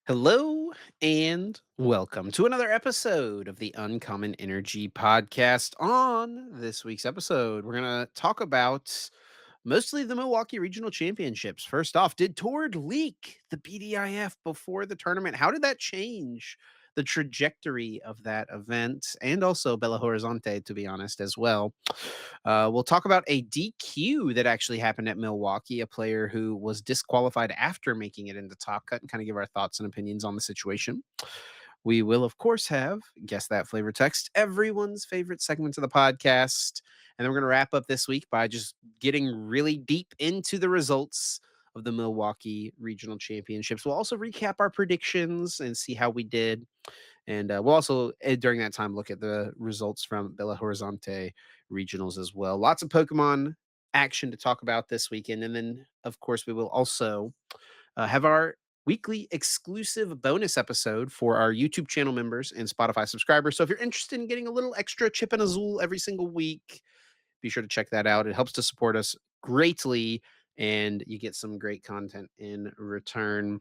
Hello and welcome to another episode of the Uncommon Energy Podcast. On this week's episode, we're going to talk about mostly the Milwaukee Regional Championships. First off, did Tord leak the BDIF before the tournament? How did that change the trajectory of that event and also Belo Horizonte, to be honest, as well? We'll talk about a DQ that actually happened at Milwaukee, a player who was disqualified after making it into Top Cut, and kind of give our thoughts and opinions on the situation. We will, of course, have Guess That Flavor Text, everyone's favorite segment of the podcast. And then we're going to wrap up this week by just getting really deep into the results of the Milwaukee Regional Championships. We'll also recap our predictions and see how we did. And we'll also, during that time, look at the results from Belo Horizonte regionals as well. Lots of Pokemon action to talk about this weekend. And then, of course, we will also have our weekly exclusive bonus episode for our YouTube channel members and Spotify subscribers. So if you're interested in getting a little extra chip and Azul every single week, be sure to check that out. It helps to support us greatly, and you get some great content in return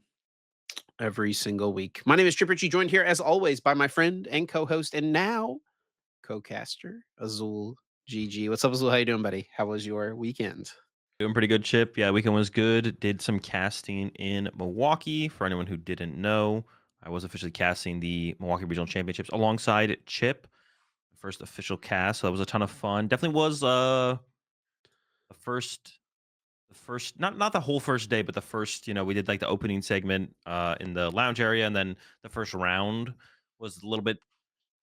every single week. My name is Trip Richie, joined here as always by my friend and co-host and now co-caster Azul GG. What's up, Azul? How you doing, buddy? How was your weekend? Doing pretty good, Chip. Yeah, weekend was good. Did some casting in Milwaukee. For anyone who didn't know, I was officially casting the Milwaukee Regional Championships alongside Chip. First official cast, so that was a ton of fun. Definitely was the first not the whole first day, but the first, we did like the opening segment in the lounge area, and then the first round was a little bit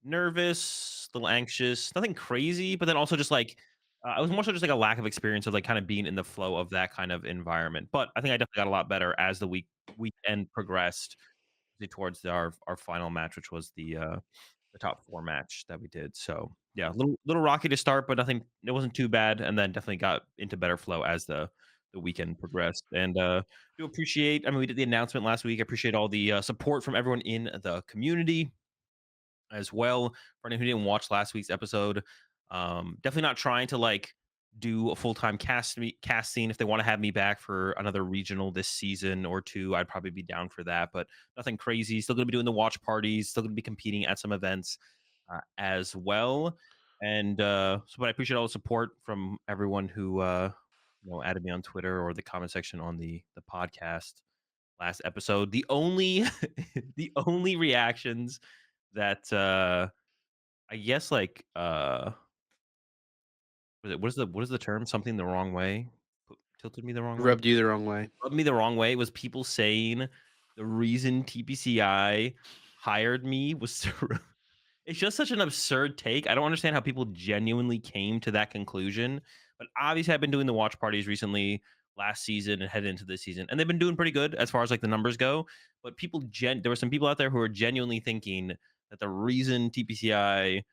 nervous, a little anxious, nothing crazy, but then also just like I was more so just like a lack of experience of like kind of being in the flow of that kind of environment. But I think I definitely got a lot better as the weekend progressed towards our final match, which was the top four match that we did. So yeah, little rocky to start, but nothing. It wasn't too bad, and then definitely got into better flow as the weekend progressed. And do appreciate. I mean, we did the announcement last week. I appreciate all the support from everyone in the community as well. For anyone who didn't watch last week's episode, definitely not trying to like do a full-time casting. If they want to have me back for another regional this season or two, I'd probably be down for that, but nothing crazy. Still gonna be doing the watch parties, still gonna be competing at some events as well. And but I appreciate all the support from everyone who added me on Twitter or the comment section on the podcast last episode. The only the only reactions that I guess like what is the term? Something the wrong way? Tilted me the wrong way? Rubbed you the wrong way. Rubbed me the wrong way was people saying the reason TPCI hired me was to it's just such an absurd take. I don't understand how people genuinely came to that conclusion. But obviously I've been doing the watch parties recently last season and headed into this season, and they've been doing pretty good as far as like the numbers go. But there were some people out there who are genuinely thinking that the reason TPCI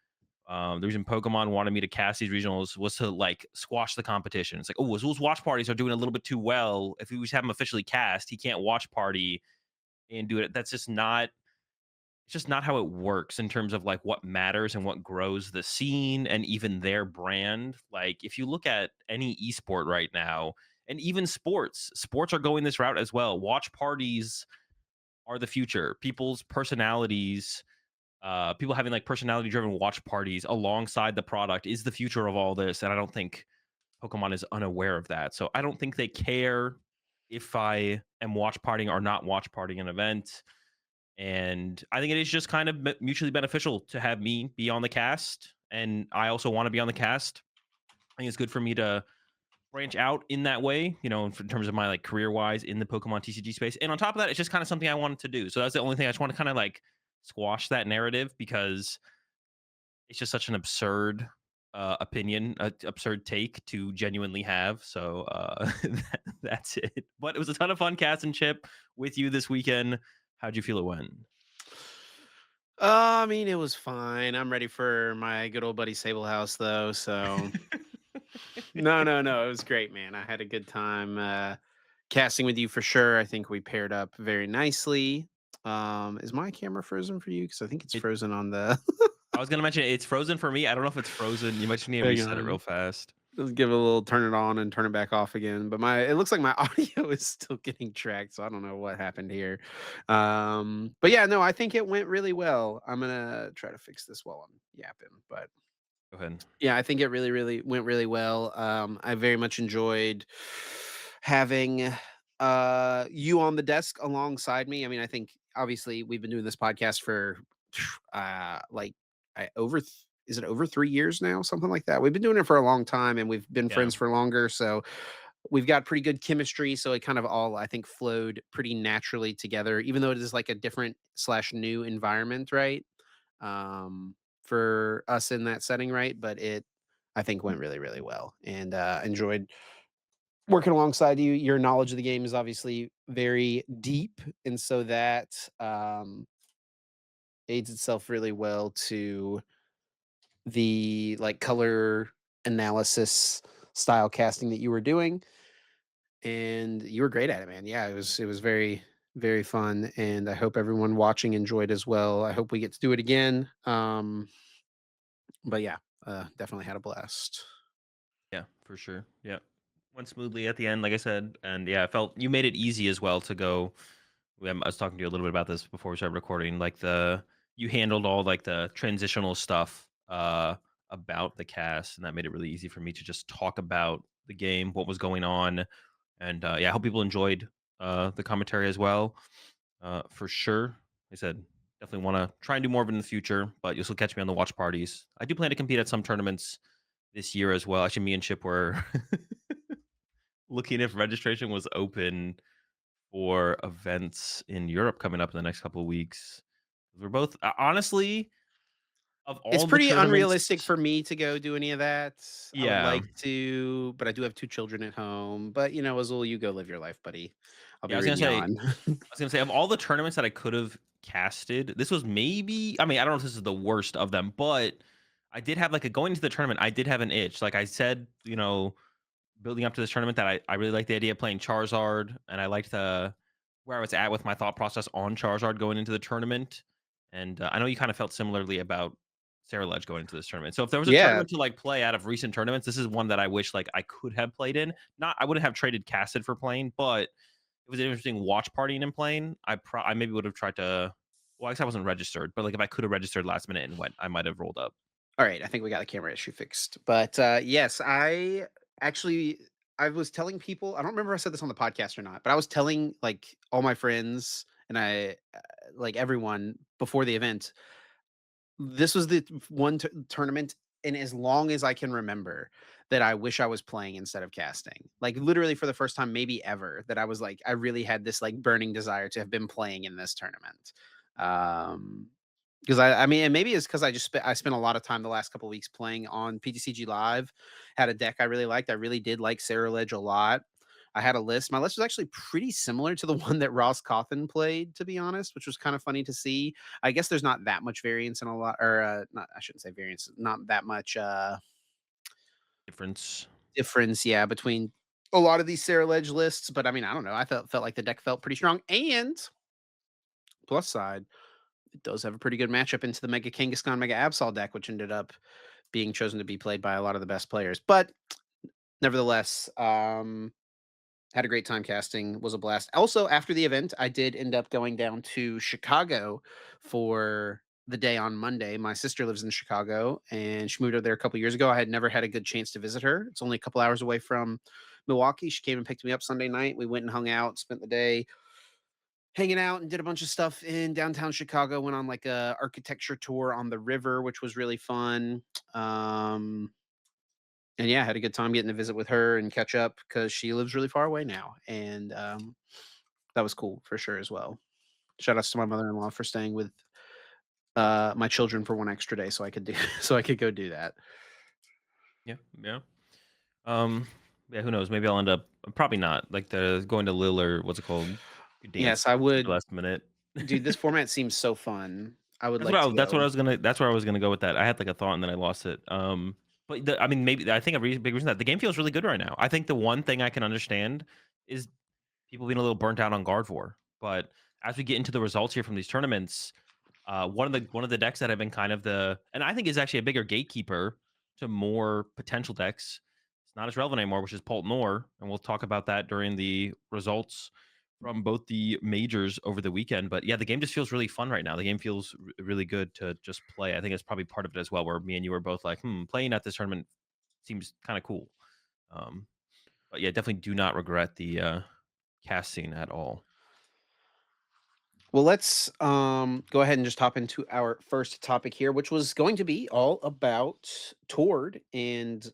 the reason Pokemon wanted me to cast these regionals was to like squash the competition. It's like, oh, Azul's watch parties are doing a little bit too well. If we just have him officially cast, he can't watch party and do it. That's just not. It's just not how it works in terms of like what matters and what grows the scene and even their brand. Like if you look at any esport right now, and even sports are going this route as well. Watch parties are the future. People's personalities people having like personality driven watch parties alongside the product is the future of all this, and I don't think Pokemon is unaware of that. So I don't think they care if I am watch partying or not watch partying an event. And I think it is just kind of mutually beneficial to have me be on the cast, and I also want to be on the cast. I think it's good for me to branch out in that way, in terms of my like career wise in the Pokemon TCG space. And on top of that, it's just kind of something I wanted to do. So that's the only thing. I just want to kind of like squash that narrative because it's just such an absurd opinion, absurd take to genuinely have. So that's it. But it was a ton of fun, Cats and Chip, with you this weekend. How'd you feel it went? I mean, it was fine. I'm ready for my good old buddy Sable House, though. So no, it was great, man. I had a good time casting with you for sure. I think we paired up very nicely. Is my camera frozen for you? Because I think it's it, frozen on the. I was gonna mention it's frozen for me. I don't know if it's frozen. You might just need to Hang reset it real on. fast. Just give it a little turn it on and turn it back off again. But my it looks like my audio is still getting tracked, so I don't know what happened here. But yeah, no, I think it went really well. I'm gonna try to fix this while I'm yapping. But Go ahead. yeah, I think it really, really went really well. I very much enjoyed having you on the desk alongside me. I mean, I think obviously we've been doing this podcast for like is it over 3 years now? Something like that. We've been doing it for a long time and we've been Yeah. friends for longer. So we've got pretty good chemistry. So it kind of all I think flowed pretty naturally together, even though it is like a different slash new environment, right? For us in that setting, right? But it I think went really, really well and enjoyed working alongside you. Your knowledge of the game is obviously very deep, and so that aids itself really well to the like color analysis style casting that you were doing, and you were great at it, man. Yeah, it was very very fun, and I hope everyone watching enjoyed as well. I hope we get to do it again. But yeah, definitely had a blast. Yeah, for sure. Yeah. Went smoothly at the end, like I said. And yeah, I felt you made it easy as well to go. I was talking to you a little bit about this before we started recording. Like you handled all like the transitional stuff about the cast, and that made it really easy for me to just talk about the game, what was going on. And yeah, I hope people enjoyed the commentary as well. For sure. Like I said, definitely want to try and do more of it in the future, but you'll still catch me on the watch parties. I do plan to compete at some tournaments this year as well. Actually, me and Chip were looking if registration was open for events in Europe coming up in the next couple of weeks. We're both honestly of It's all the pretty tournaments. unrealistic for me to go do any of that. I would Yeah, like to, but I do have 2 children at home. But, Azul, you go live your life, buddy. I'll yeah. be I was gonna rooting you say, on. of all the tournaments that I could have casted, this was maybe. I mean, I don't know if this is the worst of them, but I did have like a going into the tournament. I did have an itch. Like I said, building up to this tournament that I really liked the idea of playing Charizard, and I liked the where I was at with my thought process on Charizard going into the tournament. And I know you kind of felt similarly about Sarah Ledge going into this tournament. So if there was a Yeah. tournament to like play out of recent tournaments, this is one that I wish like I could have played in. Not I wouldn't have traded Cassid for playing, but it was an interesting watch partying and playing. I maybe would have tried to. Well, I guess I wasn't registered, but like if I could have registered last minute and went, I might have rolled up. Alright, I think we got the camera issue fixed. But, yes, actually I was telling people I don't remember if I said this on the podcast or not, but I was telling, like, all my friends and like, everyone before the event. This was the one tournament in as long as I can remember that I wish I was playing instead of casting. Like, literally for the first time, maybe ever, that I was like, I really had this, like, burning desire to have been playing in this tournament. Um, because I mean, and maybe it's because I spent a lot of time the last couple weeks playing on PTCG Live, had a deck I really liked. I really did like Sarah Ledge a lot. I had a list. My list was actually pretty similar to the one that Ross Cawthon played, to be honest, which was kind of funny to see. I guess there's not that much variance in a lot, or not. I shouldn't say variance. Not that much Difference. difference, yeah, between a lot of these Sarah Ledge lists. But I mean, I don't know. I felt like the deck felt pretty strong. And plus side, it does have a pretty good matchup into the Mega Kangaskhan Mega Absol deck, which ended up being chosen to be played by a lot of the best players. But nevertheless, had a great time casting, was a blast. Also, after the event, I did end up going down to Chicago for the day on Monday. My sister lives in Chicago and she moved over there a couple years ago. I had never had a good chance to visit her. It's only a couple hours away from Milwaukee. She came and picked me up Sunday night. We went and hung out, spent the day hanging out and did a bunch of stuff in downtown Chicago. Went on like a architecture tour on the river, which was really fun. Um, and yeah, had a good time getting to visit with her and catch up because she lives really far away now, and that was cool for sure as well. Shout outs to my mother-in-law for staying with my children for one extra day so I could do so I could go do that. Yeah, yeah. Um, yeah, who knows? Maybe I'll end up probably not, like, the going to Lille or what's it called? Dance Yes, I at the would. last minute. Dude, this format seems so fun. I would That's what like I to was that's what go. I was gonna that's where I was gonna go with that. I had, like, a thought and then I lost it. But I mean, maybe I think a big reason that the game feels really good right now. I think the one thing I can understand is people being a little burnt out on Gardevoir, but as we get into the results here from these tournaments, one of the decks that have been kind of the and I think is actually a bigger gatekeeper to more potential decks it's not as relevant anymore, which is Pult Nor, and we'll talk about that during the results from both the majors over the weekend. But yeah, the game just feels really fun right now. The game feels really good to just play. I think it's probably part of it as well, where me and you were both like, playing at this tournament seems kind of cool. Um, but yeah, definitely do not regret the casting at all. Well, let's go ahead and just hop into our first topic here, which was going to be all about Tord and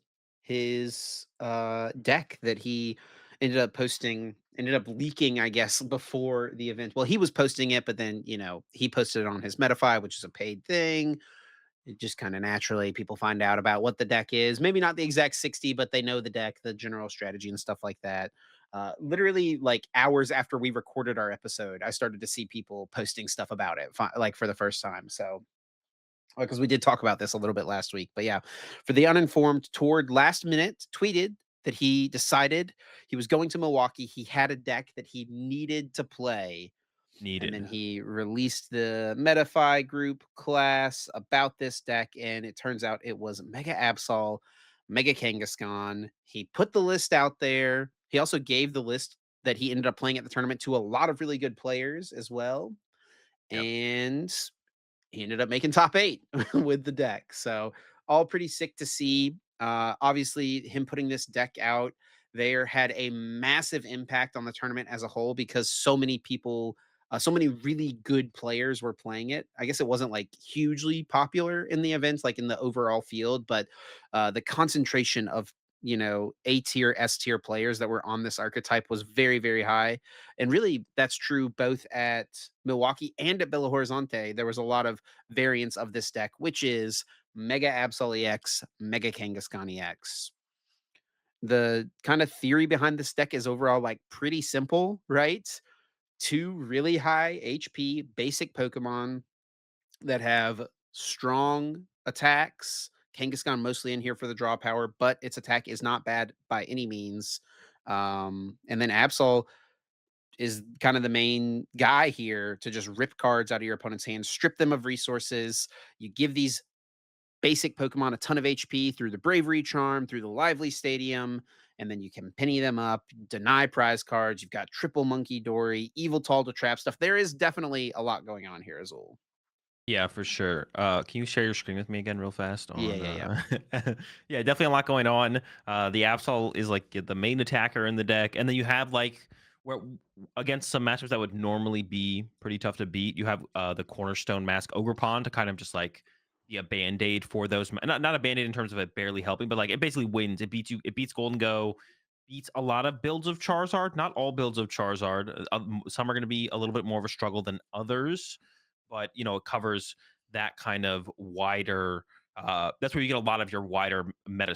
his deck that he ended up leaking, I guess, before the event. Well, he was posting it, but then, he posted it on his Metafy, which is a paid thing. It just kind of naturally people find out about what the deck is. Maybe not the exact 60, but they know the deck, the general strategy, and stuff like that. Literally, like hours after we recorded our episode, I started to see people posting stuff about it, like for the first time. So, because we did talk about this a little bit last week, but yeah, for the uninformed, toward last minute, tweeted that he decided he was going to Milwaukee. He had a deck that he needed to play, and then Needed. he released the Metafy group class about this deck, and it turns out it was Mega Absol, Mega Kangaskhan. He put the list out there. He also gave the list that he ended up playing at the tournament to a lot of really good players as well. Yep. And he ended up making top 8 with the deck. So all pretty sick to see. Obviously, him putting this deck out there had a massive impact on the tournament as a whole because so many people, so many really good players were playing it. I guess it wasn't like hugely popular in the events, like in the overall field, but the concentration of A tier, S tier players that were on this archetype was very, very high. And really, that's true both at Milwaukee and at Belo Horizonte. There was a lot of variants of this deck, which is Mega Absol EX, Mega Kangaskhan EX. The kind of theory behind this deck is overall like pretty simple, right? Two really high HP basic Pokemon that have strong attacks. Kangaskhan mostly in here for the draw power, but its attack is not bad by any means. And then Absol is kind of the main guy here to just rip cards out of your opponent's hands, strip them of resources. You give these basic Pokemon a ton of HP through the Bravery Charm, through the Lively Stadium, and then you can penny them up, deny prize cards. You've got triple Monkey Dory, Evil Tall to trap stuff. There is definitely a lot going on here, Azul. Yeah, for sure. Can you share your screen with me again real fast Yeah, on yeah, yeah. yeah, definitely a lot going on. The Absol is like the main attacker in the deck, and then you have like where against some matchups that would normally be pretty tough to beat, you have the Cornerstone Mask Ogerpon to kind of just like be a band-aid for those not a band-aid in terms of it barely helping, but like it basically wins. It beats you, it beats Golden Go, beats a lot of builds of Charizard, not all builds of Charizard. Some are going to be a little bit more of a struggle than others, but it covers that kind of wider. That's where you get a lot of your wider meta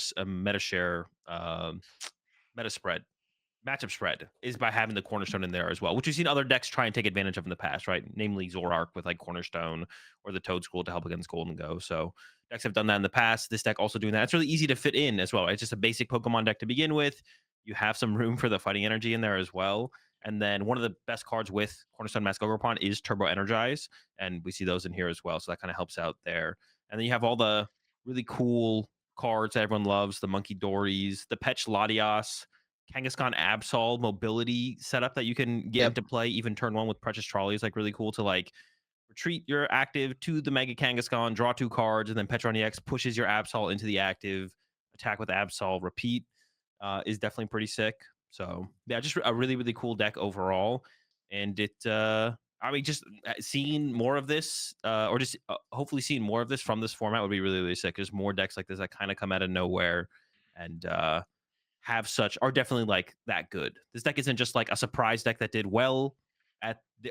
share, meta spread, matchup spread is by having the cornerstone in there as well, which we've seen other decks try and take advantage of in the past, right? Namely Zorark with like cornerstone or the Toad School to help against Golden Go. So decks have done that in the past. This deck also doing that. It's really easy to fit in as well. Right? It's just a basic Pokemon deck to begin with. You have some room for the fighting energy in there as well. And then one of the best cards with Cornerstone Mask Ogropon is Turbo Energize, and we see those in here as well. So that kind of helps out there. And then you have all the really cool cards that everyone loves: the Monkey Dories, the Petch Latias, Kangaskhan Absol mobility setup that you can get Yep. into play even turn one with Precious Trolley is like really cool to like retreat your active to the Mega Kangaskhan, draw 2 cards, and then Petron EX pushes your Absol into the active, attack with Absol, repeat is definitely pretty sick. So yeah, just a really, really cool deck overall. And I mean, just seeing more of this, or just hopefully seeing more of this from this format would be really, really sick. There's more decks like this that kind of come out of nowhere and have such are definitely like that good. This deck isn't just like a surprise deck that did well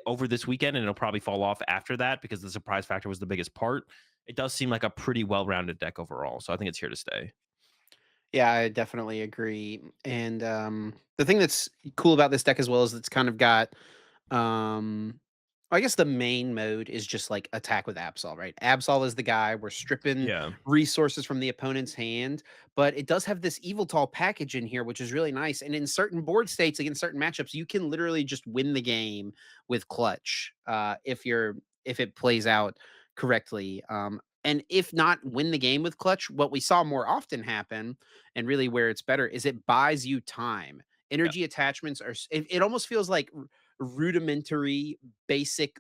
over this weekend and it'll probably fall off after that because the surprise factor was the biggest part. It does seem like a pretty well-rounded deck overall, so I think it's here to stay. Yeah, I definitely agree. And the thing that's cool about this deck as well is it's kind of got um I guess the main mode is just like attack with Absol, right? Absol is the guy. We're stripping Yeah. resources from the opponent's hand, but it does have this Evil Tall package in here, which is really nice. And in certain board states against certain matchups, you can literally just win the game with clutch if it plays out correctly. and if not win the game with clutch, what we saw more often happen, and really where it's better, is it buys you time. Yeah. Energy attachments are it almost feels like rudimentary, basic,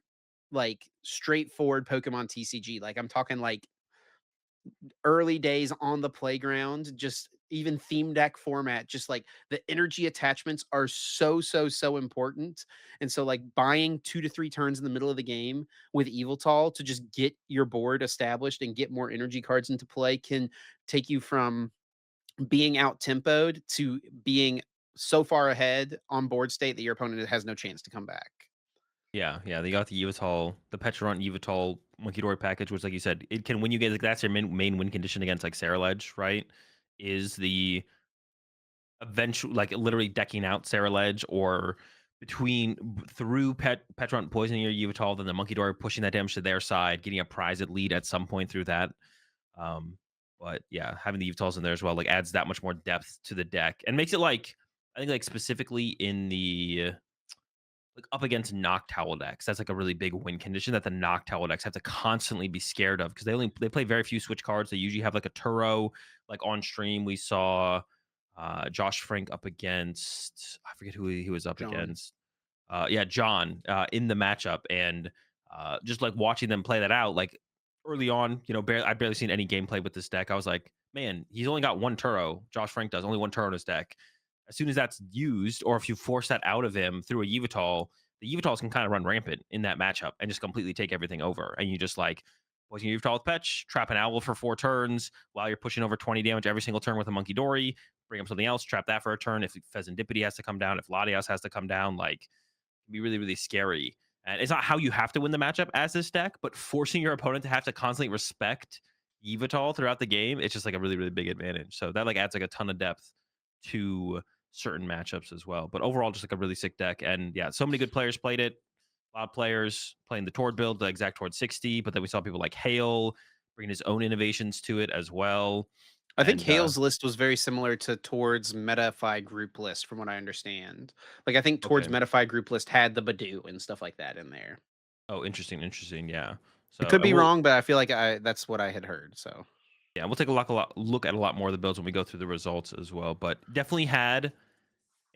like straightforward Pokemon TCG. Like I'm talking like early days on the playground, just even theme deck format, just like the energy attachments are so important. And so, like buying 2 to 3 turns in the middle of the game with Eviltall to just get your board established and get more energy cards into play can take you from being out tempoed to being so far ahead on board state that your opponent has no chance to come back. Yeah, yeah, they got the Yveltal, the Pecharunt Yveltal Monkey Dory package, which, like you said, it can when you get like that's your main win condition against like Ledge, right? Is the eventual like literally decking out Ledge or through Pecharunt poisoning your Yveltal, then the Monkey Dory pushing that damage to their side, getting a prize at lead at some point through that. Um, but yeah, having the Yveltals in there as well like adds that much more depth to the deck and makes it like I think like specifically in the like up against Noctowl decks. That's like a really big win condition that the Noctowl decks have to constantly be scared of because they play very few switch cards. They usually have like a Turo. Like on stream, we saw Josh Frank up against I forget who he was up John. against. Yeah, John in the matchup, and just like watching them play that out, like early on, I barely seen any gameplay with this deck. I was like, man, he's only got one Turo. Josh Frank does only one Turo in his deck. As soon as that's used, or if you force that out of him through a Yveltal, the Yveltals can kind of run rampant in that matchup and just completely take everything over. And you just like poison your Yveltal with Petch, trap an Owl for 4 turns while you're pushing over 20 damage every single turn with a Monkey Dory. Bring up something else, trap that for a turn. If Pheasantipity has to come down, if Latias has to come down, like be really, really scary. And it's not how you have to win the matchup as this deck, but forcing your opponent to have to constantly respect Yveltal throughout the game, it's just like a really, really big advantage. So that like adds like a ton of depth to certain matchups as well. But overall, just like a really sick deck. And yeah, so many good players played it. A lot of players playing the Tord build, the exact Tord 60, but then we saw people like Hale bringing his own innovations to it as well. I think And Hale's list was very similar to Tord's Metafy group list, from what I understand. Like, I think Tord's okay. Metafy group list had the Badoo and stuff like that in there. Oh, interesting, interesting. Yeah. I So could and be we'll wrong, but I feel like that's what I had heard. So yeah, we'll take a lot look at a lot more of the builds when we go through the results as well. But definitely had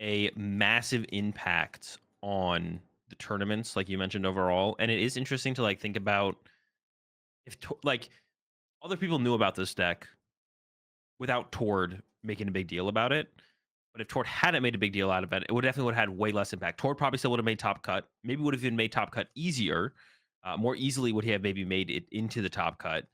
a massive impact on the tournaments, like you mentioned overall. And it is interesting to like think about if like other people knew about this deck without Tord making a big deal about it. But if Tord hadn't made a big deal out of it, it would definitely would have had way less impact. Tord probably still would have made top cut. Maybe would have even made top cut easier. More easily would he have maybe made it into the top cut.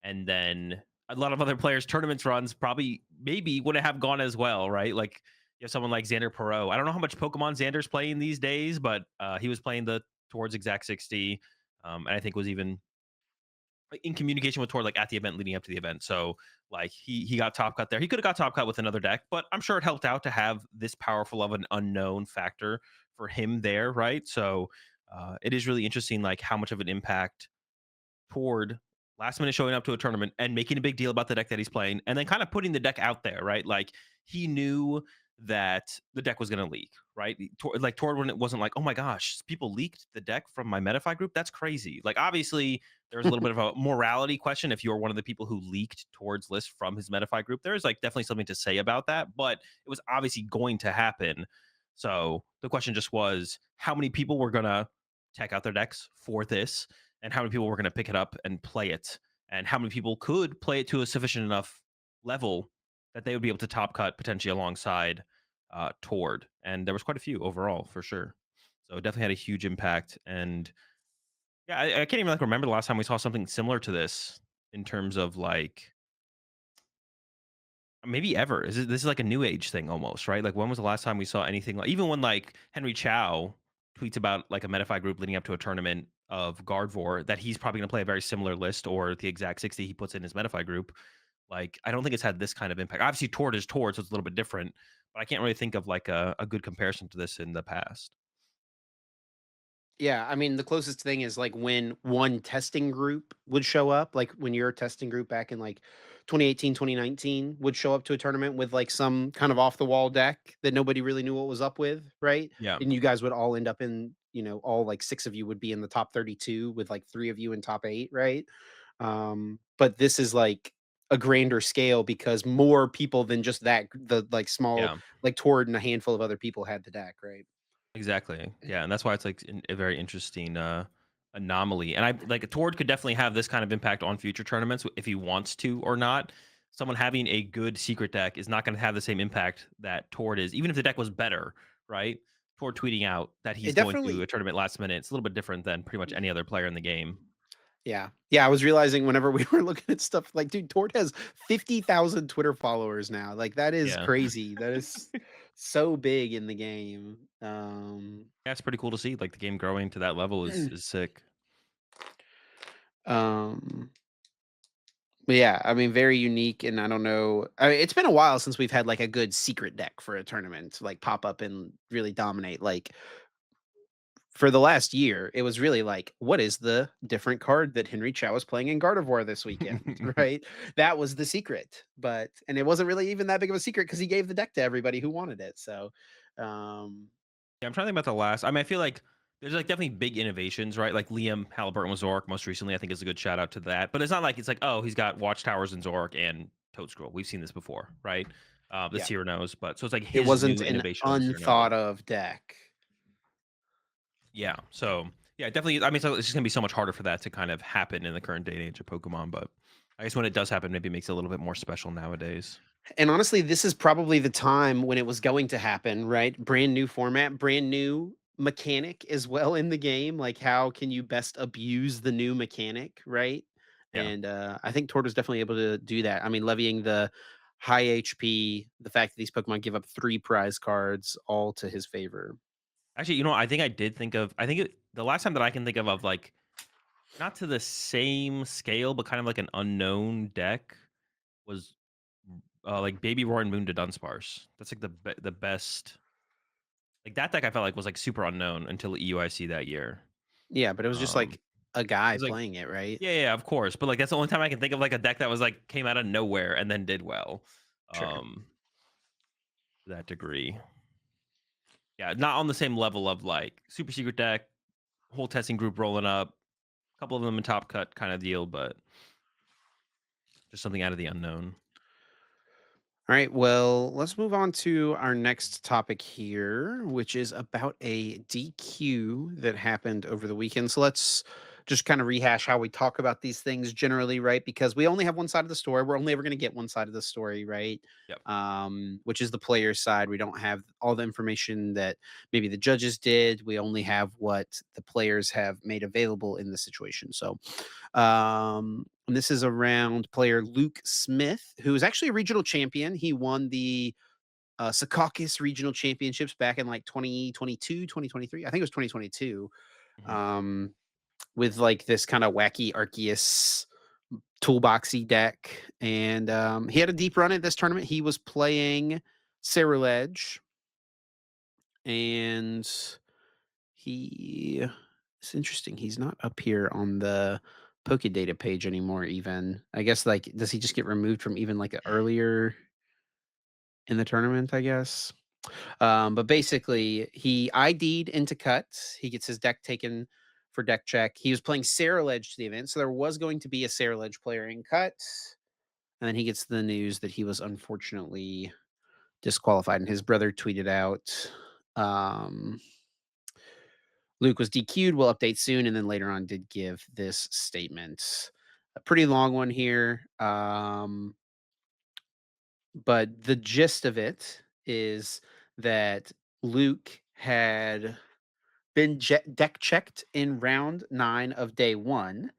And then a lot of other players' tournaments runs probably maybe wouldn't have gone as well, right? Like you have someone like Xander Perot. I don't know how much Pokemon Xander's playing these days, but he was playing the towards exact 60. And I think was even like, in communication with Tor like at the event leading up to the event. So like he got top cut there. He could have got top cut with another deck, but I'm sure it helped out to have this powerful of an unknown factor for him there, right? So it is really interesting like how much of an impact Toward last minute showing up to a tournament and making a big deal about the deck that he's playing and then kind of putting the deck out there, right? Like he knew that the deck was going to leak, right? Like Tord when it wasn't like, oh my gosh, people leaked the deck from my Metafy group. That's crazy. Like obviously there's a little bit of a morality question if you're one of the people who leaked Tord's list from his Metafy group. There's like definitely something to say about that, but it was obviously going to happen. So the question just was how many people were going to check out their decks for this and how many people were going to pick it up and play it, and how many people could play it to a sufficient enough level that they would be able to top cut potentially alongside Tord. And there was quite a few overall for sure. So it definitely had a huge impact. And yeah, I can't even like remember the last time we saw something similar to this in terms of like maybe ever. This is like a new age thing almost, right? Like when was the last time we saw anything like even when like Henry Chow tweets about like a Metafy group leading up to a tournament of Gardevoir that he's probably going to play a very similar list or the exact 60 he puts in his Metafy group. Like I don't think it's had this kind of impact. Obviously Tord is Tord, so it's a little bit different, but I can't really think of like a good comparison to this in the past. yeah, I mean, the closest thing is like when one testing group would show up, like when your testing group back in like 2018, 2019 would show up to a tournament with like some kind of off the wall deck that nobody really knew what was up with, right? Yeah. And you guys would all end up in, all like 6 of you would be in the top 32 with like 3 of you in top 8, right? But this is like a grander scale because more people than just the like small Yeah. like Tord and a handful of other people had the deck, right? Exactly. Yeah, and that's why it's like a very interesting anomaly. And I like Tord could definitely have this kind of impact on future tournaments if he wants to or not. Someone having a good secret deck is not going to have the same impact that Tord is, even if the deck was better, right? Tord tweeting out that It he's going to definitely a tournament last minute. It's a little bit different than pretty much any other player in the game. Yeah. Yeah, I was realizing whenever we were looking at stuff like, dude, Tord has 50,000 Twitter followers now. Like, that is Yeah. crazy. That is so big in the game. Yeah, it's pretty cool to see. Like the game growing to that level is sick. um, but yeah, I mean, very unique. And I don't know. I mean, it's been a while since we've had like a good secret deck for a tournament, like pop up and really dominate. Like, for the last year, it was really like, what is the different card that Henry Chow is playing in Gardevoir this weekend, right? That was the secret. And it wasn't really even that big of a secret because he gave the deck to everybody who wanted it. So, um, Yeah, I'm trying to think about the last. I mean, I feel like there's like definitely big innovations, right? Like Liam Halliburton with Zork most recently, I think is a good shout out to that. But it's not like it's like, oh, he's got Watchtowers and Zork and Toad Scroll. We've seen this before, right? The yeah, Seer knows, but so it's like it his wasn't new an innovation on the Seer knows. unthought of deck. Yeah. So yeah, definitely. I mean, so it's just gonna be so much harder for that to kind of happen in the current day and age of Pokemon. But I guess when it does happen, maybe it makes it a little bit more special nowadays. And honestly, this is probably the time when it was going to happen, right? Brand new format, brand new mechanic as well in the game. Like, how can you best abuse the new mechanic, right? Yeah. And I think Tord was definitely able to do that. I mean, levying the high HP, the fact that these Pokemon give up 3 prize cards, all to his favor. Actually, you know, I think I did think of. I think the last time that I can think of like not to the same scale, but kind of like an unknown deck was, like Baby Roar and Moon to Dunsparce. That's like the best like, that deck I felt like was, like, super unknown until EUIC that year. Yeah, but it was just Um, like a it guy was like playing it, right? yeah, yeah, of course, but, like, that's the only time I can think of, like, a deck that was, like, came out of nowhere and then did well, Sure. um, to that degree. Yeah, not on the same level of, like, super secret deck, whole testing group rolling up, a couple of them in top cut kinda deal, but just something out of the unknown. All right, well, let's move on to our next topic here, which is about a DQ that happened over the weekend. So let's just kind of rehash how we talk about these things generally, right? Because we only have one side of the story. We're only ever going to get one side of the story, right? Yep. Which is the player's side. We don't have all the information that maybe the judges did. We only have what the players have made available in the situation. So and this is around player Luke Smith, who is actually a regional champion. He won the Secaucus regional championships back in like 2022, 2023. I think it was 2022. Mhm. Um, with like this kind of wacky Arceus toolboxy deck. And he had a deep run at this tournament. He was playing Ceruledge, and it's interesting. He's not up here on the Pokedata page anymore even. I guess, like, does he just get removed from even, like, earlier in the tournament, I guess? But basically, he ID'd into cuts. He gets his deck taken for deck check. He was playing Ceruledge to the event, so there was going to be a Ceruledge player in cuts, and then he gets the news that he was unfortunately disqualified, and his brother tweeted out, um Luke was DQ'd. Will update soon. And then later on did give this statement. A pretty long one here. But the gist of it is that Luke had been deck checked in round 9 of day 1,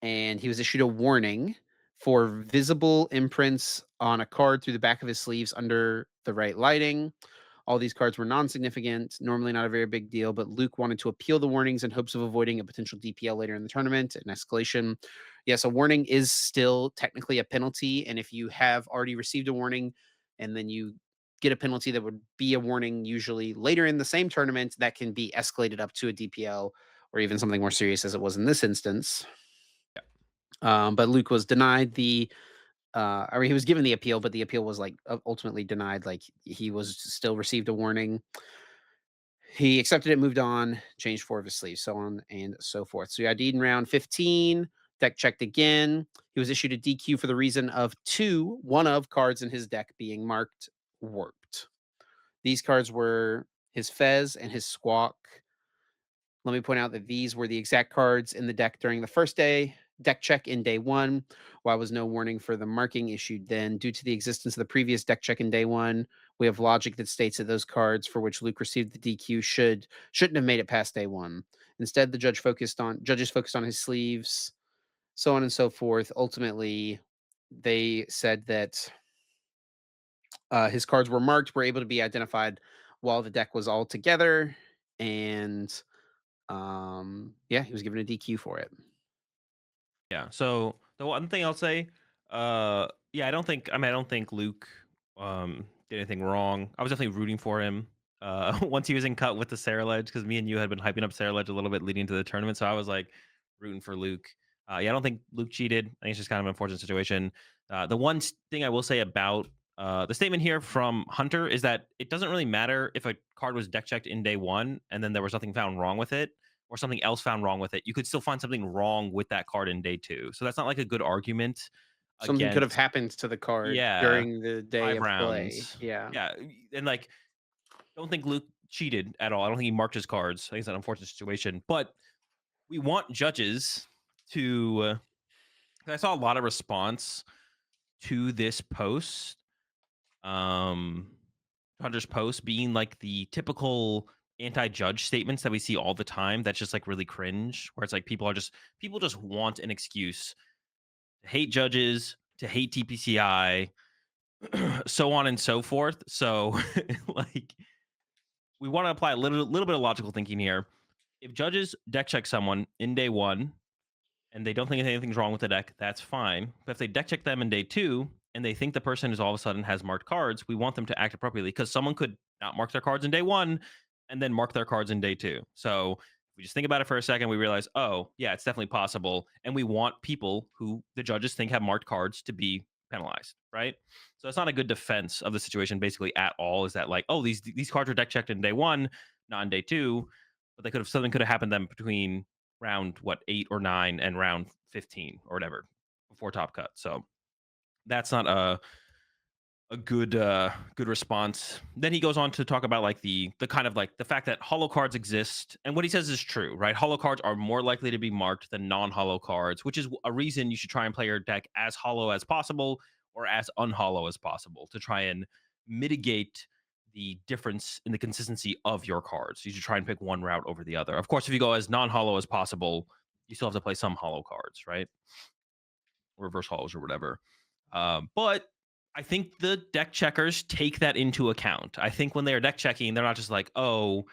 and he was issued a warning for visible imprints on a card through the back of his sleeves under the right lighting. All these cards were non-significant, normally not a very big deal, but Luke wanted to appeal the warnings in hopes of avoiding a potential DPL later in the tournament, an escalation. Yes, a warning is still technically a penalty, and if you have already received a warning and then you get a penalty that would be a warning usually later in the same tournament, that can be escalated up to a DPL or even something more serious as it was in this instance. Yeah. But Luke was denied or he was given the appeal, but the appeal was like ultimately denied. Like, he was still received a warning. He accepted it, moved on, changed 4 of his sleeves, so on and so forth. So he ID'd in round 15, Deck checked again. He was issued a DQ for the reason of one of cards in his deck being marked warped. These cards were his Fez and his Squawk. Let me point out that these were the exact cards in the deck during the first deck check in day one. While was no warning for the marking issued then, due to the existence of the previous deck check in day one, we have logic that states that those cards for which Luke received the DQ shouldn't have made it past day one. Instead, the judges focused on his sleeves, so on and so forth. Ultimately, they said that his cards were able to be identified while the deck was all together, and yeah, he was given a DQ for it. Yeah. So the one thing I'll say, yeah, I don't think Luke did anything wrong. I was definitely rooting for him. Once he was in cut with the Sarah Ledge, because me and you had been hyping up Sarah Ledge a little bit leading to the tournament. So I was like rooting for Luke. Yeah, I don't think Luke cheated. I think it's just kind of an unfortunate situation. The one thing I will say about the statement here from Hunter is that it doesn't really matter if a card was deck checked in day one and then there was nothing found wrong with it or something else found wrong with it. You could still find something wrong with that card in day two. So that's not like a good argument Something could have against, happened to the card yeah, during the day 5 of play. rounds. Yeah. Yeah, and like don't think Luke cheated at all. I don't think he marked his cards. I think it's an unfortunate situation, but we want judges to 'cause I saw a lot of response to this post. Um Hunter's post being like the typical anti-judge statements that we see all the time that's just like really cringe, where it's like people just want an excuse to hate judges, to hate TPCI, so on and so forth. So like we want to apply a little bit of logical thinking here. If judges deck check someone in day one and they don't think anything's wrong with the deck, that's fine. But if they deck check them in day two and they think the person is all of a sudden has marked cards, we want them to act appropriately because someone could not mark their cards in day one and then mark their cards in day two. So if we just think about it for a second, we realize, oh, yeah, it's definitely possible. And we want people who the judges think have marked cards to be penalized, right? So it's not a good defense of the situation basically at all. Is that like, oh, these cards are deck checked in day one, not in day two, but they could have something could have happened then between round what 8 or 9 and round 15 or whatever before top cut. So that's not a good response. Then he goes on to talk about like the kind of like the fact that hollow cards exist, and what he says is true, right? Hollow cards are more likely to be marked than non-hollow cards, which is a reason you should try and play your deck as hollow as possible or as unhollow as possible to try and mitigate the difference in the consistency of your cards. You should try and pick one route over the other. Of course, if you go as non-hollow as possible, you still have to play some hollow cards, right? Reverse hollows or whatever. But I think the deck checkers take that into account. I think when they are deck checking, they're not just like, oh,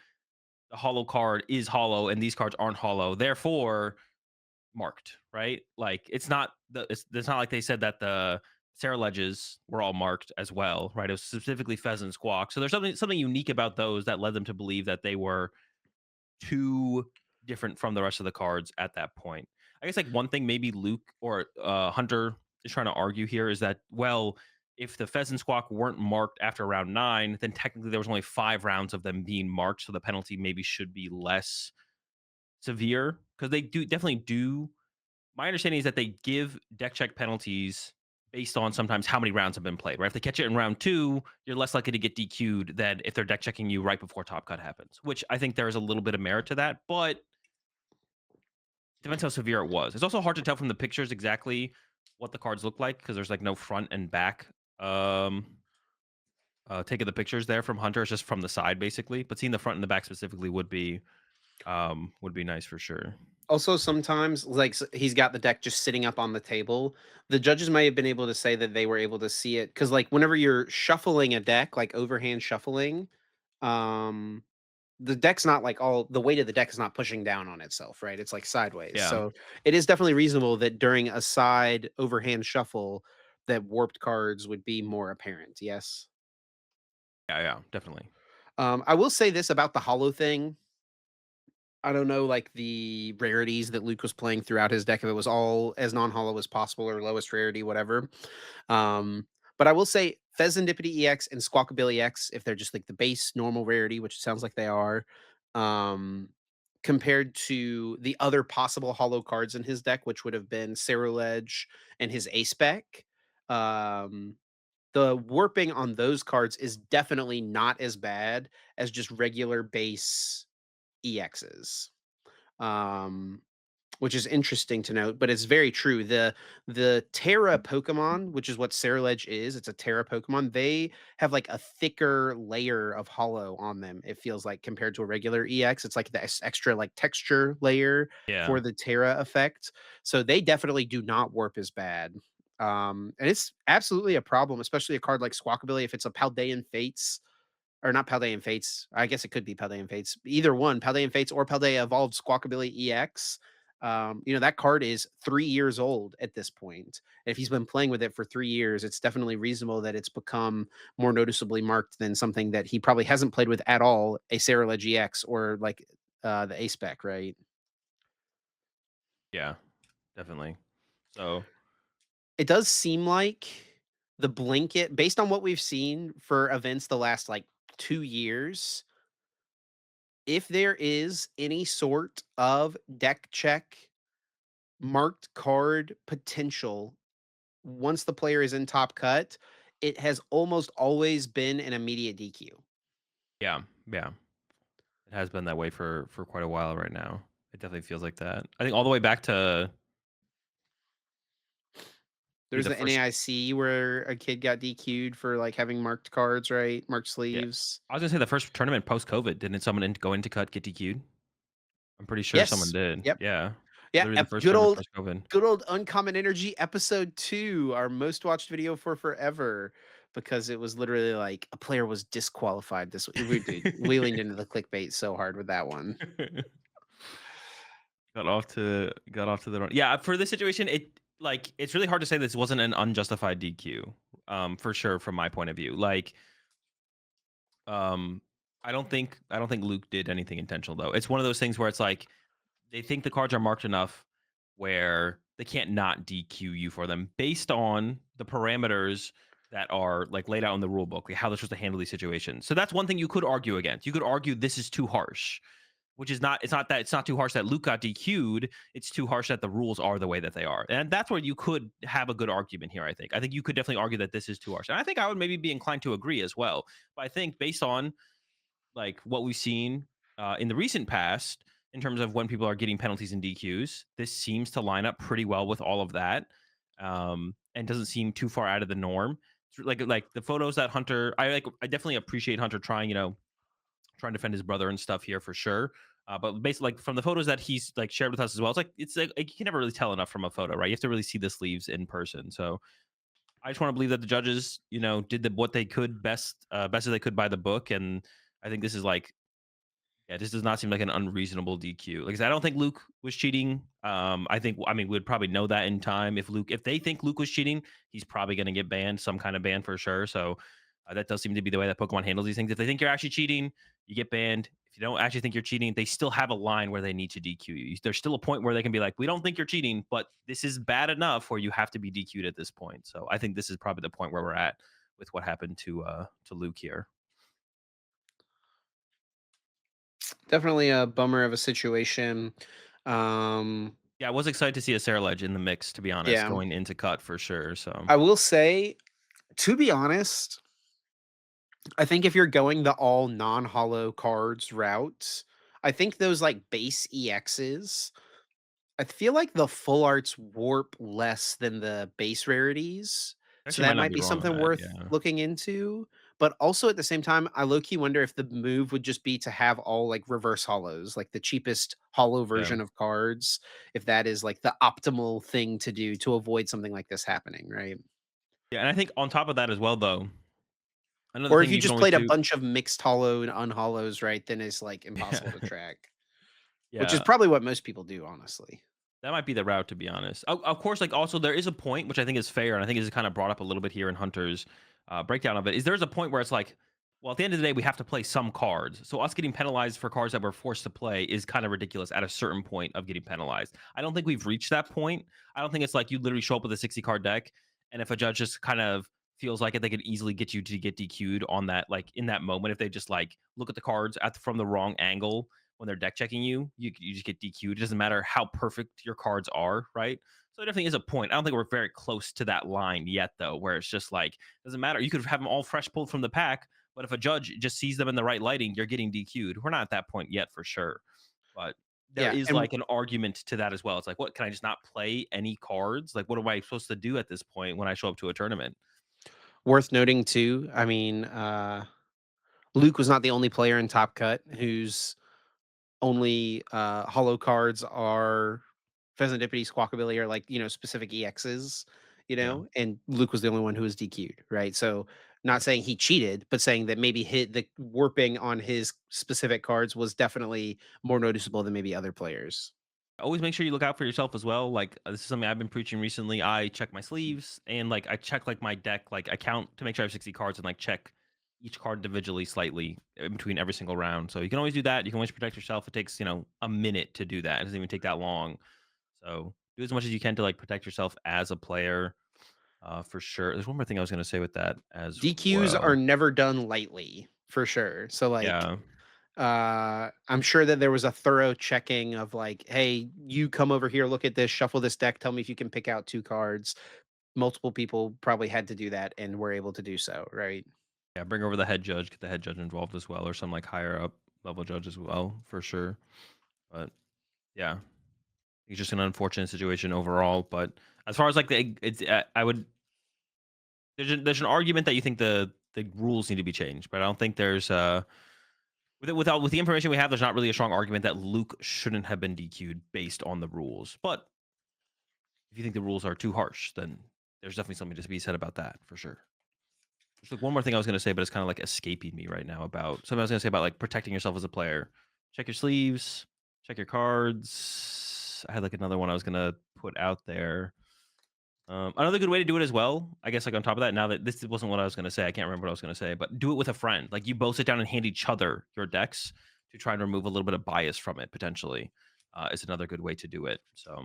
the hollow card is hollow and these cards aren't hollow, therefore marked, right? Like it's not like they said that the Sarah ledges were all marked as well, right? It was specifically Pheasant Squawk. So there's something unique about those that led them to believe that they were too different from the rest of the cards at that point. I guess like one thing maybe Luke or Hunter is trying to argue here is that, well, if the Pheasant Squawk weren't marked after round 9, then technically there was only 5 rounds of them being marked, so the penalty maybe should be less severe because they do definitely do. My understanding is that they give deck check penalties based on sometimes how many rounds have been played, right? If they catch it in round 2, you're less likely to get DQ'd than if they're deck checking you right before top cut happens, which I think there is a little bit of merit to that, but it depends how severe it was. It's also hard to tell from the pictures exactly what the cards look like because there's like no front and back take of the pictures there from Hunter. It's just from the side basically, but seeing the front and the back specifically would be nice for sure. Also, sometimes, like, he's got the deck just sitting up on the table. The judges may have been able to say that they were able to see it because, like, whenever you're shuffling a deck, like overhand shuffling, um, the deck's not like all the weight of the deck is not pushing down on itself, right? It's like sideways. Yeah. So it is definitely reasonable that during a side overhand shuffle, that warped cards would be more apparent. Yes. Yeah, yeah, definitely. I will say this about the hollow thing. I don't know, like, the rarities that Luke was playing throughout his deck, if it was all as non-hollow as possible or lowest rarity, whatever. Um, but I will say Pheasantipity EX and Squawkabilly X, if they're just like the base normal rarity, which it sounds like they are, um, compared to the other possible hollow cards in his deck, which would have been Cerulege and his ace spec. Um, the warping on those cards is definitely not as bad as just regular base EXs. Um, which is interesting to note, but it's very true. The Terra Pokemon, which is what Cerulege is, it's a Terra Pokemon. They have like a thicker layer of hollow on them. It feels like compared to a regular EX, it's like the extra like texture layer Yeah. for the Terra effect. So they definitely do not warp as bad. And it's absolutely a problem, especially a card like Squawkabilly. If it's a Paldean Fates, or not Paldean Fates. I guess it could be Paldean Fates. Either one, Paldean Fates or Paldea Evolved Squawkabilly EX. That card is 3 years old at this point. If he's been playing with it for 3 years, it's definitely reasonable that it's become more noticeably marked than something that he probably hasn't played with at all, a Cerulege EX or like the A spec, right? Yeah, definitely. So, It does seem like the blanket, based on what we've seen for events the last like 2 years, if there is any sort of deck check marked card potential once the player is in top cut, it has almost always been an immediate DQ. yeah, yeah. It has been that way for quite a while right now. It definitely feels like that. I think all the way back to There's the the first. NAIC where a kid got DQ'd for like having marked cards, right? Marked Yeah. sleeves. I was gonna say the first tournament post-COVID, didn't someone go into cut get DQ'd? I'm pretty sure someone Yes. did. Yep. Yeah. Yeah. Literally the first Good tournament old post-COVID. Uncommon Energy episode 2, our most watched video for forever, because it was literally like a player was disqualified this we leaned into the clickbait so hard with that one. Got off to the wrong. Yeah, for this situation, it's really hard to say this wasn't an unjustified DQ, for sure from my point of view. Um, I don't think Luke did anything intentional though. It's one of those things where it's like they think the cards are marked enough where they can't not DQ you for them based on the parameters that are like laid out in the rule book, like how they're supposed to handle these situations. So that's one thing you could argue against. You could argue this is too harsh, which is not. It's not too harsh that Luke got DQ'd. It's too harsh that the rules are the way that they are, and that's where you could have a good argument here. I think you could definitely argue that this is too harsh, and I think I would maybe be inclined to agree as well. But I think based on like what we've seen in the recent past in terms of when people are getting penalties and DQs. This seems to line up pretty well with all of that, and doesn't seem too far out of the norm. It's like the photos that Hunter, I like. I definitely appreciate Hunter trying to defend his brother and stuff here for sure. But basically, like from the photos that he's like shared with us as well, it's like you can never really tell enough from a photo, right? You have to really see the sleeves in person. So I just want to believe that the judges, did what they could best as they could by the book, and I think this is like, yeah, this does not seem like an unreasonable DQ. Like I said, I don't think Luke was cheating. I mean, we'd probably know that in time. If they think Luke was cheating, he's probably going to get banned, some kind of ban for sure. So that does seem to be the way that Pokemon handles these things. If they think you're actually cheating, you get banned. If you don't actually think you're cheating, they still have a line where they need to DQ you. There's still a point where they can be like, we don't think you're cheating, but this is bad enough where you have to be DQ'd at this point. So I think this is probably the point where we're at with what happened to Luke here. Definitely a bummer of a situation. Um, Yeah, I was excited to see a Sarah Ledge in the mix, to be honest, yeah, going into cut for sure. So I will say, to be honest, I think if you're going the all non-hollow cards route, I think those like base EXs, I feel like the full arts warp less than the base rarities. So actually might that not might be be wrong on something that. worth Yeah. looking into. But also at the same time, I low key wonder if the move would just be to have all like reverse hollows, like the cheapest hollow Yeah. version of cards, if that is like the optimal thing to do to avoid something like this happening, right? Yeah, and I think on top of that as well, though, another Or if thing you you can just always played a do. bunch of mixed hollow and unhollows, right, then it's like impossible to Yeah. track, which is Yeah. probably what most people do, honestly. That might be the route, to be honest. Of course, like also there is a point which I think is fair, and I think is kind of brought up a little bit here in Hunter's breakdown of it. Is there's a point where it's like, well, at the end of the day, we have to play some cards. So us getting penalized for cards that we're forced to play is kind of ridiculous at a certain point of getting penalized. I don't think we've reached that point. I don't think it's like you literally show up with a 60 card deck, and if a judge just kind of feels like it, they could easily get you to get DQ'd on that, like in that moment, if they just like look at the cards from the wrong angle. when they're deck checking you, you just get DQ'd. It doesn't matter how perfect your cards are, right? So it definitely is a point. I don't think we're very close to that line yet, though, where it's just like doesn't matter. You could have them all fresh pulled from the pack, but if a judge just sees them in the right lighting, you're getting DQ'd. We're not at that point yet for sure, but there Yeah, is and like an argument to that as well. It's like, what can I just not play any cards? Like, what am I supposed to do at this point when I show up to a tournament? worth noting too, I mean, Luke was not the only player in Top Cut whose only hollow cards are Pheasantipity, Squawkabilly, or like, specific EXs, Yeah. and Luke was the only one who was DQ'd, right? So not saying he cheated, but saying that maybe hit the warping on his specific cards was definitely more noticeable than maybe other players. Always make sure you look out for yourself as well. Like this is something I've been preaching recently. I check my sleeves and like I check like my deck. Like I count to make sure I have 60 cards and like check each card individually slightly in between every single round. So you can always do that. You can always protect yourself. It takes, a minute to do that. It doesn't even take that long. So do as much as you can to like protect yourself as a player, for sure. There's one more thing I was gonna say with that as DQs are well. never done lightly, for sure. So like Yeah. I'm sure that there was a thorough checking of like, hey, you come over here, look at this, shuffle this deck, tell me if you can pick out two cards. Multiple people probably had to do that and were able to do so, right? Yeah, bring over the head judge, get the head judge involved as well, or some like higher up level judge as well, for sure. But yeah, it's just an unfortunate situation overall. But as far as like it's I would there's an argument that you think the rules need to be changed, but I don't think there's with the information we have, there's not really a strong argument that Luke shouldn't have been DQ'd based on the rules. But if you think the rules are too harsh, then there's definitely something to be said about that for sure. There's like one more thing I was gonna say, but it's kind of like escaping me right now about something I was gonna say about like protecting yourself as a player. Check your sleeves, check your cards. I had like another one I was gonna put out there. Another good way to do it as well, I guess, like on top of that, now that this wasn't what I was gonna say, I can't remember what I was gonna say, but do it with a friend. Like you both sit down and hand each other your decks to try and remove a little bit of bias from it potentially. Is another good way to do it. So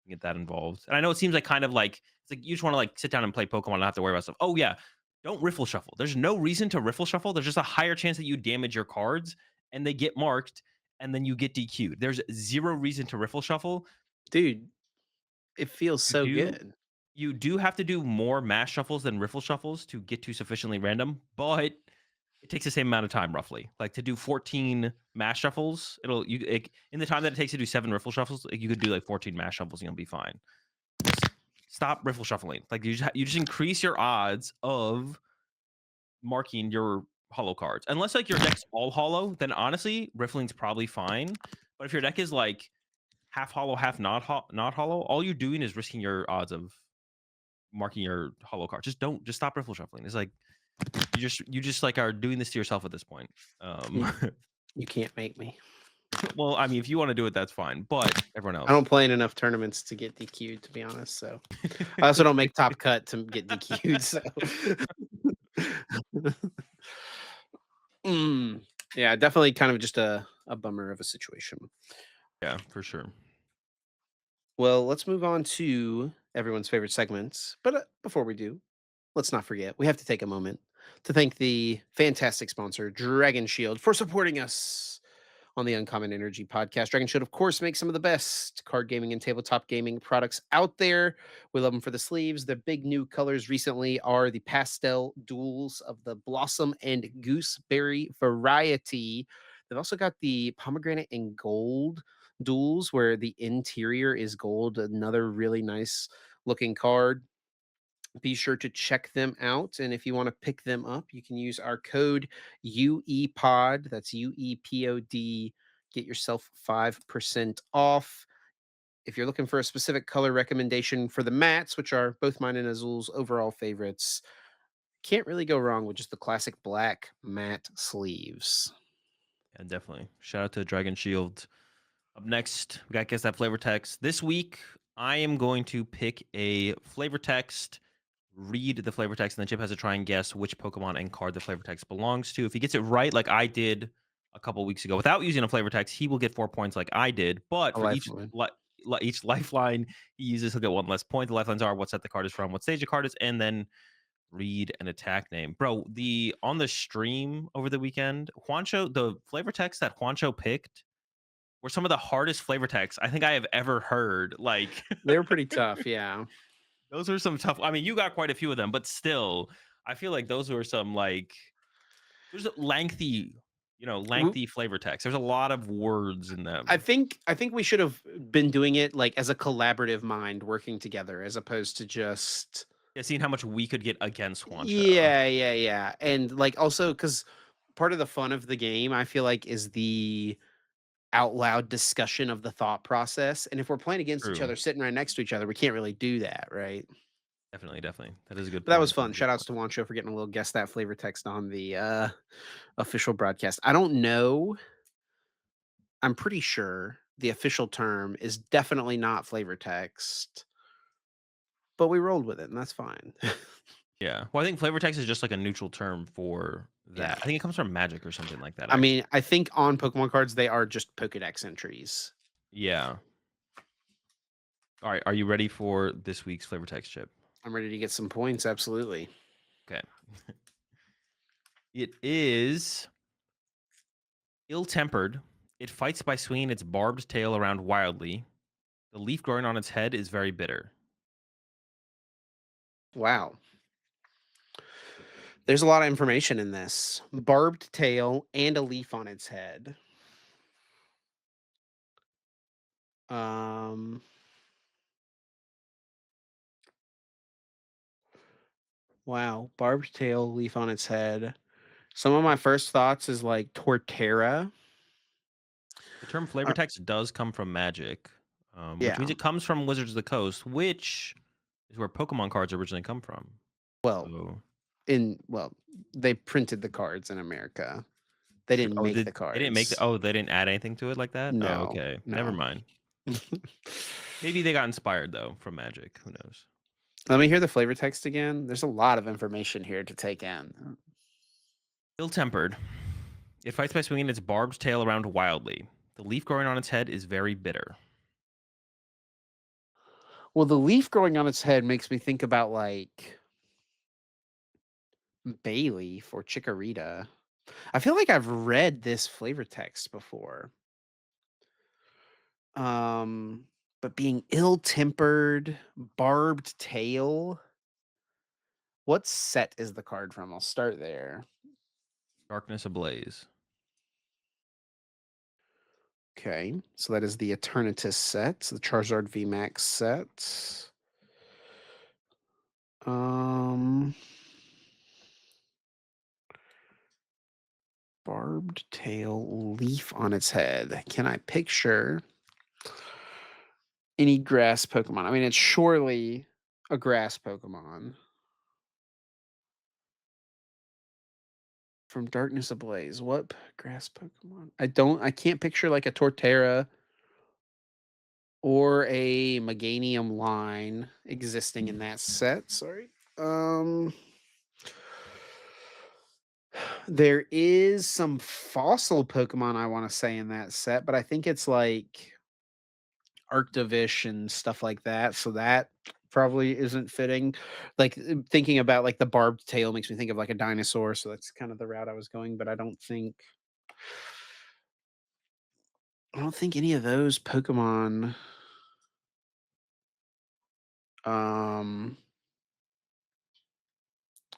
get that involved. And I know it seems like kind of like it's like you just want to like sit down and play Pokemon and not have to worry about stuff. Oh yeah, don't riffle shuffle. There's no reason to riffle shuffle. There's just a higher chance that you damage your cards and they get marked and then you get DQ'd. There's zero reason to riffle shuffle. Dude, it feels You so do good. you do have to do more mass shuffles than riffle shuffles to get to sufficiently random, but it takes the same amount of time roughly. Like to do 14 mass shuffles, in the time that it takes to do 7 riffle shuffles, like, you could do like 14 mass shuffles and you'll be fine. Just stop riffle shuffling. Like you just increase your odds of marking your hollow cards. Unless like your deck's all hollow, then honestly, riffling's probably fine. But if your deck is like half hollow, half not hollow, all you're doing is risking your odds of marking your hollow card. Just stop riffle shuffling. It's like you just like are doing this to yourself at this point. You you can't make me. Well, I mean, if you want to do it, that's fine. But everyone I else, don't play in enough tournaments to get DQ'd, to be honest. So I also don't make top cut to get DQ'd. So Mm, yeah, definitely kind of just a bummer of a situation. yeah, for sure. Well, let's move on to everyone's favorite segments. But before we do, let's not forget, we have to take a moment to thank the fantastic sponsor, Dragon Shield, for supporting us on the Uncommon Energy podcast. Dragon Shield, of course, makes some of the best card gaming and tabletop gaming products out there. We love them for the sleeves. The big new colors recently are the pastel duels of the Blossom and Gooseberry variety. They've also got the pomegranate and gold duels where the interior is gold, another really nice looking card. Be sure to check them out. And if you want to pick them up, you can use our code UEPOD. That's UEPOD. Get yourself 5% off. If you're looking for a specific color recommendation for the mats, which are both mine and Azul's overall favorites, can't really go wrong with just the classic black matte sleeves. Yeah, definitely. Shout out to Dragon Shield. Up next, we got Guess That Flavor Text. This week, I am going to pick a flavor text, read the flavor text, and then Chip has to try and guess which Pokemon and card the flavor text belongs to. If he gets it right, like I did a couple weeks ago, without using a flavor text, he will get 4 points like I did. But A for each lifeline. each lifeline he uses, he'll get one less point. The lifelines are what set the card is from, what stage the card is, and then read an attack name. Bro, the on the stream over the weekend, Juancho, the flavor text that Juancho picked were some of the hardest flavor texts I think I have ever heard. Like, They were pretty tough, yeah. those are some tough. I mean, you got quite a few of them, but still, I feel like those were some like there's a lengthy, W lengthy flavor text. There's a lot of words in them. I think we should have been doing it, like, as a collaborative mind working together as opposed to just Yeah, seeing how much we could get against Juancho. yeah, yeah, yeah, and, like, also because part of the fun of the game, I feel like, is the out loud discussion of the thought process, and if we're playing against each True. other, sitting right next to each other, we can't really do that, right? Definitely, definitely. That is a good But that was point. That fun. is a good Shout outs point. to Wancho for getting a little guess that flavor text on the, official broadcast. I don't know. I'm pretty sure the official term is definitely not flavor text, but we rolled with it, and that's fine. Yeah. Well, I think flavor text is just like a neutral term for Yeah. that. I think it comes from magic or something like that, I actually. mean, I think on Pokemon cards, they are just Pokédex entries. Yeah. All right. Are you ready for this week's flavor text chip? I'm ready to get some points, absolutely. Okay. It is ill tempered. It fights by swinging its barbed tail around wildly. The leaf growing on its head is very bitter. Wow. There's a lot of information in this. Barbed tail and a leaf on its head. Um, wow. Barbed tail, leaf on its head. Some of my first thoughts is like Torterra. The term flavor Uh, text does come from magic, which means yeah. it comes from Wizards of the Coast, which is where Pokemon cards originally come from. Well, So, well, they printed the cards in America. They true. didn't Oh, make the they didn't make cards. they didn't add anything to it like that? Oh, No, okay. Never no. mind. Maybe they got inspired though from magic. Who knows? Let me hear the flavor text again. There's a lot of information here to take in. Ill tempered. It fights by swinging its barbed tail around wildly. The leaf growing on its head is very bitter. Well, the leaf growing on its head makes me think about like bay leaf or chikorita. I feel like I've read this flavor text before. Um, but being ill-tempered, barbed tail. What set is the card from? I'll start there. Darkness ablaze. Okay, so that is the Eternatus set, the Charizard VMAX set. Um, barbed tail, leaf on its head. Can I picture any grass Pokemon? I mean, it's surely a grass Pokemon from Darkness Ablaze. What grass Pokemon? I can't picture like a Torterra or a Meganium line existing in that set. Sorry. Um, there is some fossil Pokemon I want to say in that set, but I think it's like Arctovish and stuff like that. So that probably isn't fitting. Like thinking about like the barbed tail makes me think of like a dinosaur. So that's kind of the route I was going, but I don't think any of those Pokemon um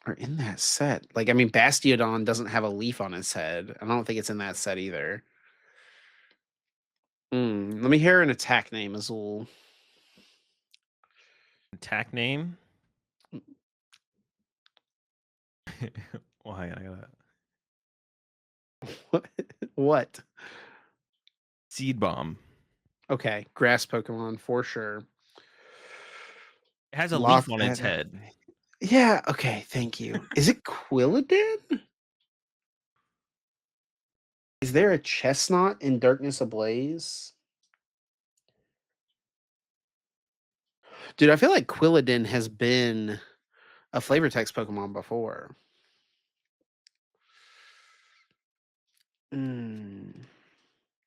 are in that set. Like I mean Bastiodon doesn't have a leaf on his head. I don't think it's in that set either. Let me hear an attack name, Azul. Attack name. Well, hang on, I gotta What? What? seed bomb. Okay, grass Pokemon for sure. It has a leaf Lock on its that in. head. Yeah, okay, thank you. Is it Quilladin? Is there a chestnut in Darkness Ablaze? Dude, I feel like Quilladin has been a flavor text Pokemon before. Mm.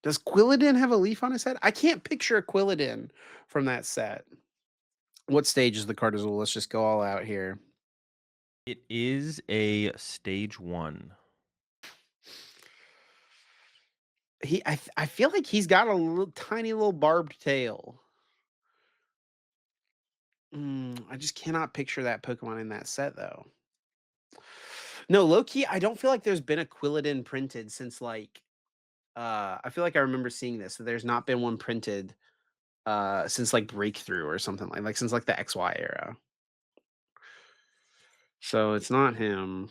Does Quilladin have a leaf on his head? I can't picture a Quilladin from that set. What stage is the card, Azul? Let's just go all out here. It is a stage 1. I feel like he's got a little tiny little barbed tail. I just cannot picture that Pokemon in that set though. No, low key, I don't feel like there's been a Quilladin printed since like I feel like I remember seeing this. So there's not been one printed since like Breakthrough or something like since like the XY era. So it's not him.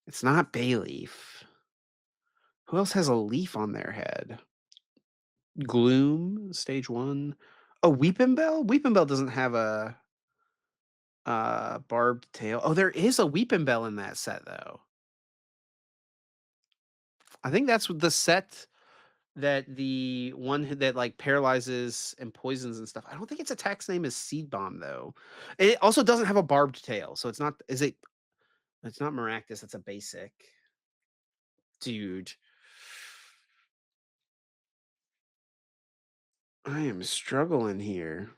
It's not Bayleaf. Who else has a leaf on their head? Gloom, stage 1. Oh, Weepinbell? Weepinbell doesn't have a barbed tail. Oh, there is a Weepinbell in that set though. I think that's the set that the one that like paralyzes and poisons and stuff. I don't think its attack's name is Seed Bomb though. It also doesn't have a barbed tail, so it's not. Is it? It's not Maractus. It's a basic, dude. I am struggling here.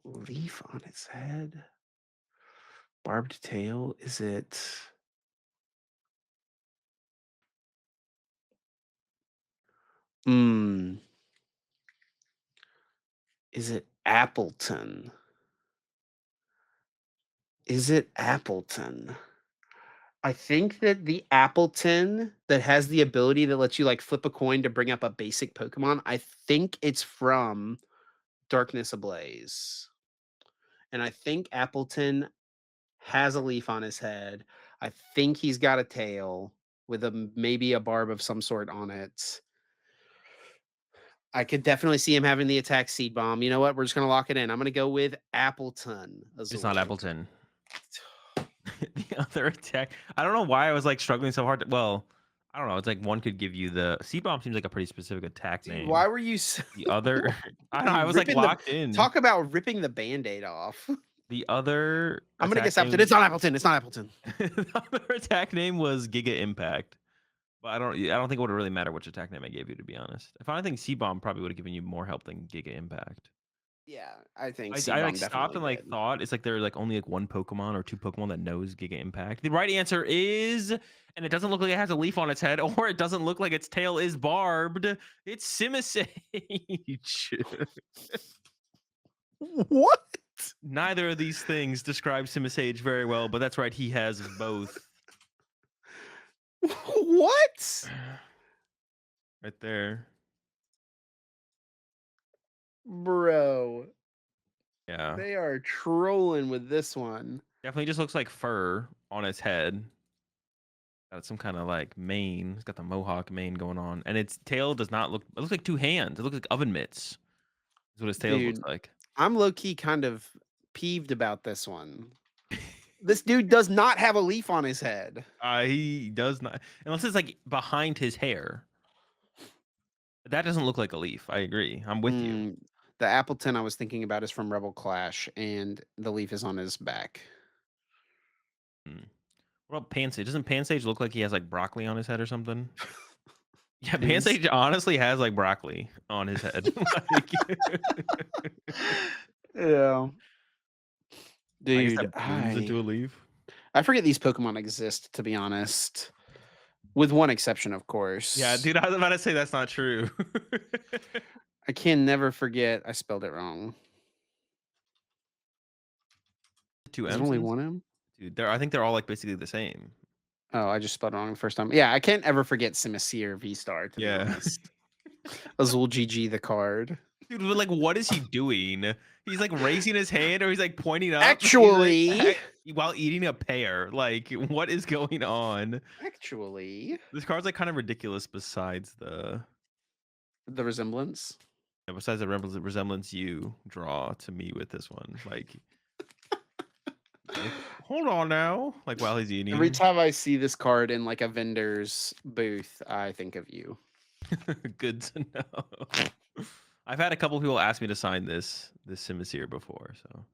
Leaf on its head. Barbed tail. Is it? Hmm. Is it Appleton? Is it Appleton? I think that the Appleton that has the ability that lets you, like, flip a coin to bring up a basic Pokemon, I think it's from Darkness Ablaze, and I think Appleton has a leaf on his head. I think he's got a tail with maybe a barb of some sort on it. I could definitely see him having the attack Seed Bomb. You know what? We're just gonna lock it in. I'm gonna go with Appleton, It's not Azul. Appleton. The other attack, I don't know why I was, like, struggling so hard to well, I don't know, it's like one could give you the Seed Bomb seems like a pretty specific attack Dude, name. why were you so The other I don't know, I dude, was, like, ripping the locked in. talk about ripping the Band-Aid off. The other I'm gonna attack guess Appleton. name It's not Appleton. It's not Appleton. the other attack name was Giga Impact, but I don't think it would really matter which attack name I gave you, to be honest. If I think C-Bomb probably would've given you more help than Giga Impact. Yeah, I think I, like, C-Bomb stopped definitely and, like, did. thought it's like there like, only, like, 1 Pokemon or 2 Pokemon that knows Giga Impact. The right answer is and it doesn't look like it has a leaf on its head, or it doesn't look like its tail is barbed. It's Simisage. What? Neither of these things describe Simisage very well, but that's right, he has both. What? Right there. Bro, Yeah. they are trolling with this one. Definitely just looks like fur on its head. Got some kinda, like, mane. It's got the mohawk mane going on, and its tail does not look it looks like 2 hands. It looks like oven mitts. Is what his tail looks Dude, like. I'm low key kind of peeved about this one. This dude does not have a leaf on his head. He does not unless it's, like, behind his hair. That doesn't look like a leaf. I agree. I'm with you. Mm, the Appleton I was thinking about is from Rebel Clash, and the leaf is on his back. Mm. What about Pansage? Doesn't Pansage look like he has, like, broccoli on his head or something? Yeah, Pins. Pansage honestly has, like, broccoli on his head. Like Yeah. I guess Dude, that blooms into a I leaf. I forget these Pokemon exist, to be honest. With one exception, of Yeah, course. dude, I was about to say that's not true. I can never forget I spelled it wrong. 2 Is it M's only in this? one M? Dude, I think they're all, like, basically the same. Oh, I just spelled it wrong the first time. Yeah, I can't ever forget Simisear V-Star, to be Yeah. honest. Azul GG the card. Dude, but, like, what is he doing? He's, like, raising his hand or he's, like, pointing up. He's, like, Actually, while eating a pear. Like, what is going on? actually, This card's, like, kind of ridiculous besides the resemblance. besides the resemblance you draw to me with this one. Like, hold on now. Like, while he's Every eating. time I see this card in like a vendor's booth, I think of you. Good to know. I've had a couple people ask me to sign this Simisear before, so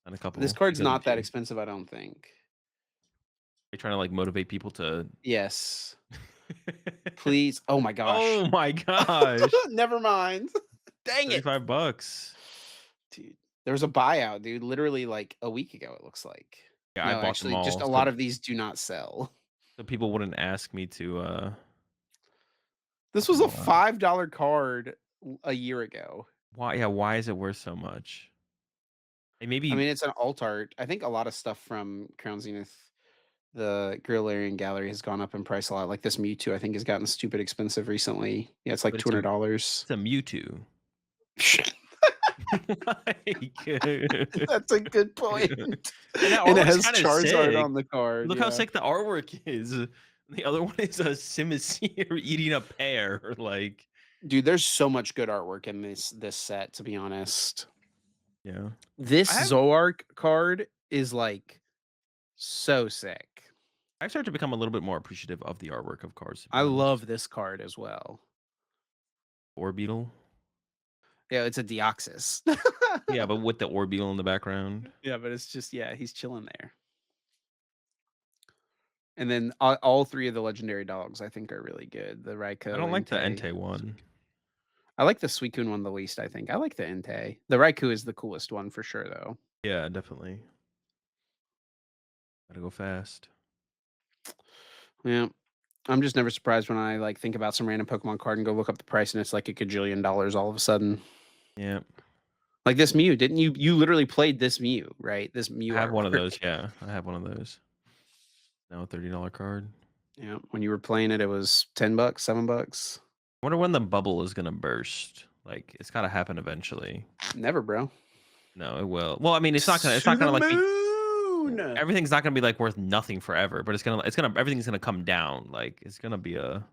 and a This couple card's because of not that you. expensive, I don't think. They trying to like motivate people to Yes. Please. Oh my gosh. Oh my gosh. Never mind. Dang it. $35. Dude. There was a buyout, dude, literally like a week ago, it looks like. Yeah, I No, bought them actually, just all. a So lot of these do not sell. So people wouldn't ask me to This put was them a on. $5 card a year ago. Why? Yeah, why is it worth so much? Hey, I maybe mean, it's an alt art. I think a lot of stuff from Crown Zenith, the Grilarian Gallery, has gone up in price a lot. Like this Mewtwo, I think has gotten stupid expensive recently. Yeah, it's like but $200. it's a Mewtwo. Like, That's a good point. and that And it artwork's has kind of Charizard sick. on the card, Look how yeah. sick the artwork is. The other one is a Simisear eating a pear. Like, Dude, there's so much good artwork in this set, to be honest. yeah. This I have Zoark card is, like, so sick. I've started to become a little bit more appreciative of the artwork of cards, to be I honest. love this card as well. Orbeetle. Yeah, it's a Deoxys. Yeah, but with the Orbeetle in the background. Yeah, but it's just yeah, he's chilling there. And then all 3 of the legendary dogs I think are really good. The I Raikou, don't like the Entei. Entei one. I like the Suicune one the least, I think. I like the Entei. The Raikou is the coolest one for sure, though. Yeah, definitely. Gotta go fast. Yeah. I'm just never surprised when I, like, think about some random Pokemon card and go look up the price and it's like a gajillion dollars all of a sudden. Yeah. Like this Mew, didn't you literally played this Mew, right? This Mew I have one of artwork. those, yeah. I have one of those. Now a $30 card. Yeah, when you were playing it, it was 10 bucks, 7 bucks. I wonder when the bubble is gonna burst. Like, it's gotta happen eventually. Never, bro. No, it will. Well, I mean, it's To not the gonna, like, be moon. everything's not gonna be, like, worth nothing forever, but it's gonna everything's gonna come down. Like, it's gonna be a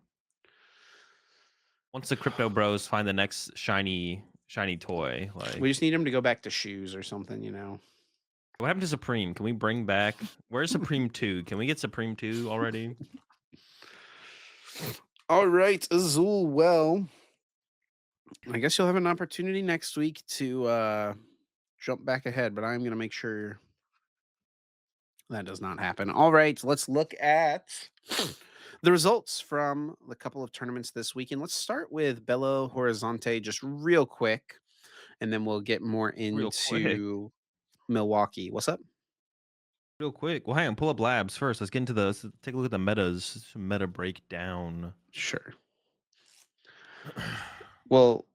once the crypto bros find the next shiny toy, We like just need him to go back to shoes or something, what happened to Supreme? Can we bring back where's Supreme 2? Can we get Supreme 2 already? All right, Azul. Well, I guess you'll have an opportunity next week to jump back ahead, but I'm going to make sure that does not happen. All right, let's look at the results from the couple of tournaments this weekend. Let's start with Belo Horizonte just real quick, and then we'll get more Real quick. into Milwaukee. What's up? Real quick. Well, hang on, pull up labs first. Let's take a look at the metas. Meta breakdown. Sure. Well,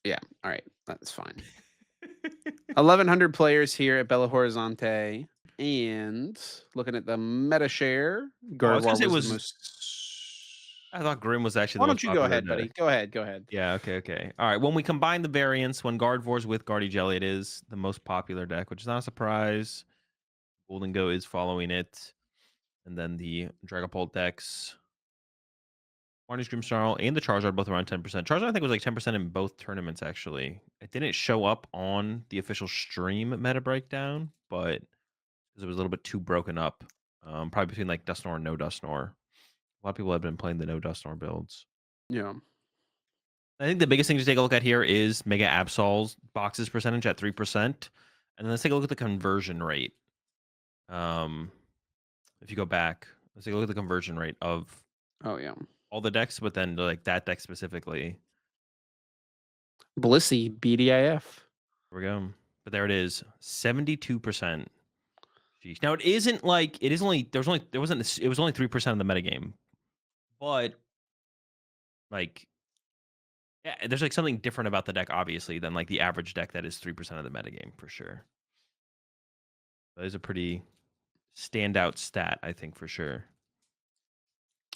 yeah. All right. That's fine. 1,100 players here at Belo Horizonte. And looking at the meta share, Oh, I was gonna Gardevoir say it was the was most. I thought Grim was actually Why the don't most you go popular ahead, deck. buddy? Go ahead. Go ahead. Yeah, okay. All right, when we combine the variants, when Gardevoir's with Guardy Jelly, it is the most popular deck, which is not a surprise. Golden Go is following it. And then the Dragapult decks, Barney's Grimmsnarl and the Charizard both around 10%. Charizard, I think, was like 10% in both tournaments, actually. It didn't show up on the official stream meta breakdown, but because it was a little bit too broken up. Probably between like Dusknoir and no Dusknoir. A lot of people have been playing the no Dusknoir builds. Yeah. I think the biggest thing to take a look at here is Mega Absol's boxes percentage at 3%. And then let's take a look at the conversion rate. If you go back, let's take a look at the conversion rate of Oh, yeah. all the decks, but then like that deck specifically. Blissey, BDIF. Here we go. But there it is, 72%. Jeez. Now it isn't like it is only there wasn't it was only 3% of the metagame. But like yeah, there's like something different about the deck, obviously, than like the average deck that is 3% of the metagame for sure. That is a pretty standout stat, I think, for sure.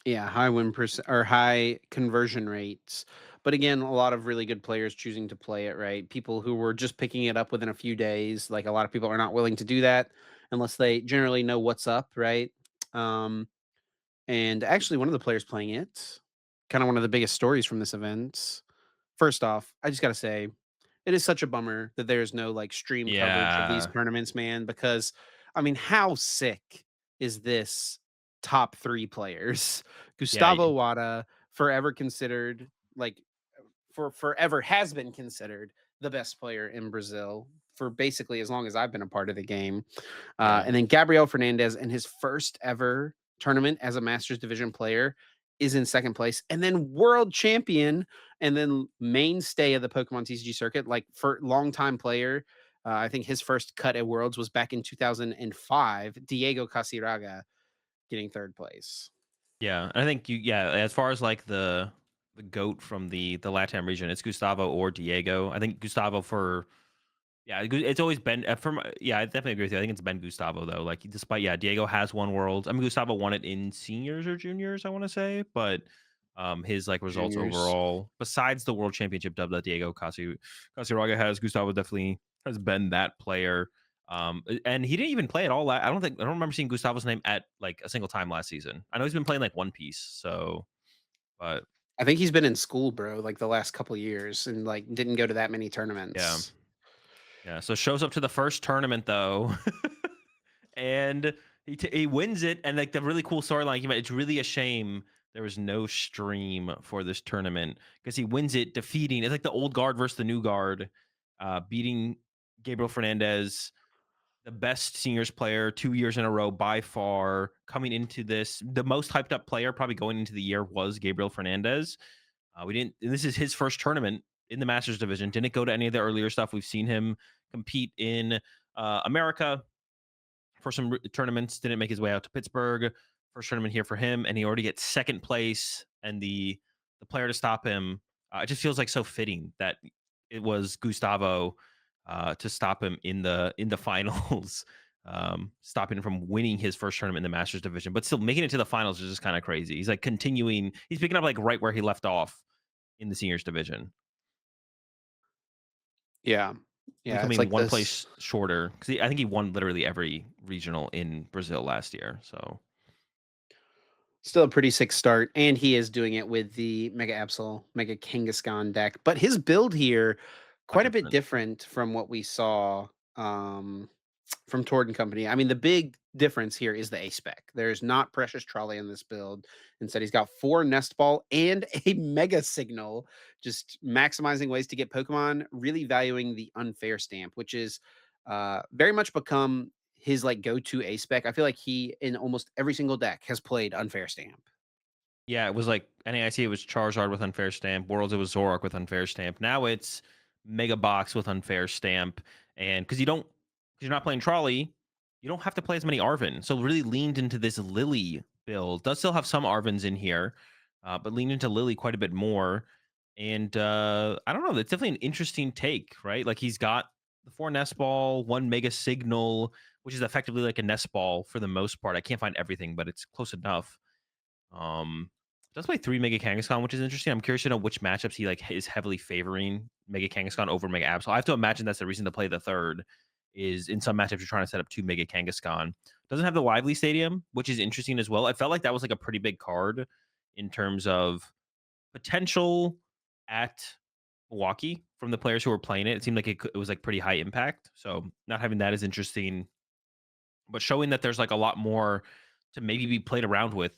Yeah, high win percent or high conversion rates. But again, a lot of really good players choosing to play it, right? People who were just picking it up within a few days. Like a lot of people are not willing to do that unless they generally know what's up, right? Um, and actually, one of the players playing it, kind of one of the biggest stories from this event. First off, I just got to say, it is such a bummer that there's no like stream coverage of these Yeah. tournaments, man, because I mean, how sick is this top 3 players? Yeah. Gustavo Wada, forever considered like for forever has been considered the best player in Brazil for basically as long as I've been a part of the game. Yeah. And then Gabriel Fernandez in his first ever tournament as a Masters Division player is in second place. And then world champion and then mainstay of the Pokemon TCG circuit, like for longtime player. I think his first cut at Worlds was back in 2005. Diego Casiraga getting third place. Yeah, and I think as far as like the goat from the LATAM region, it's Gustavo or Diego. I think Gustavo for it's always been from I definitely agree with you. I think it's been Gustavo though. Like despite Diego has won worlds. I mean Gustavo won it in seniors or juniors, I want to say, but his like results Juniors. overall, besides the world championship dub that Diego Casiraga has, Gustavo definitely has been that player. And he didn't even play at all. I don't remember seeing Gustavo's name at like a single time last season. I know he's been playing like One Piece, so but I think he's been in school, bro, like the last couple years and like didn't go to that many yeah. tournaments. Yeah, so shows up to the first tournament though, and he wins it. And like the really cool storyline, it's really a shame there was no stream for this tournament because he wins it, defeating it's like the old guard versus the new guard, beating Gabriel Fernandez, the best seniors player 2 years in a row by far. Coming into this, the most hyped up player probably going into the year was Gabriel Fernandez. We didn't. This is his first tournament in the Masters division. Didn't go to any of the earlier stuff. We've seen him compete in America for some tournaments. Didn't make his way out to Pittsburgh. First tournament here for him, and he already gets second place. And the player to stop him, it just feels like so fitting that it was Gustavo to stop him in the finals. Stopping him from winning his first tournament in the Masters division, but still making it to the finals is just kind of crazy. He's like continuing, he's picking up like right where he left off in the seniors division, Yeah. Yeah, it's becoming like one this. place shorter because I think he won literally every regional in Brazil last year. So Still a pretty sick start, and he is doing it with the Mega Absol, Mega Kangaskhan deck. But his build here, a lot quite a bit different. different from what we saw from Tord and Company. I mean, the big difference here is the A spec. There's not Precious Trolley in this build. Instead, he's got 4 Nest Ball and a Mega Signal, just maximizing ways to get Pokemon, really valuing the unfair stamp, which is very much become his like go-to A spec. I feel like he in almost every single deck has played unfair stamp. Yeah, it was like NAIC, it was Charizard with unfair stamp. Worlds, it was Zoroark with unfair stamp. Now it's Mega Box with unfair stamp. And because you're not playing Trolley, you don't have to play as many Arven. So really leaned into this Lily build. Does still have some Arvens in here, but leaned into Lily quite a bit more. And I don't know, that's definitely an interesting take, right? Like he's got the 4 Nest Ball, 1 Mega Signal, which is effectively like a Nest Ball for the most part. I can't find everything, but it's close enough. Um, does play 3 Mega Kangaskhan, which is interesting. I'm curious to know which matchups he like is heavily favoring Mega Kangaskhan over Mega Absol. I have to imagine that's the reason to play the third. Is in some matchups you're trying to set up 2 Mega Kangaskhan. Doesn't have the Lively Stadium, which is interesting as well. I felt like that was like a pretty big card in terms of potential at Milwaukee from the players who were playing it. It seemed like it was like pretty high impact. So not having that is interesting, but showing that there's like a lot more to maybe be played around with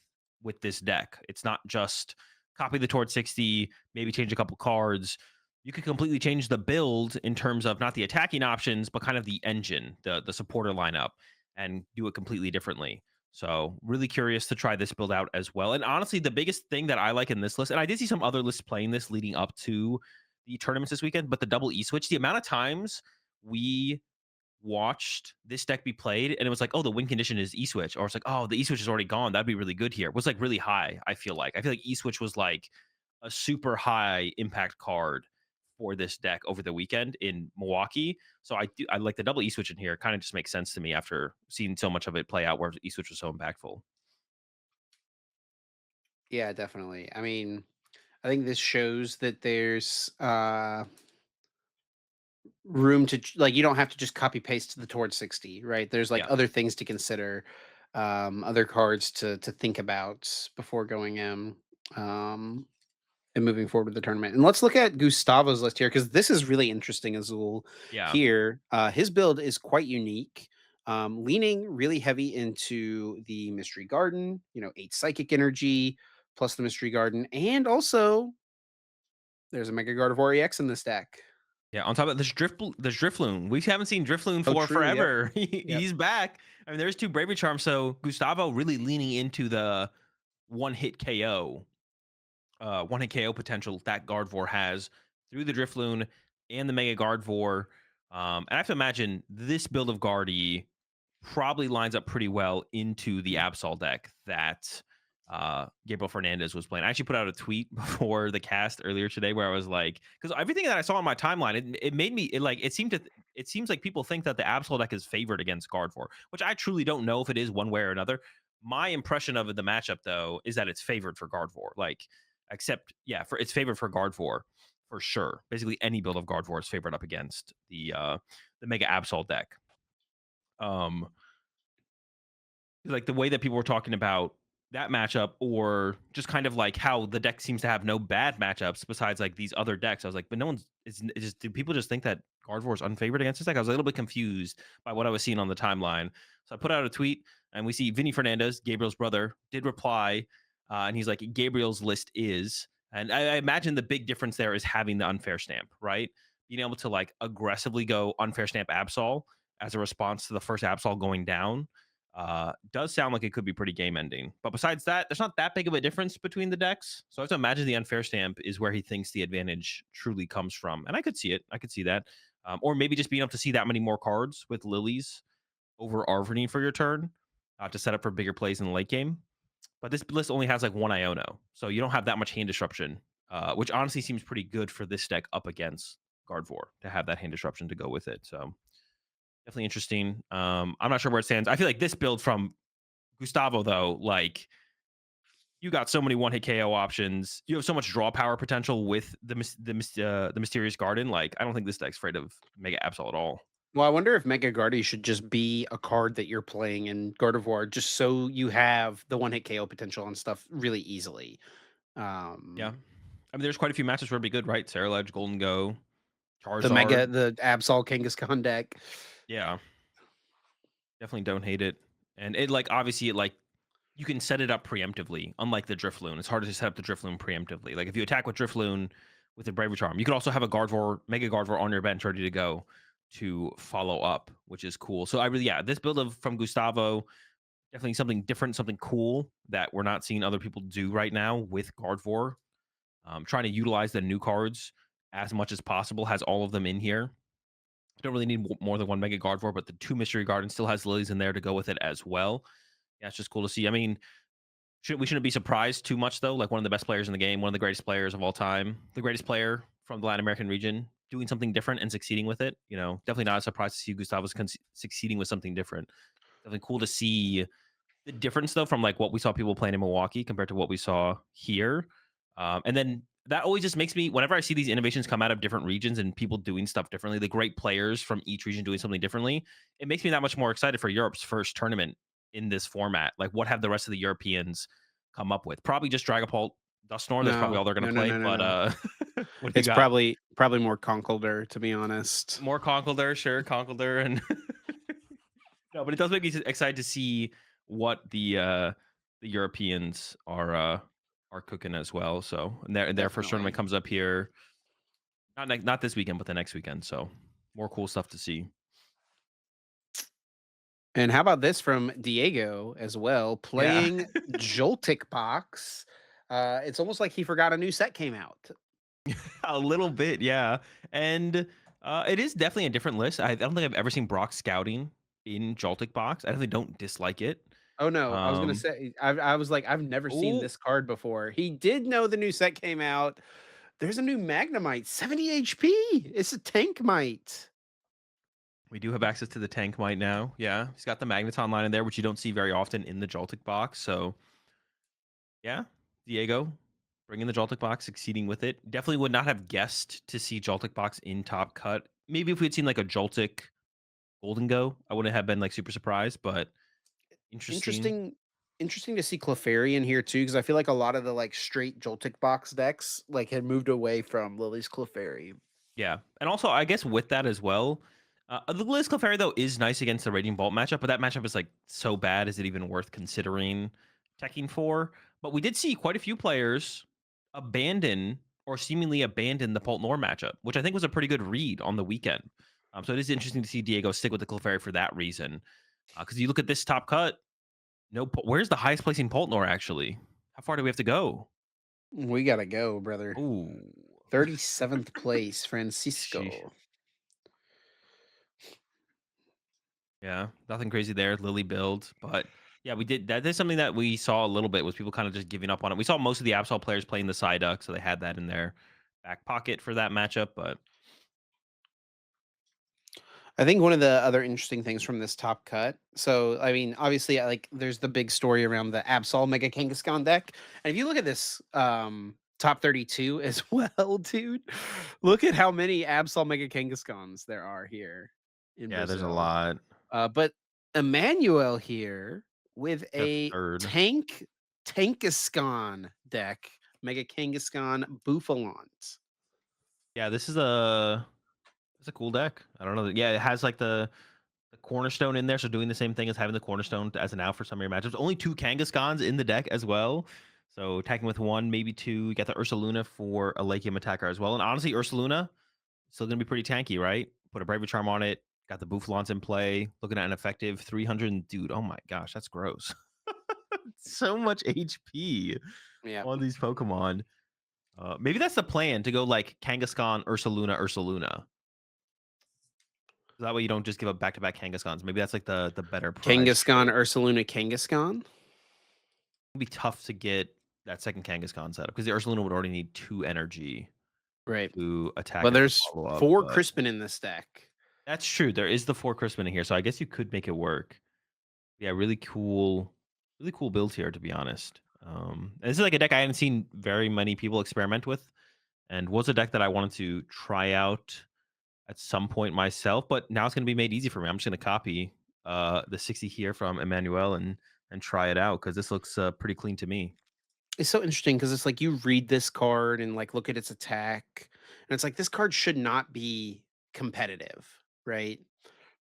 this deck. It's not just copy the Tord 60, maybe change a couple cards. You could completely change the build in terms of not the attacking options, but kind of the engine, the supporter lineup, and do it completely differently. So really curious to try this build out as well. And honestly, the biggest thing that I like in this list, and I did see some other lists playing this leading up to the tournaments this weekend, but the double E switch, the amount of times we watched this deck be played and it was like, oh, the win condition is E switch, or it's like, oh, the E switch is already gone. That'd be really good here. It was like really high. I feel like E switch was like a super high impact card for this deck over the weekend in Milwaukee. So I like the double E switch in here. Kind of just makes sense to me after seeing so much of it play out where E switch was so impactful. Yeah, definitely. I mean, I think this shows that there's room to like you don't have to just copy paste the Tord 60, right? There's like Yeah. other things to consider, other cards to think about before going in. Um and moving forward with the tournament. And let's look at Gustavo's list here because this is really interesting, Azul. Yeah. Here, his build is quite unique, leaning really heavy into the Mystery Garden, 8 Psychic Energy plus the Mystery Garden. And also, there's a Mega Gardevoir EX in this deck. Yeah, on top of this there's Drifloon. We haven't seen Drifloon Oh, for true. Yep. forever. Yep. He's back. I mean, there's 2 Bravery Charms, so Gustavo really leaning into the one hit KO, one hit KO potential that Gardevoir has through the Drifloon and the Mega Gardevoir. And I have to imagine this build of Guardy probably lines up pretty well into the Absol deck that Gabriel Fernandez was playing. I actually put out a tweet before the cast earlier today where I was like, because everything that I saw on my timeline, it made me it seemed to it seems like people think that the Absol deck is favored against Gardevoir, which I truly don't know if it is one way or another. My impression of the matchup though is that it's favored for Gardevoir. Like, except yeah, for it's favored for Gardevoir for sure. Basically, any build of Gardevoir is favored up against the Mega Absol deck. Um, like the way that people were talking about that matchup, or just kind of like how the deck seems to have no bad matchups besides like these other decks. I was like, but no one's. It's just do people just think that Gardevoir is unfavored against this deck? I was a little bit confused by what I was seeing on the timeline. So I put out a tweet, and we see Vinny Fernandez, Gabriel's brother, did reply, and he's like, Gabriel's list is, and I imagine the big difference there is having the unfair stamp, right? Being able to like aggressively go unfair stamp Absol as a response to the first Absol going down does sound like it could be pretty game ending. But besides that, there's not that big of a difference between the decks. So I have to imagine the unfair stamp is where he thinks the advantage truly comes from. And I could see it. I could see that. Or maybe just being able to see that many more cards with lilies over Arvany for your turn to set up for bigger plays in the late game. But this list only has like one Iono. So you don't have that much hand disruption, which honestly seems pretty good for this deck up against Gardevoir to have that hand disruption to go with it. So definitely interesting. I'm not sure where it stands. I feel like this build from Gustavo, though, like you got so many one hit KO options. You have so much draw power potential with the Mysterious Garden. Like, I don't think this deck's afraid of Mega Absol at all. Well, I wonder if Mega Guardy should just be a card that you're playing in Gardevoir, just so you have the one hit KO potential and stuff really easily. Yeah. Um, I mean, there's quite a few matches where it'd be good, right? Sarah Golden Go, the Charizard. the Absol Kangaskhan deck. Yeah, definitely don't hate it. And it like obviously it like you can set it up preemptively, unlike the Drifloon. It's harder to set up the Drifloon preemptively. Like if you attack with Drifloon with a Bravery Charm, you could also have a Gardevoir, Mega Gardevoir on your bench ready to go to follow up, which is cool. So I really, yeah, this build of from Gustavo, definitely something different, something cool that we're not seeing other people do right now with Gardevoir. Trying to utilize the new cards as much as possible, has all of them in here. Don't really need more than one Mega Gardevoir, but the two Mystery Garden still has lilies in there to go with it as well. Yeah, it's just cool to see. I mean, we shouldn't be surprised too much though. Like one of the best players in the game, one of the greatest players of all time, the greatest player from the Latin American region, doing something different and succeeding with it. You know, definitely not a surprise to see Gustavo's succeeding with something different. Definitely cool to see the difference though from like what we saw people playing in Milwaukee compared to what we saw here. And then that always just makes me, whenever I see these innovations come out of different regions and people doing stuff differently, the great players from each region doing something differently, it makes me that much more excited for Europe's first tournament in this format. Like, what have the rest of the Europeans come up with? Probably just Dragapult, Dusknoir. That's probably No, all they're going no, to no, play. no, no, But no. what do you It's got? probably more Conkeldurr, to be honest. More Conkeldurr, sure, Conkeldurr, and no, but it does make me excited to see what the Europeans are cooking as well. So and their first tournament Definitely. comes up here, not this weekend, but the next weekend. So more cool stuff to see. And how about this from Diego as well, Yeah, playing Joltik Box. It's almost like he forgot a new set came out. a little bit, yeah, and it is definitely a different list. I don't think I've ever seen Brock scouting in Joltik box. I definitely don't dislike it. Oh no, I was gonna Um, say I was like, I've never seen oh, this card before. He did know the new set came out. There's a new Magnemite, 70 HP. It's a tank mite. we do have access to the tank might now. Yeah, he's got the Magneton line in there, which you don't see very often in the Joltik box. So yeah, Diego bringing the Joltik box, succeeding with it. Definitely would not have guessed to see Joltik box in top cut. Maybe if we'd seen like a Joltik Golden Go, I wouldn't have been like super surprised, but interesting. Interesting interesting to see Clefairy in here too, because I feel like a lot of the like straight Joltik box decks like had moved away from Lily's Clefairy. Yeah, and also I guess with that as well, the Liz Clefairy though is nice against the Raging Bolt matchup, but that matchup is like so bad. Is it even worth considering teching for? But we did see quite a few players abandon or seemingly abandon the Poltnor matchup, which I think was a pretty good read on the weekend. So it is interesting to see Diego stick with the Clefairy for that reason. Because you look at this top cut, no, where's the highest placing Poltnor actually? How far do we have to go? We gotta go, brother. Ooh, 37th place, sheesh. Francisco. Yeah, nothing crazy there. Lily build, but yeah, we did that. Is something that we saw a little bit was people kind of just giving up on it. We saw most of the Absol players playing the Psyduck, so they had that in their back pocket for that matchup. But I think one of the other interesting things from this top cut. So, I mean, obviously, like, there's the big story around the Absol Mega Kangaskhan deck, and if you look at this top 32 as well, dude, look at how many Absol Mega Kangaskhan's there are here in yeah, there's a Brazil. lot. But Emmanuel here with Got a third. Tankaskan deck, Mega Kangaskhan Bouffalons. Yeah, this is a it's a cool deck. I don't know. Yeah, it has like the cornerstone in there, so doing the same thing as having the cornerstone as an out for some of your matchups. Only two Kangaskhans in the deck as well. So attacking with one, maybe two. You got the Ursaluna for a Lakium attacker as well. And honestly, Ursaluna still gonna be pretty tanky, right? Put a Bravery Charm on it. Got the Bouffalons in play. Looking at an effective 300. Dude, oh my gosh, that's gross. So much HP Yeah. on these Pokemon. Maybe that's the plan to go like Kangaskhan, Ursaluna, Ursaluna. That way you don't just give up back to back Kangaskhan's. Maybe that's like the better prize Kangaskhan, trade. Ursaluna, Kangaskhan. It'd be tough to get that second Kangaskhan setup because the Ursaluna would already need 2 energy Right. to attack But and for there's follow up, 4 but Crispin in this deck. that's true. There is the 4 Crispin in here, so I guess you could make it work. Yeah, really cool build here, to be honest. And this is like a deck I hadn't seen very many people experiment with, and was a deck that I wanted to try out at some point myself, but now it's gonna be made easy for me. I'm just gonna copy, the 60 here from Emmanuel and try it out because this looks, pretty clean to me. It's so interesting because it's like you read this card and like look at its attack, and it's like this card should not be competitive, right?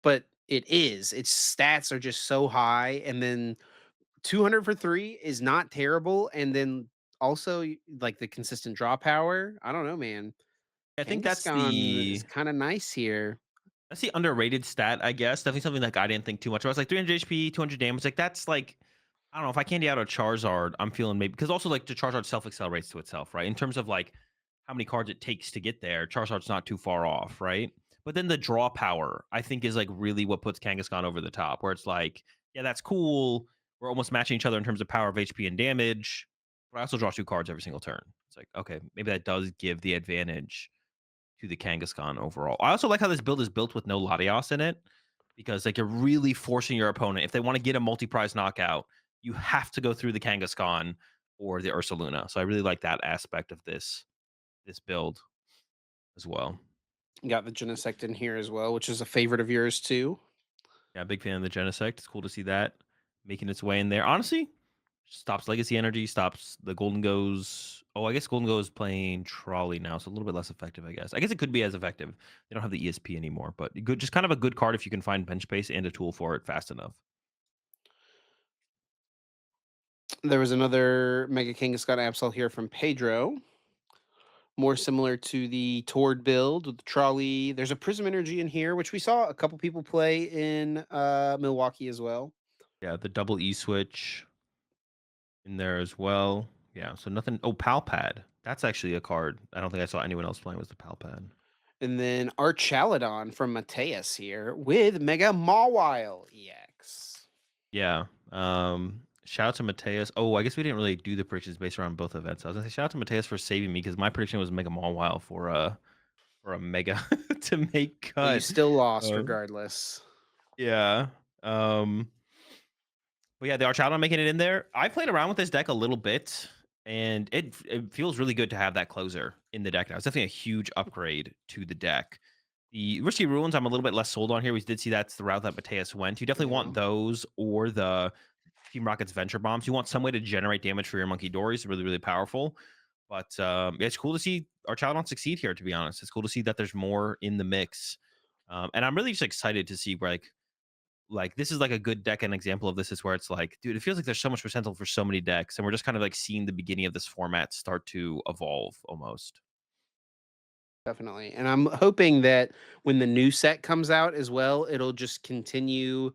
But it is. Its stats are just so high, and then 200 for 3 is not terrible, and then also like the consistent draw power. I don't know, man. I think Kangaskhan is kind of nice here. that's the underrated stat, I guess. Definitely something like I didn't think too much about. It's like 300 HP, 200 damage. Like that's like I don't know if I candy out a Charizard, I'm feeling maybe because also like the Charizard self accelerates to itself, right? In terms of like how many cards it takes to get there, Charizard's not too far off, right? But then the draw power, I think, is like really what puts Kangaskhan over the top, where it's like, yeah, that's cool. We're almost matching each other in terms of power of HP and damage, but I also draw 2 cards every single turn. It's like, okay, maybe that does give the advantage to the Kangaskhan overall. I also like how this build is built with no Latios in it because like you're really forcing your opponent if they want to get a multi-prize knockout, you have to go through the Kangaskhan or the Ursaluna. So I really like that aspect of this build as well. Got the Genesect in here as well, which is a favorite of yours too. Yeah, big fan of the Genesect. It's cool to see that making its way in there. Honestly, stops legacy energy, stops the Golden Goes. Oh, I guess Golden Go is playing Trolley now, so a little bit less effective, I guess. I guess it could be as effective. They don't have the ESP anymore, but good, just kind of a good card if you can find bench space and a tool for it fast enough. There was another Mega Kangaskhan Absol here from Pedro. More similar to the Tord build with the trolley. There's a Prism Energy in here, which we saw a couple people play in Milwaukee as well. Yeah, the double E switch in there as well. Yeah, so nothing. Oh, Palpad. That's actually a card. I don't think I saw anyone else playing was the Palpad. And then Archaladon from Mateus here with Mega Mawile EX. Yeah. Shout out to Mateus. Oh, I guess we didn't really do the predictions based around both events. I was gonna say shout out to Mateus for saving me because my prediction was Mega Mawile for a mega to make Well, you cut. still lost Um, regardless. yeah. But yeah, the Archidon making it in there. I played around with this deck a little bit, and it feels really good to have that closer in the deck now. It's definitely a huge upgrade to the deck. The Risky Ruins, I'm a little bit less sold on here. We did see that's the route that Mateus went. You definitely Yeah, want those or the Team Rocket's Venture Bombs. You want some way to generate damage for your Monkey Dories. Really, really powerful. But yeah, it's cool to see Archidon succeed here, to be honest. It's cool to see that there's more in the mix. And I'm really just excited to see where like this is like a good deck and example of this is where it's like, dude, it feels like there's so much potential for so many decks, and we're just kind of like seeing the beginning of this format start to evolve almost. definitely. And I'm hoping that when the new set comes out as well, it'll just continue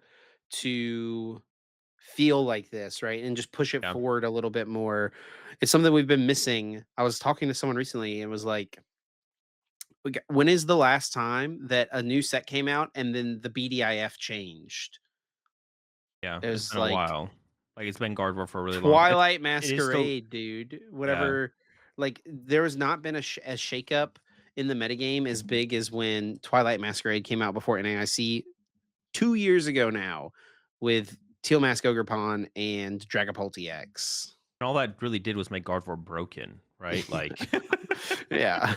to feel like this, right? And just push it Yeah. forward a little bit more. It's something we've been missing. I was talking to someone recently and was like, when is the last time that a new set came out and then the BDIF changed? Yeah, It it's was been a like while. Like, it's been Gardevoir for a really long Twilight it is still Masquerade, dude. yeah. Whatever. Like there has not been a shakeup in the metagame as big as when Twilight Masquerade came out before NAIC 2 years ago now with Teal Mask Ogerpon and Dragapult EX. And all that really did was make Gardevoir broken, right? Like Yeah.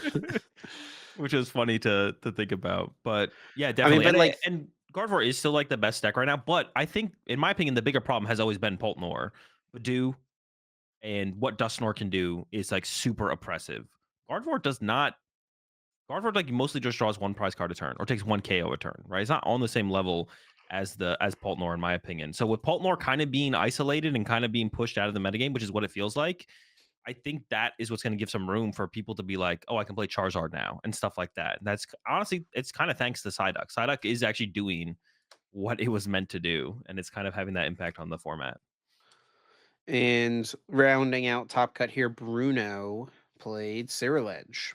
which is funny to think about. But yeah, I mean, definitely. but like And Gardevoir is still like the best deck right now, but I think in my opinion the bigger problem has always been Poltnor. Badoo and what Dusknoir can do is like super oppressive. Gardevoir does not Gardevoir like mostly just draws one prize card a turn or takes one KO a turn, right? It's not on the same level as Poltnor in my opinion. So with Poltnor kind of being isolated and kind of being pushed out of the metagame, which is what it feels like, I think that is what's going to give some room for people to be like, oh, I can play Charizard now and stuff like that. And that's honestly, it's kind of thanks to Psyduck. Psyduck is actually doing what it was meant to do, and it's kind of having that impact on the format. and rounding out top cut here, Bruno played Cyriledge.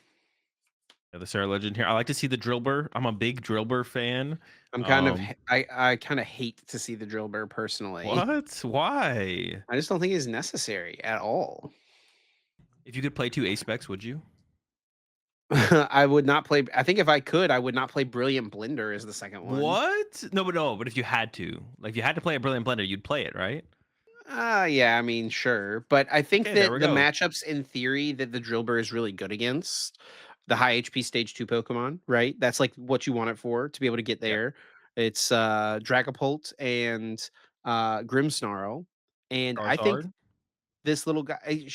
Yeah, the Sarah Legend here. I like to see the Drillbur. I'm a big Drillbur fan. I'm kind of Um, I kind of hate to see the drill burr personally. what? Why? I just don't think it's necessary at all. If you could play two ace specs, would you? I would not play. I think if I could, I would not play Brilliant Blender as the second one. What? No, but if you had to, like, if you had to play a Brilliant Blender, you'd play it, right? Yeah, I mean, sure, but I think Okay, there we that the go. matchups in theory that the Drillbur is really good against the high HP stage 2 Pokemon, right? That's like what you want it for to be able to get Yep. there. It's Dragapult and Grimmsnarl, and I think Charizard. this little guy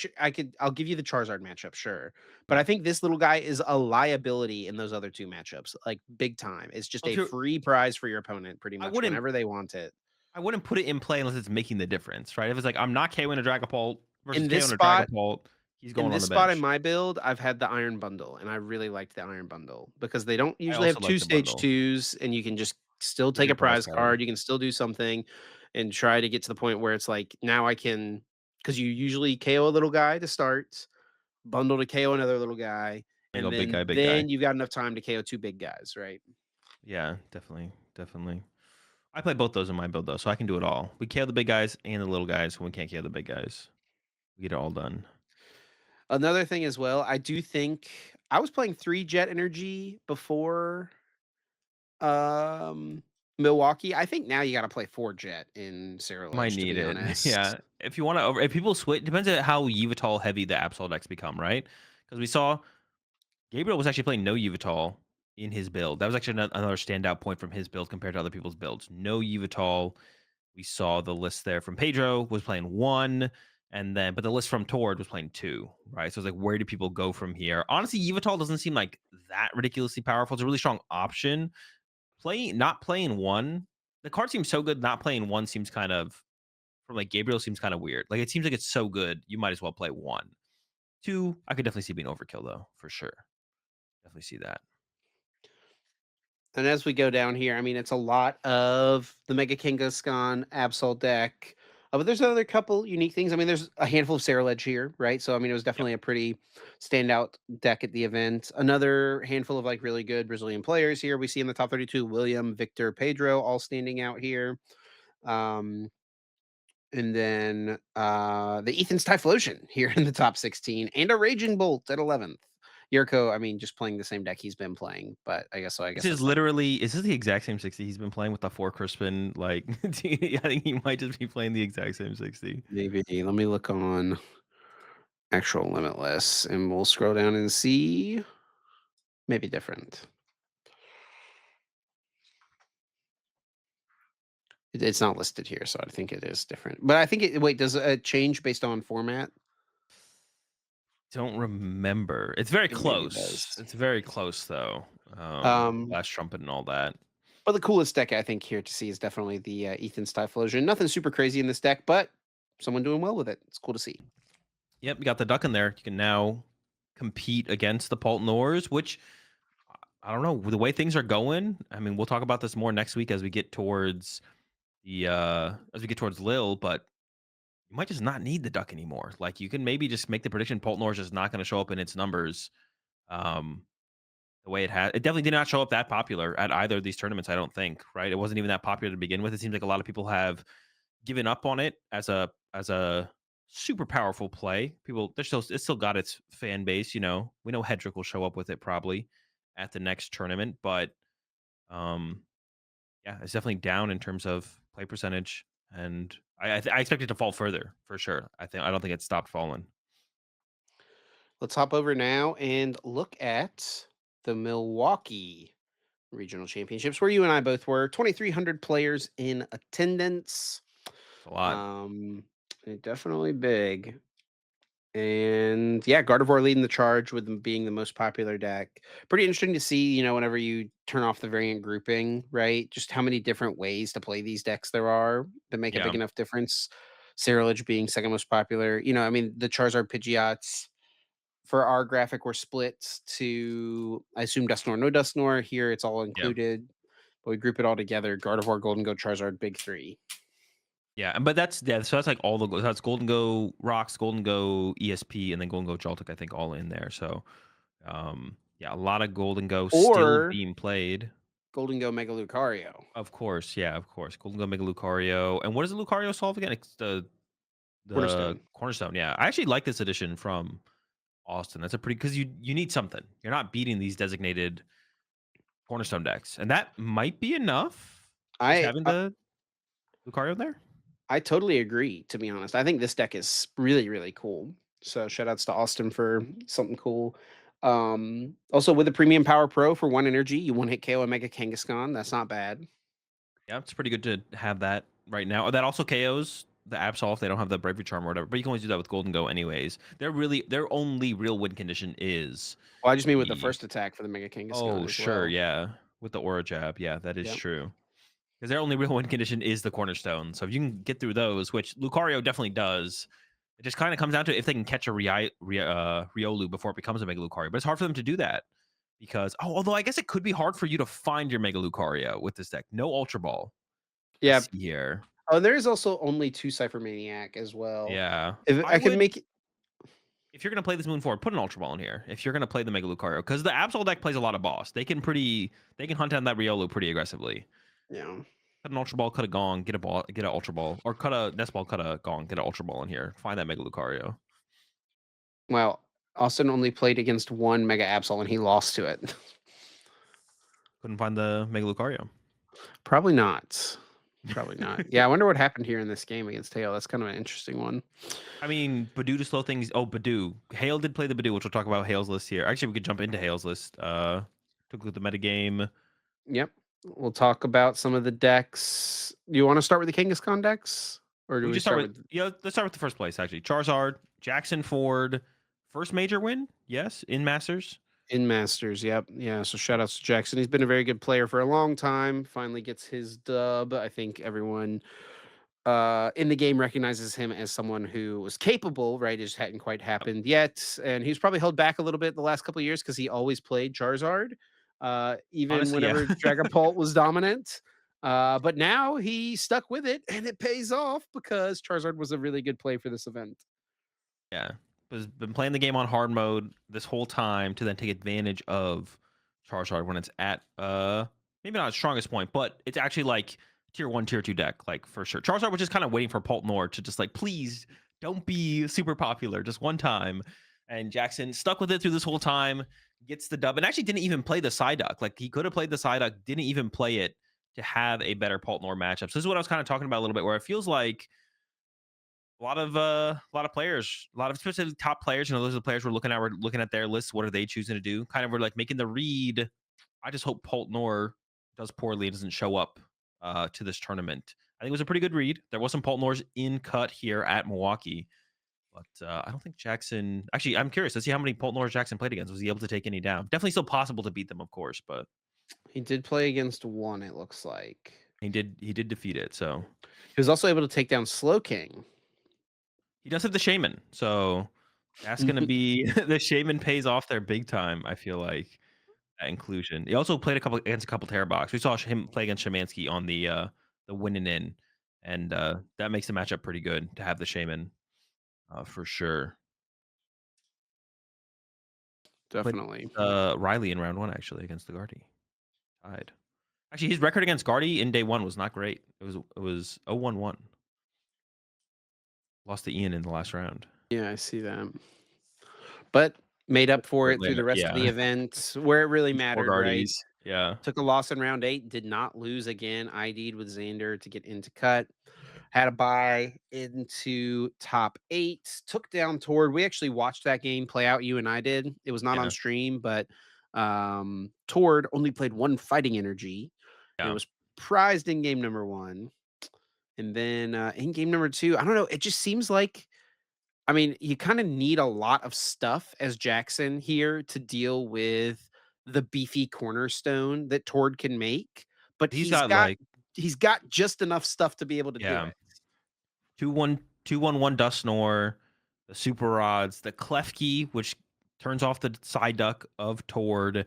I'll give you the Charizard matchup, sure. But I Yep. think this little guy is a liability in those other two matchups, like big time. It's just Well, a to free prize for your opponent pretty I much wouldn't whenever they want it. I wouldn't put it in play unless it's making the difference, right? If it's like I'm not KOing a Dragapult versus In this KOing a spot Dragapult, he's in going on this the spot in bench. my build, I've had the Iron Bundle, and I really liked the Iron Bundle because they don't I usually have also 2 like the stage bundle. 2s, and you can just still Still take get a a prize prize card. card, you can still do something and try to get to the point where it's like, now I can, because you usually KO a little guy to start, bundle to KO another little guy, I and go big then guy, big guy. then you've got enough time to KO 2 big guys, right? Yeah, definitely, definitely. I play both those in my build though, so I can do it all. We KO the big guys and the little guys when we can't KO the big guys. We get it all done. Another thing as well, I do think I was playing 3 Jet Energy before, um, Milwaukee. I think now you gotta play 4 Jet in Might Cerulege, to need be it. honest. Yeah. If you want to, if people switch, depends on how Yveltal heavy the Absol decks become, right? Because we saw Gabriel was actually playing no Yveltal in his build. That was actually another standout point from his build compared to other people's builds. No Yveltal. We saw the list there from Pedro was playing one, and then but the list from Tord was playing two, right? So it's like, where do people go from here? Honestly, Yveltal doesn't seem like that ridiculously powerful. It's a really strong option. Playing not playing one, the card seems so good. Not playing one seems kind of from like Gabriel seems kind of weird. Like it seems like it's so good, you might as well play one. Two, I could definitely see being overkill though, for sure. Definitely see that. And as we go down here, I mean, it's a lot of the Mega Kangaskhan Absol deck. But there's another couple unique things. I mean, there's a handful of Cerulege here, right? So, I mean, it was Yep. definitely a pretty standout deck at the event. Another handful of like really good Brazilian players here. We see in the top 32 William, Victor, Pedro all standing out here. Um, and then the Ethan's Typhlosion here in the top 16, and a Raging Bolt at 11th. Yurko, I mean, just playing the same deck he's been playing, but I guess so. I This guess is that's like literally is this the exact same 60 he's been playing with the four Crispin? Like I think he might just be playing the exact same 60. maybe. Let me look on actual Limitless, and we'll scroll down and see. Maybe different. It's not listed here, so I think it is different. But I think it. Wait, does it change based on format? Don't remember. It's very It maybe close. does. It's very close though. Um, Last trumpet and all that. but the coolest deck I think here to see is definitely the Ethan's Typhlosion. Nothing super crazy in this deck, but someone doing well with it. It's cool to see. Yep, you got the duck in there. You can now compete against the Poltnors, which I don't know the way things are going. I mean, we'll talk about this more next week as we get towards the Lil, but you might just not need the duck anymore. Like you can maybe just make the prediction Poltnor's just not going to show up in its numbers. Um, the way it had. It definitely did not show up that popular at either of these tournaments, I don't think, right? It wasn't even that popular to begin with. It seems like a lot of people have given up on it as a super powerful play. People, there's still it's still got its fan base. We know Hedrick will show up with it probably at the next tournament, but um, yeah, it's definitely down in terms of play percentage, and I expect it to fall further for sure. I don't think it's stopped falling. Let's hop over now and look at the Milwaukee Regional Championships, where you and I both were. 2,300 players in attendance. It's a lot. Um, definitely big. And yeah, Gardevoir leading the charge with them being the most popular deck. Pretty interesting to see, whenever you turn off the variant grouping, right? Just how many different ways to play these decks there are that make a Yeah, big enough difference. Cerealage being second most popular. I mean, the Charizard Pidgeots for our graphic were split to, I assume, Dusknoir, no Dusknoir. Here it's all yeah. included, but we group it all together. Gardevoir, Golden Go, Charizard, big three. Yeah, but so that's like all that's Golden Go Rocks, Golden Go ESP, and then Golden Go Joltik, I think, all in there. So, yeah, a lot of Golden Go still Or being played. Golden Go, Mega Lucario. Of course, yeah, of course. Golden Go Mega Lucario. And what does the Lucario solve again? It's the Cornerstone. Cornerstone. Yeah, I actually like this edition from Austin. That's a pretty because you need something. You're not beating these designated Cornerstone decks, and that might be enough. Just I having the Lucario there. I totally agree, to be honest. I think this deck is really, really cool. So shout outs to Austin for something cool. Also with the Premium Power Pro for 1 energy, you one hit KO a Mega Kangaskhan. That's not bad. Yeah, it's pretty good to have that right now. That also KOs the Absol if they don't have the Bravery Charm or whatever. But you can always do that with Golden Go anyways. Their only real win condition is Well, I just mean with the the first attack for the Mega Kangaskhan oh as sure, well. yeah. With the Aura Jab. Yeah, that is Yep. true. Because their only real win condition is the Cornerstone. So if you can get through those, which Lucario definitely does, it just kind of comes down to if they can catch a Riolu before it becomes a Mega Lucario. But it's hard for them to do that. Because although I guess it could be hard for you to find your Mega Lucario with this deck. No Ultra Ball. I Yeah. see here. Oh, there is also only 2 Cypher Maniac as well. Yeah. If I I could would make it. if you're gonna play this Moon Forward, put an Ultra Ball in here. If you're gonna play the Mega Lucario, because the Absol deck plays a lot of boss. They can hunt down that Riolu pretty aggressively. Yeah. Cut an Ultra Ball, cut a Gong, get an Ultra Ball, or cut a Nest Ball, cut a Gong, get an Ultra Ball in here. Find that Mega Lucario. Well, Austin only played against one Mega Absol and he lost to it. Couldn't find the Mega Lucario. Probably not. Probably not. Yeah, I wonder what happened here in this game against Tail. That's kind of an interesting one. I mean, Badoo to slow things. Oh, Badoo. Hale did play the Badoo, which we'll talk about Hale's list here. Actually, we could jump into Hale's list. Took a look at the metagame. Yep. We'll talk about some of the decks. Do you want to start with the Kangaskhan decks? Or do We we just start start with with let's start with the first place actually. Charizard, Jackson Ford, first major win, yes, in Masters. in Masters? Yep. Yeah. So shout outs to Jackson. He's been a very good player for a long time. Finally gets his dub. I think everyone in the game recognizes him as someone who was capable, right? It just hadn't quite Yep. happened yet. And he's probably held back a little bit the last couple of years because he always played Charizard, even Honestly, yeah. whenever Dragapult was dominant. But now he stuck with it and it pays off because Charizard was a really good play for this event. Yeah. Has been playing the game on hard mode this whole time to then take advantage of Charizard when it's at maybe not its strongest point, but it's actually like tier 1, tier 2 deck, like for sure. Charizard was just kind of waiting for Poltnor to just like, please don't be super popular just one time. And Jackson stuck with it through this whole time, gets the dub, and actually didn't even play the Psyduck. Like he could have played the Psyduck, didn't even play it to have a better Poltnor matchup. So this is what I was kind of talking about a little bit, where it feels like a lot of players, a lot of especially top players, those are the players we're looking at their lists. What are they choosing to do? Kind of we're like making the read. I just hope Poltnor does poorly and doesn't show up to this tournament. I think it was a pretty good read. There was some Poltnors in cut here at Milwaukee, but I don't think Jackson. Actually, I'm curious to see how many Poltnors Jackson played against. Was he able to take any down? Definitely still possible to beat them, of course, but He did play against one, it looks like. he did defeat it. So He was also able to take down Slow King. he does have the Shaman. So that's gonna be the Shaman pays off there big time. I feel like. That inclusion. He also played against a couple Terror Box. We saw him play against Shemansky on the winning in, and that makes the matchup pretty good to have the Shaman for sure. Played definitely. Riley in round 1 actually against the Guardy. Tied. Actually, his record against Guardy in day 1 was not great. It was 0-1-1. Lost to Ian in the last round. Yeah, I see that. But made up for it through Portland, the rest of the yeah. event where it really 4 mattered, right? Guardies. Yeah. Took a loss in round 8, did not lose again, ID'd with Xander to get into cut. Had a bye into top 8, took down Tord. We actually watched that game play out, you and I did. It was not on Yeah. stream, but, Tord only played 1 fighting energy and Yeah. was prized in game number 1. And then, in game number 2, I don't know, it just seems like I mean, you kinda need a lot of stuff as Jackson here to deal with the beefy cornerstone that Tord can make, but He's got, like he's got just enough stuff to be able to do yeah. it. 2-1-1 Dustnor, the Super Rods, the Klefki, which turns off the side duck of Tord,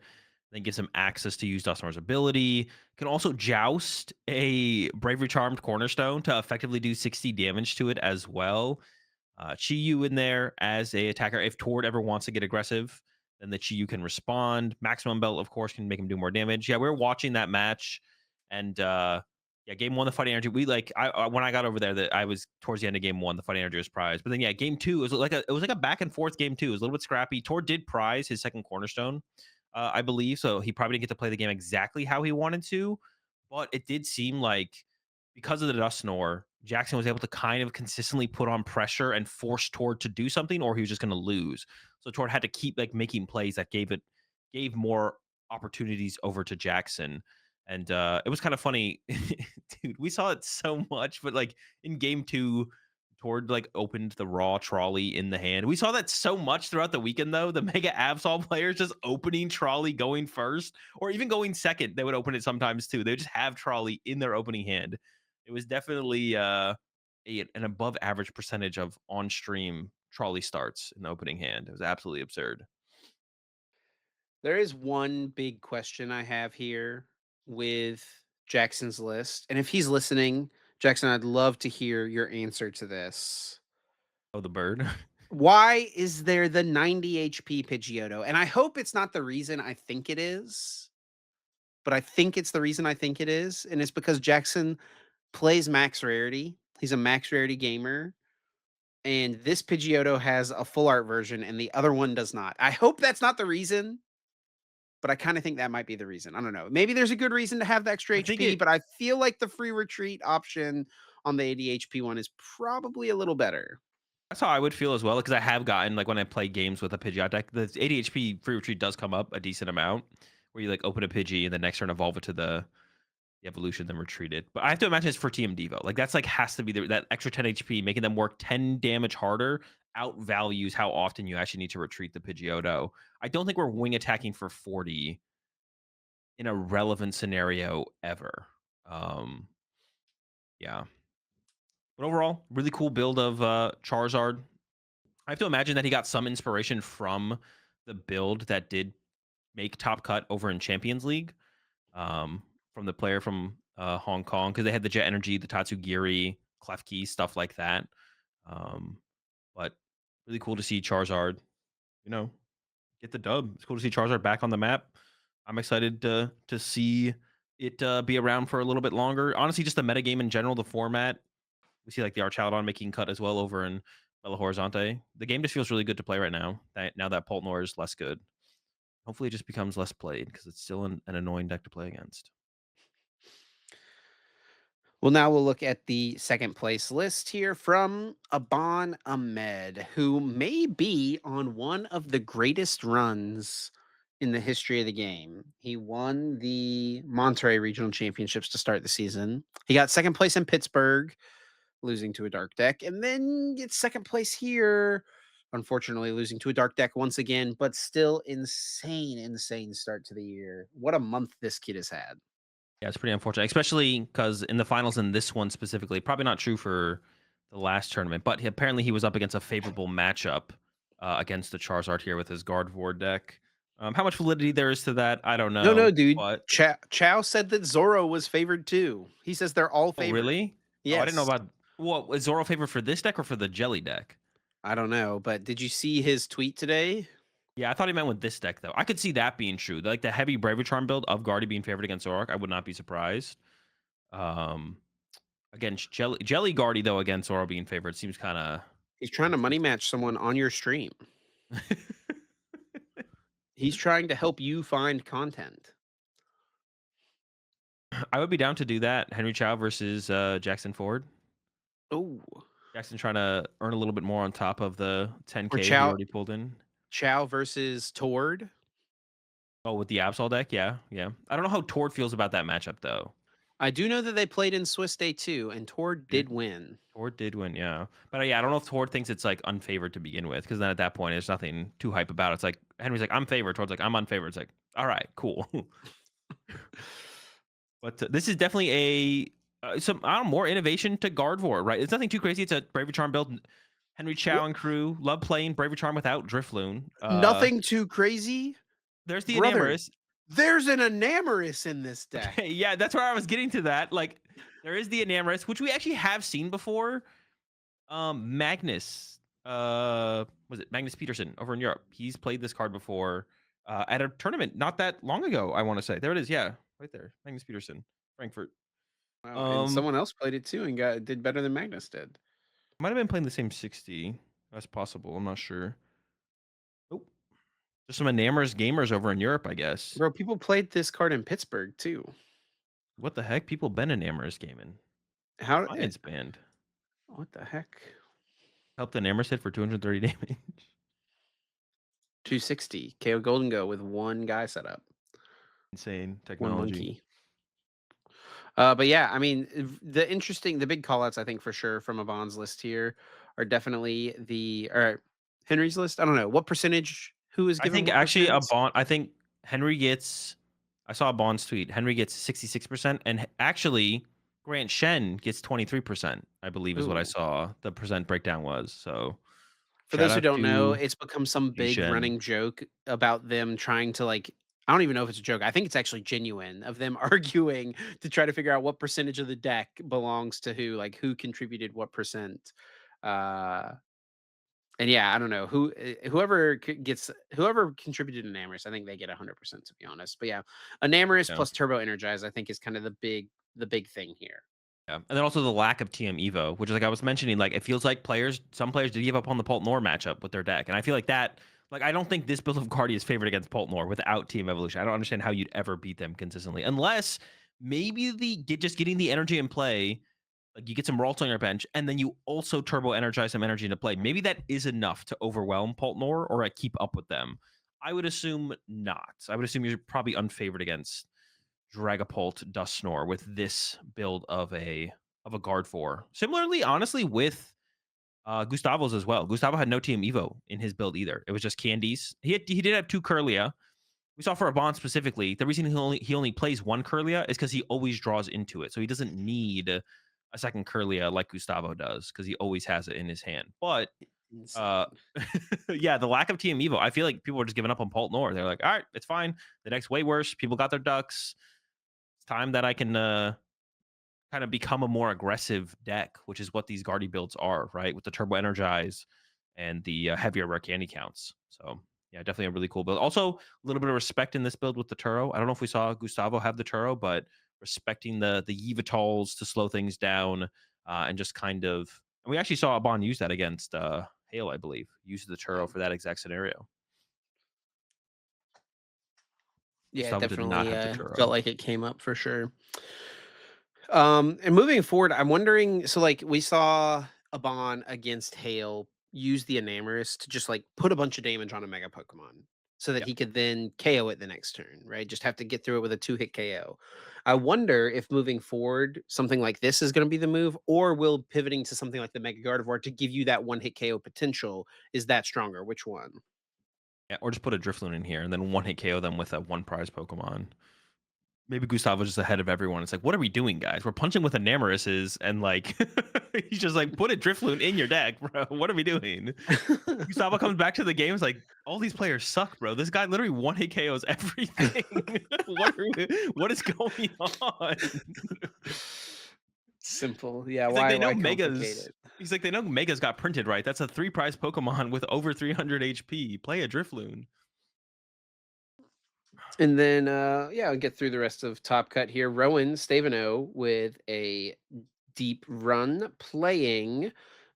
then gives him access to use Dustnor's ability. Can also joust a Bravery Charmed Cornerstone to effectively do 60 damage to it as well. Chiyu in there as a attacker. If Tord ever wants to get aggressive, then the Chiyu can respond. Maximum Belt, of course, can make him do more damage. Yeah, we are watching that match, and yeah, game 1, the fighting energy. We like I when I got over there, that I was towards the end of game 1, the fighting energy was prized. But then yeah, game 2 it was like a back and forth game 2. It was a little bit scrappy. Tord did prize his second cornerstone, I believe, so he probably didn't get to play the game exactly how he wanted to, but it did seem like because of the dust snore, Jackson was able to kind of consistently put on pressure and force Tord to do something, or he was just going to lose. So Tord had to keep like making plays that gave more opportunities over to Jackson. And it was kind of funny, dude. We saw it so much, but like in game 2, Tord like opened the raw trolley in the hand. We saw that so much throughout the weekend, though. The Mega Absol players just opening trolley going first, or even going second. They would open it sometimes too. They would just have trolley in their opening hand. It was definitely an above average percentage of on stream trolley starts in the opening hand. It was absolutely absurd. There is one big question I have here with Jackson's list, and if he's listening, Jackson, I'd love to hear your answer to this. Oh, the bird. Why is there the 90 HP Pidgeotto? And I hope it's not the reason I think it is, but I think it's the reason I think it is, and it's because Jackson plays max rarity. He's a max rarity gamer, and this Pidgeotto has a full art version and the other one does not. I hope that's not the reason, but I kinda think that might be the reason. I don't know. Maybe there's a good reason to have the extra I think HP, it but I feel like the free retreat option on the 80 HP one is probably a little better. That's how I would feel as well, because I have gotten like when I play games with a Pidgeot deck, the ADHP free retreat does come up a decent amount, where you like open a Pidgey and the next turn evolve it to the evolution, then retreat it. But I have to imagine it's for TM Devo. Like that's like has to be that extra 10 HP, making them work 10 damage harder, outvalues how often you actually need to retreat the Pidgeotto. I don't think we're wing attacking for 40 in a relevant scenario ever. Um, yeah. But overall, really cool build of Charizard. I have to imagine that he got some inspiration from the build that did make top cut over in Champions League, from the player from Hong Kong, because they had the Jet Energy, the Tatsugiri, Klefki, stuff like that. Um, but really cool to see Charizard, you know, get the dub. It's cool to see Charizard back on the map. I'm excited to see it be around for a little bit longer. Honestly, just the metagame in general, the format. We see like the Archaludon making cut as well over in Belo Horizonte. The game just feels really good to play right now. Now that Poltnor is less good, hopefully it just becomes less played because it's still an annoying deck to play against. Well, now we'll look at the second place list here from Aban Ahmed, who may be on one of the greatest runs in the history of the game. He won the Monterey Regional Championships to start the season. He got second place in Pittsburgh, losing to a dark deck, and then gets second place here. Unfortunately, losing to a dark deck once again, but still insane start to the year. What a month this kid has had. Yeah, it's pretty unfortunate, especially because in the finals in this one specifically, probably not true for the last tournament, but apparently he was up against a favorable matchup against the Charizard here with his Gardevoir deck. How much validity there is to that, I don't No, no, know, dude. but Chow said that Zoro was favored too. He says they're all oh, favored. really? Oh, I didn't know Yes. about what was Zoro favorite for this deck or for the Jelly deck? I don't know, but did you see his tweet today? Yeah, I thought he meant with this deck though. I could see that being true. Like the heavy Bravery Charm build of Guardy being favored against Zoroark, I would not be surprised. Um, Against Jelly Guardy though against Zoro being favored seems kind of He's trying to money match someone on your stream. He's trying to help you find content. I would be down to do that. Henry Chow versus Jackson Ford. Oh, Jackson trying to earn a little bit more on top of the or 10K he already pulled in. Chow versus Tord. Oh, with the Absol deck, yeah, yeah. I don't know how Tord feels about that matchup though. I do know that they played in Swiss Day 2, and Tord Did did win. Tord did win, yeah. But yeah, I don't know if Tord thinks it's like unfavored to begin with, because then at that point, there's nothing too hype about it. It's like Henry's like, I'm favored. Tord's like, I'm unfavored. It's like, all right, cool. But this is definitely some I don't know, more innovation to Gardevoir, right? It's nothing too crazy. It's a Bravery Charm build. Henry Wha Chow and crew love playing Bravery Charm without Drifloon. Nothing too crazy? There's the Brother, Enamorus. there's an Enamorus in this deck. Yeah, that's where I was getting to that. Like, there is the Enamorus, which we actually have seen before. Magnus, was it Magnus Peterson over in Europe? He's played this card before at a tournament not that long ago. I want to say there it is. Yeah, right there, Magnus Peterson, Frankfurt. Wow, and Um, someone else played it too and did better than Magnus did. Might have been playing the same 60. That's possible. I'm not sure. Oh, just some Enamorous gamers over in Europe, I guess. Bro, people played this card in Pittsburgh too. What the heck? People been Enamorous gaming. How Defiance banned. what the heck? Helped Enamorous hit for 230 damage. 260 KO Golden Go with one guy set up, Insane one technology. monkey. But yeah, I mean, the big callouts I think for sure from a Bonds list here are definitely Henry's list. I don't know what percentage, who is I given think what actually a percent. bond. I think Henry gets. I saw a Bond's tweet. Henry gets 66%, and actually Grant Shen gets 23%. I believe is what I Ooh. saw. The percent breakdown was so. For Shout those who out don't know, to it's become some G big Shen. running joke about them trying to like I don't even know if it's a joke. I think it's actually genuine of them arguing to try to figure out what percentage of the deck belongs to who, like who contributed what percent. Uh and yeah, I don't know whoever contributed an Amorous, I think they get 100% to be honest. But yeah, an Amorous Yeah. plus Turbo Energize, I think is kind of the big thing here. Yeah, and then also the lack of TM Evo, which is like I was mentioning, like it feels like some players did give up on the Poltnor matchup with their deck, and I feel like that. Like I don't think this build of Guardy is favored against Poltnor without Team Evolution. I don't understand how you'd ever beat them consistently, unless maybe just getting the energy in play, like you get some Ralts on your bench, and then you also turbo energize some energy into play. Maybe that is enough to overwhelm Poltnor or keep up with them. I would assume not. I would assume you're probably unfavored against Dragapult Dusknor with this build of a guard four. Similarly, honestly, with Gustavo's as well. Gustavo had no TM Evo in his build either. It was just candies. He did have two Curlia. We saw for a bond specifically. The reason he only plays one Curlia is because he always draws into it, so he doesn't need a second Curlia like Gustavo does because he always has it in his hand. But uh, Insane. yeah, the lack of TM Evo, I feel like people are just giving up on Poltnor. They're like, all right, it's fine. The deck's way worse. People got their ducks. It's time that I can kind of become a more aggressive deck, which is what these Guardy builds are, right? With the Turbo Energize and the heavier rare candy counts. So yeah, definitely a really cool build. Also, a little bit of respect in this build with the Turo. I don't know if we saw Gustavo have the Turo, but respecting the Yivitals to slow things down and just kind of. And we actually saw Abon use that against Hale, I believe. Use the Turo for that exact scenario. Yeah, it Gustavo did not definitely have the felt Turo. like it came up for sure. And moving forward, I'm wondering. So, like, we saw Abon against Hale use the Enamorous to just like put a bunch of damage on a Mega Pokemon, so that Yeah. he could then KO it the next turn. Right, just have to get through it with a two-hit KO. I wonder if moving forward, something like this is going to be the move, or will pivoting to something like the Mega Gardevoir to give you that one-hit KO potential is that stronger? Which one? Yeah, or just put a Drifloon in here and then one hit KO them with a one prize Pokemon. Maybe Gustavo's just ahead of everyone. It's like, what are we doing, guys? We're punching with Enamoruses, and like he's just like, put a Drifloon in your deck, bro. What are we doing? Gustavo comes back to the game. It's like, all these players suck, bro. This guy literally one hit KOs everything. What is going on? Simple. Yeah, He's like, they know why complicate Megas. it? He's like, they know Megas got printed right. That's a 3 prize Pokemon with over 300 HP. Play a Drifloon. And then, yeah, I'll get through the rest of Top Cut here. Rowan Stavino with a deep run playing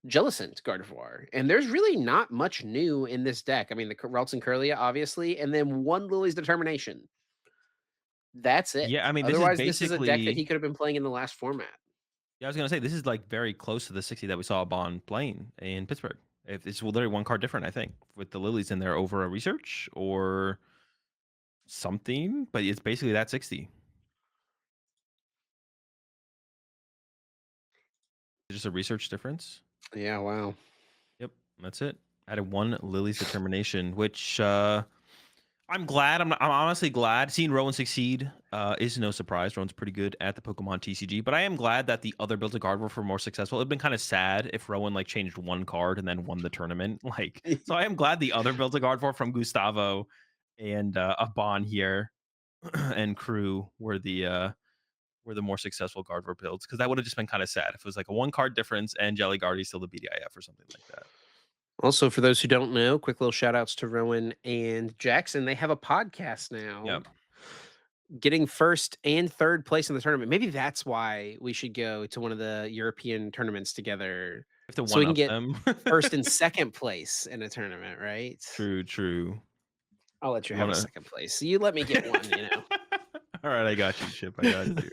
Jellicent Gardevoir. And there's really not much new in this deck. I mean, the Ralts and Curlia, obviously, and then one Lily's Determination. That's it. Yeah, I mean, this is Otherwise, this is a deck that basically he could have been playing in the last format. yeah, I was gonna say this is like very close to the 60 that we saw Bond playing in Pittsburgh. If it's literally one card different, I think, with the lilies in there over a research or something, but it's basically that 60. Just a research difference. Yeah, wow. Yep, that's it. Added one Lily's determination, which I'm glad. I'm honestly glad. Seeing Rowan succeed is no surprise. Rowan's pretty good at the Pokemon TCG, but I am glad that the other builds of Gardevoir were more successful. It'd been kind of sad if Rowan like changed one card and then won the tournament. Like, so I am glad the other builds of Gardevoir from Gustavo and Abon here and crew were the more successful Gardevoir builds because that would have just been kind of sad if it was like a one card difference and Jelly Guardy still the BDIF or something like that. Also, for those who don't know, quick little shout outs to Rowan and Jackson. They have a podcast now, Yep. getting first and third place in the tournament. Maybe that's why we should go to one of the European tournaments together Have to so we one can up get them. first and second place in a tournament, right? True, true. I'll let you You have a wanna second place. You let me get one. All right, I got you, Chip. I got you.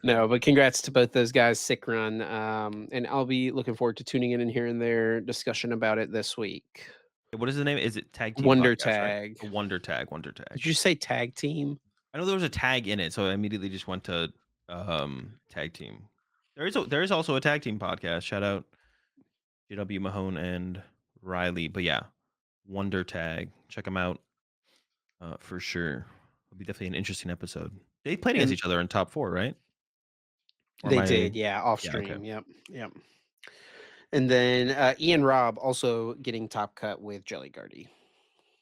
No, but congrats to both those guys. Sick run. And I'll be looking forward to tuning in and hearing their discussion about it this week. What is the name? Is it Tag Team Wonder Podcast, right? Tag. A Wonder Tag, Wonder Tag. Did you say tag team? I know there was a tag in it, so I immediately just went to tag team. There is also a tag team podcast. Shout out JW Mahone and Riley. But yeah, Wonder Tag. Check them out for sure. It'll be definitely an interesting episode. They played against And each other in top four, right? Or am they I? did, yeah, off Yeah, okay. stream. Yep. Yep. And then Ian Robb also getting top cut with Jelly Guardy.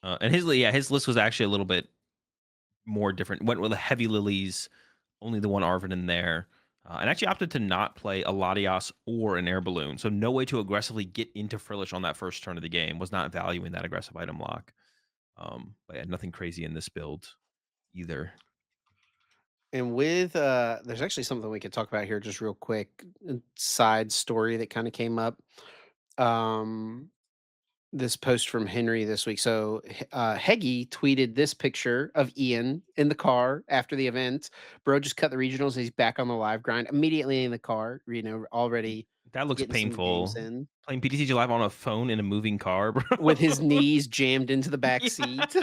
And his list was actually a little bit more different. Went with the heavy lilies, only the one Arvin in there, and actually opted to not play a Latias or an air balloon. So no way to aggressively get into Frillish on that first turn of the game. Was not valuing that aggressive item lock. But yeah, nothing crazy in this build either. And with there's actually something we could talk about here just real quick. Side story that kind of came up. Um this post from Henry this week. So Heggy tweeted this picture of Ian in the car after the event. Bro just cut the regionals. He's back on the live grind immediately in the car. Already That looks getting some games painful. in Playing PTCG live on a phone in a moving car, bro. with his knees jammed into the back Yeah, seat,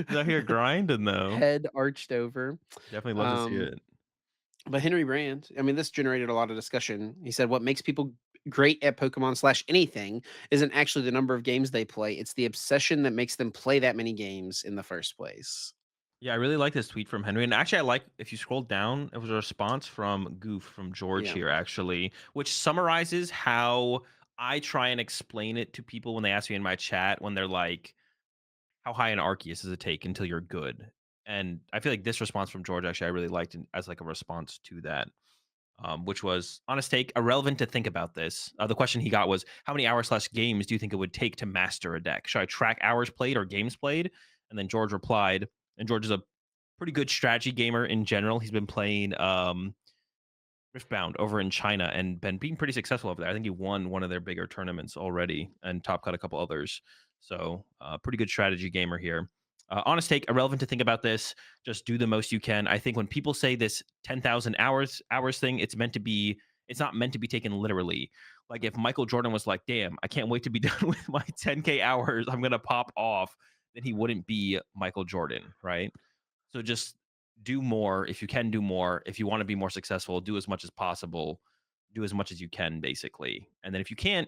he's out here grinding though. head arched over. Definitely love to see Um, it. but Henry Brand, I mean, this generated a lot of discussion. He said, "What makes people great at Pokemon slash anything isn't actually the number of games they play; it's the obsession that makes them play that many games in the first place." Yeah, I really like this tweet from Henry. And actually, I like if you scroll down, it was a response from Goof from George Yeah. here, actually, which summarizes how I try and explain it to people when they ask me in my chat when they're like, how high an Arceus does it take until you're good? And I feel like this response from George actually I really liked as like a response to that. Which was honest take, irrelevant to think about this. The question he got was, how many hours slash games do you think it would take to master a deck? Should I track hours played or games played? And then George replied, and George is a pretty good strategy gamer in general. He's been playing Riftbound over in China and been being pretty successful over there. I think he won one of their bigger tournaments already and top cut a couple others. So pretty good strategy gamer here. Honest take, irrelevant to think about this. Just do the most you can. I think when people say this 10,000 hours thing, it's not meant to be taken literally. Like if Michael Jordan was like, damn, I can't wait to be done with my 10K hours. I'm going to pop off. Then he wouldn't be Michael Jordan, right? So just do more if you can do more. If you want to be more successful, do as much as possible. Do as much as you can, basically. And then if you can't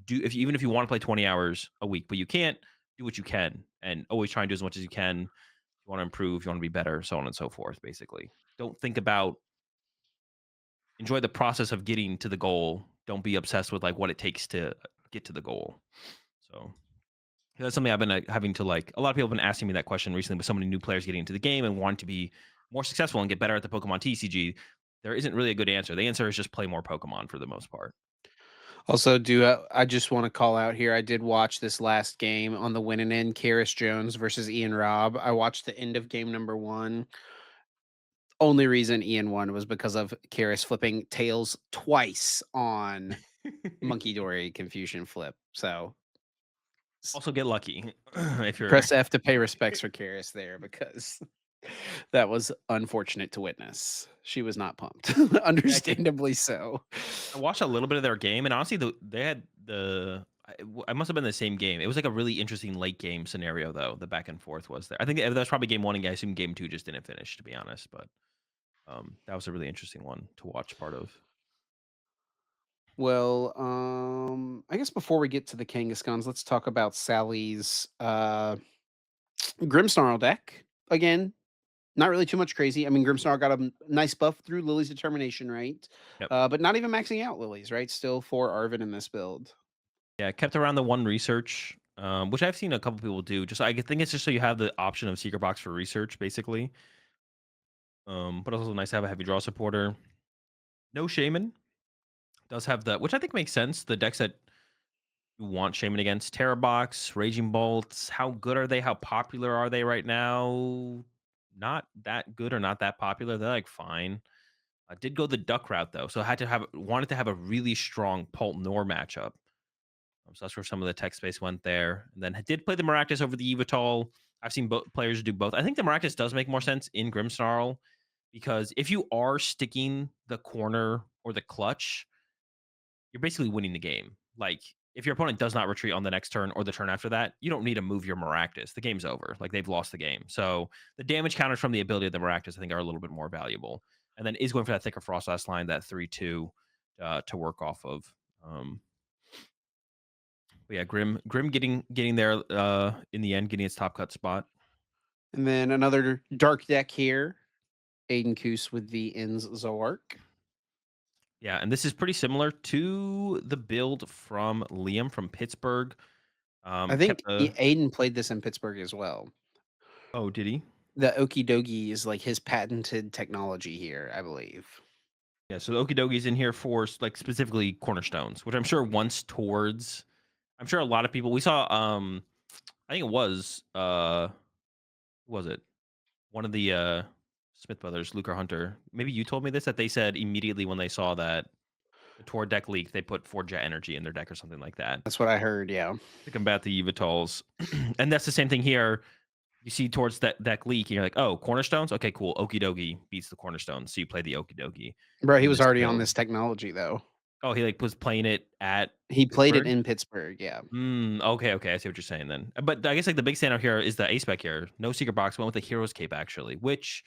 do if you, even if you want to play 20 hours a week, but you can't, do what you can and always try and do as much as you can. If you want to improve, you want to be better, so on and so forth, basically. Don't think about enjoy the process of getting to the goal. Don't be obsessed with like what it takes to get to the goal. So that's something I've been having to like. A lot of people have been asking me that question recently with so many new players getting into the game and wanting to be more successful and get better at the Pokemon TCG. There isn't really a good answer. The answer is just play more Pokemon for the most part. Also, I just want to call out here? I did watch this last game on the winning end, Karis Jones versus Ian Robb. I watched the end of game number one. Only reason Ian won was because of Karis flipping tails twice on Monkey Dory Confusion Flip. So Also, get lucky if you're. press F to pay respects for Karis there because that was unfortunate to witness. She was not pumped, Yeah, I think understandably so. I watched a little bit of their game, and honestly, they had I must have been the same game. It was like a really interesting late game scenario, though. The back and forth was there. I think that was probably game one, and I assume game two just didn't finish, to be honest. But that was a really interesting one to watch. Part of. Well, I guess before we get to the Kangaskhan's, let's talk about Sally's Grimmsnarl deck. Again, not really too much crazy. I mean, Grimmsnarl got a nice buff through Lily's determination, right? Yep. But not even maxing out Lily's, right? Still for Arvin in this build. Yeah, kept around the one research, which I've seen a couple people do. Just I think it's just so you have the option of secret box for research, basically. But also nice to have a heavy draw supporter. No shaman does have the, which I think makes sense. The decks that you want shaman against, Terror Box, Raging Bolts. How good are they? How popular are they right now? Not that good or not that popular. They're like fine. I did go the duck route though, so I had to have wanted to have a really strong Pult Nor matchup. So that's where some of the tech space went there. And then I did play the Maractus over the Evatol. I've seen players do both. I think the Maractus does make more sense in Grimmsnarl because if you are sticking the corner or the clutch, you're basically winning the game. Like if your opponent does not retreat on the next turn or the turn after that, you don't need to move your Maractus. The game's over. Like they've lost the game. So the damage counters from the ability of the Maractus, I think, are a little bit more valuable. And then is going for that thicker frost last line, that 3-2 to work off of. Um, but yeah, Grim getting there in the end, getting its top cut spot. And then another dark deck here. Aiden Koos with the Ins Zoark. Yeah, and this is pretty similar to the build from Liam from Pittsburgh. I Kept think the Aiden played this in Pittsburgh as well. Oh, did he? The Okie dokie is like his patented technology here, I believe. Yeah, so the Okidogi's in here for like specifically cornerstones, which I'm sure once towards I'm sure a lot of people we saw I think it was who was it? One of the Smith brothers, Luke or Hunter. Maybe you told me this that they said immediately when they saw that the Tor deck leaked, they put 4 jet energy in their deck or something like that That's what I heard. Yeah. to combat the Evatols. And that's the same thing here. You see towards that deck leak, and you're like, oh, cornerstones? Okay, cool. Okidogi beats the cornerstones. So you play the Okidogi Bro, he in was this already on build. this technology though. Oh, he like was playing it at He played it Pittsburgh? in Pittsburgh. Yeah. Okay, okay. I see what you're saying then. But I guess like the big standout here is the ace spec here. No secret box, went with the hero's cape actually, which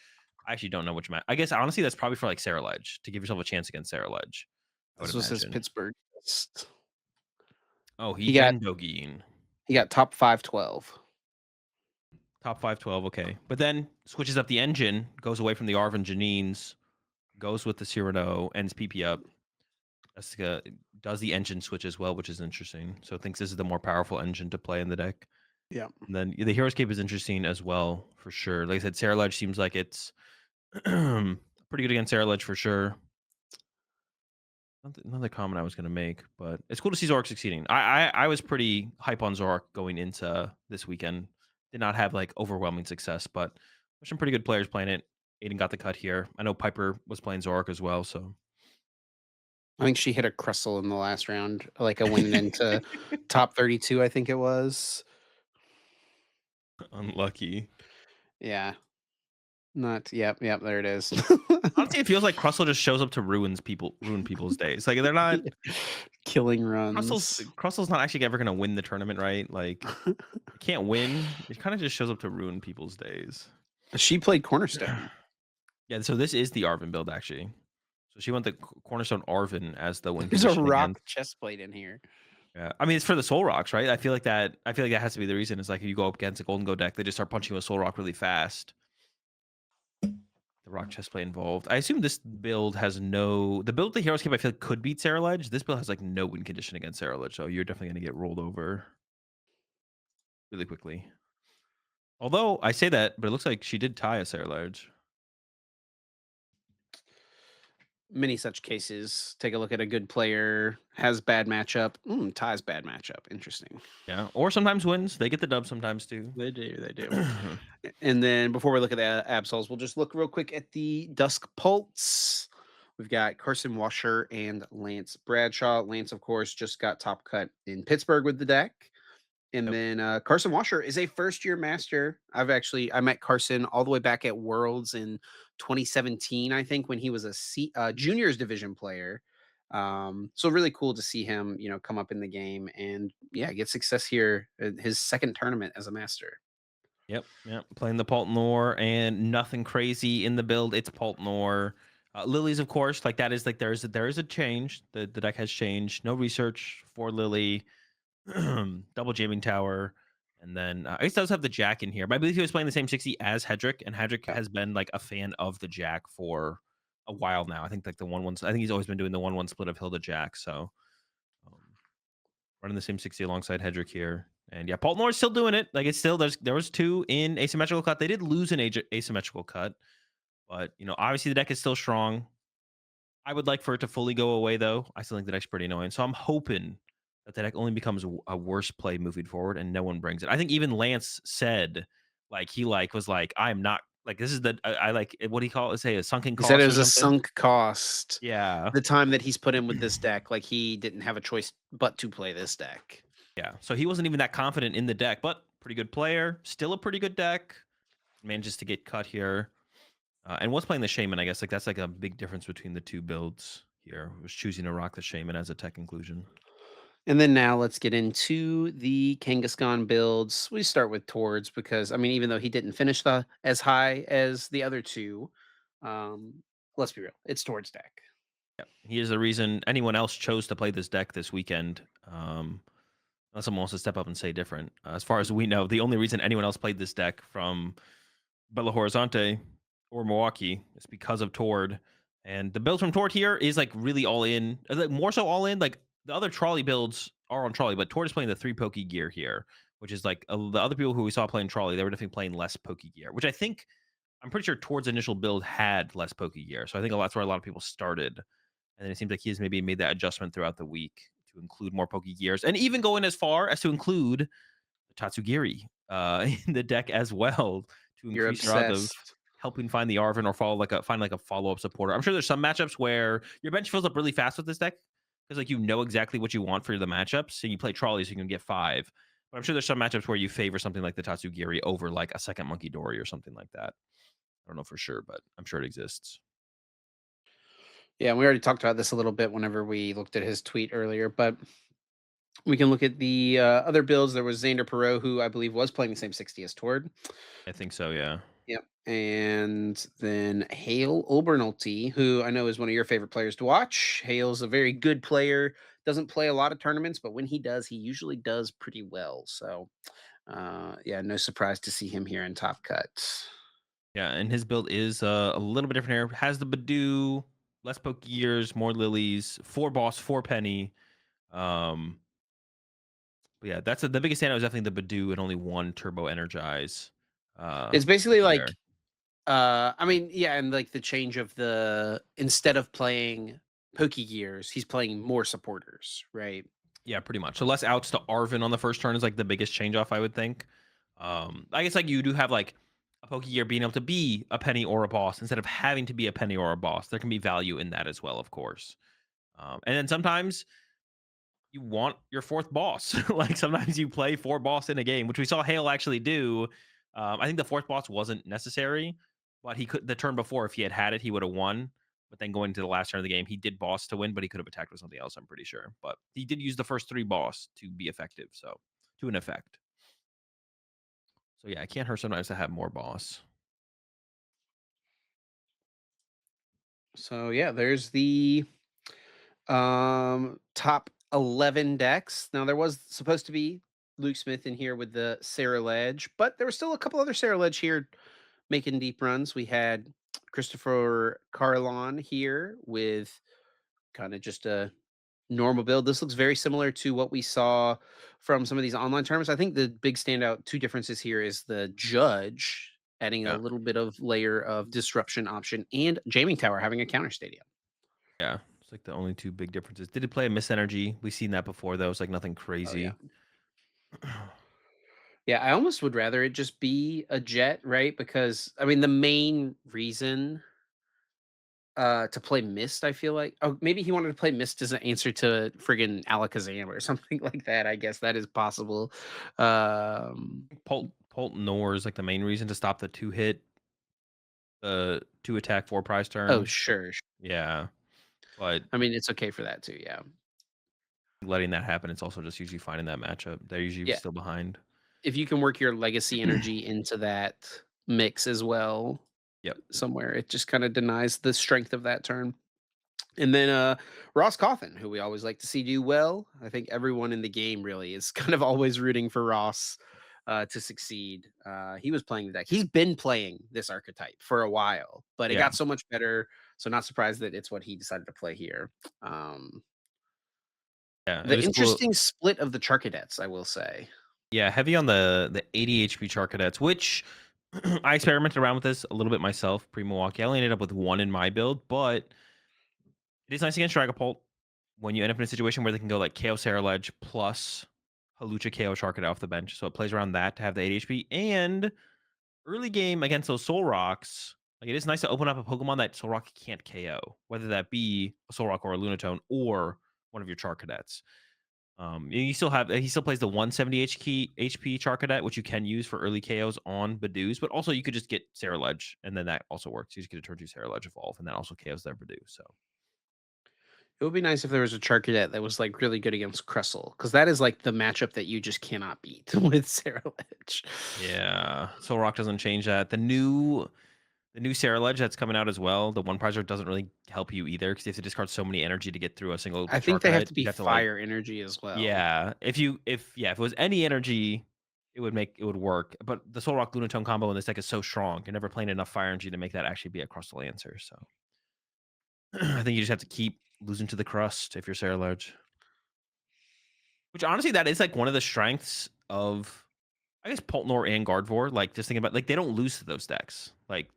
I actually don't know which match. I guess honestly that's probably for like Sarah Ledge to give yourself a chance against Sarah Ledge. I would This was his imagine. Pittsburgh list. Oh, he He got can Dogine. he got top 512. Top 512, okay. But then switches up the engine, goes away from the Arvin Janines, goes with the Cyrano, ends PP up. That's does the engine switch as well, which is interesting. So thinks this is the more powerful engine to play in the deck. Yeah. And then the Hero's Cape is interesting as well, for sure. Like I said, Sarah Ledge seems like it's pretty good against Sarah Ledge for sure. Another comment I was going to make, but it's cool to see Zorak succeeding. I was pretty hype on Zorak going into this weekend. Did not have like overwhelming success, but there's some pretty good players playing it. Aiden got the cut here. I know Piper was playing Zorak as well, so I think she hit a crystal in the last round, like a win into top 32, I think it was. unlucky. Yeah. Not yep, there it is. Honestly, it feels like Crustle just shows up to ruin people's days. Like they're not Killing Crustle's runs. Crustle's not actually ever gonna win the tournament, right? Like it can't win. It kind of just shows up to ruin people's days. She played Cornerstone. Yeah, so this is the Arvin build actually. So she went the Cornerstone Arvin as the win There's a condition rock against. chest plate in here. Yeah, I mean it's for the Soul Rocks, right? I feel like that has to be the reason. Is like if you go up against a Golden Go deck, they just start punching with Soul Rock really fast. The rock chestplate involved. I assume this build has no. The build with the Heroes Cape I feel like could beat Sarah Ledge. This build has like no win condition against Sarah Ledge, so you're definitely gonna get rolled over really quickly. Although I say that, but it looks like she did tie a Sarah Ledge. many such cases. Take a look at a good player, has bad matchup. Ties bad matchup. Interesting. Yeah, or sometimes wins. They get the dub sometimes too. They do. They do. And then before we look at the Absols, we'll just look real quick at the Dusk Pults. We've got Carson Washer and Lance Bradshaw. Lance, of course, just got top cut in Pittsburgh with the deck. And Yep. then Carson Washer is a first year master. I met Carson all the way back at Worlds in 2017, I think, when he was a juniors division player. So really cool to see him, come up in the game and yeah, get success here. His second tournament as a master. Yep, yep. Playing the Poltnor and nothing crazy in the build. It's Poltnor. Lilies, of course, like that is like there is a change. The deck has changed. No research for Lily. Double jamming tower. And then I guess does have the Jack in here. But I believe he was playing the same 60 as Hedrick, and Hedrick Yeah. has been like a fan of the Jack for a while now. I think like the 1-1. I think he's always been doing the 1-1 split of Hilda Jack. So um, running the same 60 alongside Hedrick here. And yeah, Paul Moore's still doing it. Like it's still there was two in asymmetrical cut. They did lose an asymmetrical cut, but obviously the deck is still strong. I would like for it to fully go away though. I still think the deck's pretty annoying. So I'm hoping that the deck only becomes a worse play moving forward and no one brings it. I think even Lance said like he like was like, I'm not like this is the I like what do you call it? Say a sunken He said it cost or was a something. sunk cost. Yeah. The time that he's put in with this deck, like he didn't have a choice but to play this deck. Yeah. So he wasn't even that confident in the deck, but pretty good player, still a pretty good deck. Manages to get cut here. And was playing the Shaman, I guess. Like that's like a big difference between the two builds here. Was choosing to rock the Shaman as a tech inclusion. And then now let's get into the Kangaskhan builds. We start with Tords because I mean, even though he didn't finish the as high as the other two, let's be real, it's Tords deck. Yeah. He is the reason anyone else chose to play this deck this weekend. Unless someone wants to step up and say different. As far as we know, the only reason anyone else played this deck from Belo Horizonte or Milwaukee is because of Tord. And the build from Tord here is like really all in, like more so all in. Like the other trolley builds are on trolley, but Tord is playing the 3 pokey gear here, which is like the other people who we saw playing trolley, they were definitely playing less pokey gear, which I'm pretty sure Tord's initial build had less pokey gear. So I think that's where a lot of people started. And then it seems like he's maybe made that adjustment throughout the week to include more pokey gears and even going as far as to include Tatsugiri in the deck as well to You're increase your odds of obsessed. helping find the Arvin or find like a follow-up supporter. I'm sure there's some matchups where your bench fills up really fast with this deck because like you know exactly what you want for the matchups. So you play Trolley so you can get 5. But I'm sure there's some matchups where you favor something like the Tatsugiri over like a second Monkey Dory or something like that. I don't know for sure, but I'm sure it exists. Yeah, and we already talked about this a little bit whenever we looked at his tweet earlier, but we can look at the other builds. There was Xander Perot, who I believe was playing the same 60 as Tord. I think so, yeah. Yep. And then Hale Obernolte, who I know is one of your favorite players to watch. Hale's a very good player, doesn't play a lot of tournaments, but when he does, he usually does pretty well. So, yeah, no surprise to see him here in Top Cut. Yeah, and his build is a little bit different here. Has the Badoo, less poke gears, more lilies, 4 boss, 4 penny. Um, but yeah, the biggest standout is definitely the Badoo and only 1 turbo energize. It's basically There. like, I mean, yeah, and like the change of instead of playing Pokey Gears, he's playing more supporters, right? Yeah, pretty much. So less outs to Arvin on the first turn is like the biggest change off, I would think. I guess like you do have like a poke gear being able to be a penny or a boss instead of having to be a penny or a boss. There can be value in that as well, of course. And then sometimes you want your 4th boss. Like sometimes you play 4 boss in a game, which we saw Hale actually do. I think the 4th boss wasn't necessary, but he could the turn before if he had it, he would have won. But then going to the last turn of the game, he did boss to win, but he could have attacked with something else. I'm pretty sure, but he did use the first 3 boss to be effective. So to an effect. So yeah, it can't hurt sometimes to have more boss. So yeah, there's the top 11 decks. Now there was supposed to be Luke Smith in here with the Sarah Ledge, but there were still a couple other Sarah Ledge here making deep runs. We had Christopher Carlon here with kind of just a normal build. This looks very similar to what we saw from some of these online tournaments. I think the big standout two differences here is the judge adding a Yeah. little bit of layer of disruption option and jamming tower having a counter stadium. Yeah, it's like the only two big differences. Did it play a Miss Energy? We've seen that before, though. It's like nothing Oh, yeah. crazy. Yeah, I almost would rather it just be a jet, right? Because, I mean, the main reason, to play Mist, I feel like maybe he wanted to play Mist as an answer to friggin' Alakazam or something like that, I guess that is possible. Um Polt Nor is like the main reason to stop the two hit, the two attack, four prize Oh, turn. sure. Yeah, but I mean, it's okay for that too, yeah. letting that happen, it's also just usually finding that matchup. They're usually Yeah, still behind. if you can work your legacy energy into that mix as well Yep. somewhere, it just kinda denies the strength of that turn. And then Ross Coffin, who we always like to see do well. I think everyone in the game really is kind of always rooting for Ross to succeed. He was playing the deck. He's been playing this archetype for a while, but it Yeah. got so much better. So not surprised that it's what he decided to play here. Um, Yeah. It the was cool. interesting split of the Charcadets, I will say. Yeah, heavy on the 80 HP Char Cadets, which I experimented around with this a little bit myself pre Milwaukee. I only ended up with one in my build, but it is nice against Dragapult when you end up in a situation where they can go like KO Ledge plus Halucha KO Sharkade off the bench. So it plays around that to have the 8 HP. And early game against those Soul Rocks, like it is nice to open up a Pokemon that Soul Rock can't KO, whether that be a Soul Rock or a Lunatone or one of your Char Cadets. You still have he still plays the 170 HP Char Cadet, which you can use for early KOs on Badoo's, but also you could just get Sarah Ledge, and then that also works. You just get a turn 2 Sarah Ledge evolve, and that also KOs their Badoo. So It would be nice if there was a Charcadet that was like really good against Crustle, because that is like the matchup that you just cannot beat with Sarah Ledge. yeah, Soul Rock doesn't change that. The new Sarah Ledge that's coming out as well. The one prizer doesn't really help you either because you have to discard so many energy to get through a single I Char think they have Cadet. to be You have to like fire energy as well. yeah. If it was any energy, it would work. But the Soul Rock Lunatone combo in this deck is so strong. You're never playing enough fire energy to make that actually be a crustal answer. So I think you just have to keep losing to the crust if you're Sarah Large. Which honestly, that is like one of the strengths of I guess Poltnor and Gardevoir. Like just thinking about like they don't lose to those decks. Like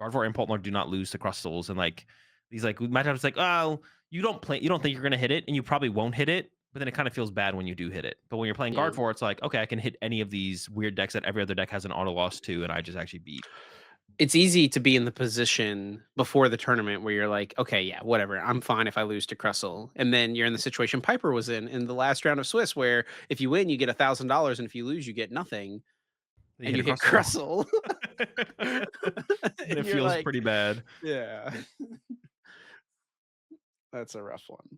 Gardevoir and Poltnor do not lose to crustals and like these like matchups like, oh, you don't think you're gonna hit it, and you probably won't hit it, but then it kind of feels bad when you do hit it. But when you're playing Yeah. Gardevoir, it's like, okay, I can hit any of these weird decks that every other deck has an auto loss to, and I just actually beat. It's easy to be in the position before the tournament where you're like, "Okay, yeah, whatever. I'm fine if I lose to Crustle." And then you're in the situation Piper was in the last round of Swiss where if you win, you get $1,000, and if you lose, you get nothing, You and hit a you hit crustal. Crustle. And And it you're feels like, pretty bad. "Yeah, that's a rough one."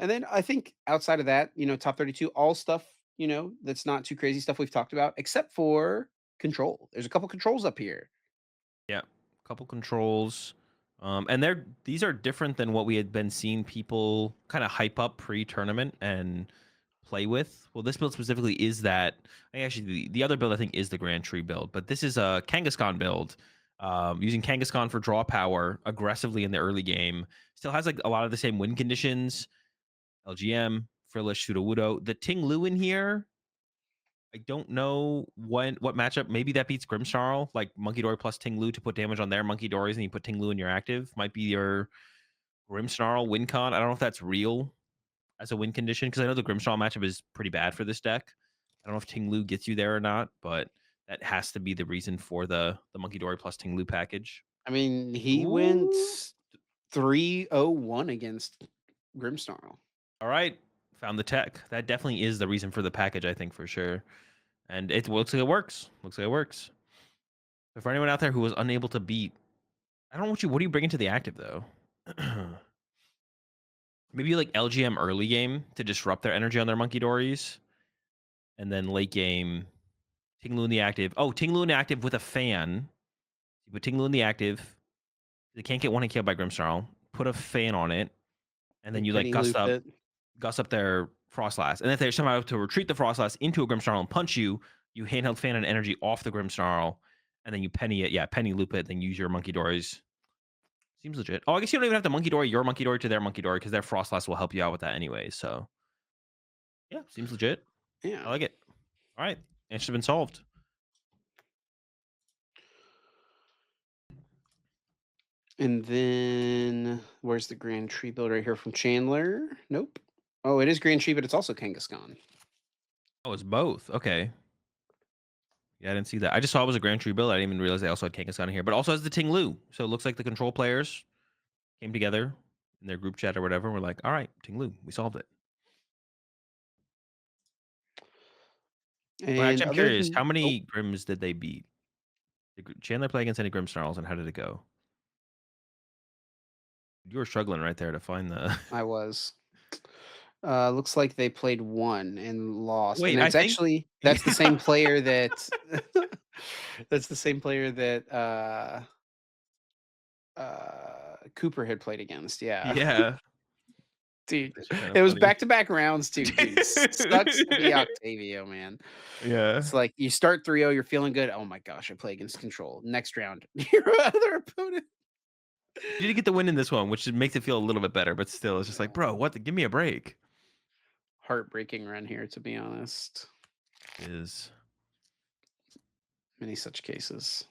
And then I think outside of that, top 32, all stuff, that's not too crazy stuff we've talked about, except for control. There's a couple controls up here. Yeah, couple controls. And these are different than what we had been seeing people kind of hype up pre-tournament and play with. Well, this build specifically is that. Actually, the other build I think is the Grand Tree build, but this is a Kangaskhan build. Using Kangaskhan for draw power aggressively in the early game. Still has like a lot of the same win conditions. LGM, Frillish, Sudowoodo. The Ting Lu in here I don't know what matchup. Maybe that beats Grimmsnarl, like Monkey Dory plus Ting to put damage on their Monkey Dories, and you put Ting in your active. Might be your Grimmsnarl win con. I don't know if that's real as a win condition because I know the Grimmsnarl matchup is pretty bad for this deck. I don't know if Ting gets you there or not, but that has to be the reason for the Monkey Dory plus Ting package. I mean, he went Ooh. 301 against Grimmsnarl. All right. Found the tech. That definitely is the reason for the package, I think, for sure. And it looks like it works. Looks like it works. But for anyone out there who was unable to beat I don't know what do you bring into the active though? Maybe like LGM early game to disrupt their energy on their Monkey Dories, and then late game Tinglu in the active. Oh, Tinglu in the active with a fan. You put Tinglu in the active. They can't get one hit killed by Grimmsnarl. Put a fan on it, and then And you like Penny loop it. gust up their Frostlass. And if they're somehow to retreat the Frostlass into a Grimmsnarl and punch you, you handheld fan an energy off the Grimmsnarl, and then you penny it. Yeah, penny loop it, then use your Monkey Dories. Seems legit. Oh, I guess you don't even have to Monkey Dory your Monkey Dory to their Monkey Dory because their Frostlass will help you out with that anyway. So yeah, seems legit. I Yeah. like it. All right, it should have been solved. And then where's the Grand Tree build right here from Chandler? Nope. Oh, it is Grand Tree, but it's also Kangaskhan. Oh, it's both. Okay. Yeah, I didn't see that. I just saw it was a Grand Tree build. I didn't even realize they also had Kangaskhan in here, but also has the Ting Lu. So it looks like the control players came together in their group chat or whatever. And we're like, all right, Ting Lu, we solved it. Well, And actually, I'm other curious, than how oh, many Grims did they beat? Did Chandler play against any Grim Snarls, and how did it go? You were struggling right there to find the. I was. Looks like they played one and lost, and Wait, I it's think. actually Yeah. that's the same player that that's the same player that Cooper had played against. Yeah, Yeah. dude, That's kind of it was funny. back to back rounds too, dude. Sucks to be Octavio, man. Yeah. It's like you start 3-0, you're feeling good. Oh my gosh, I play against control. Next round, your other opponent. You did get the win in this one, which makes it feel a little bit better, but still, it's just like, bro, Uh, what? Give me a break. Heartbreaking run here, to be honest. Is Many such cases.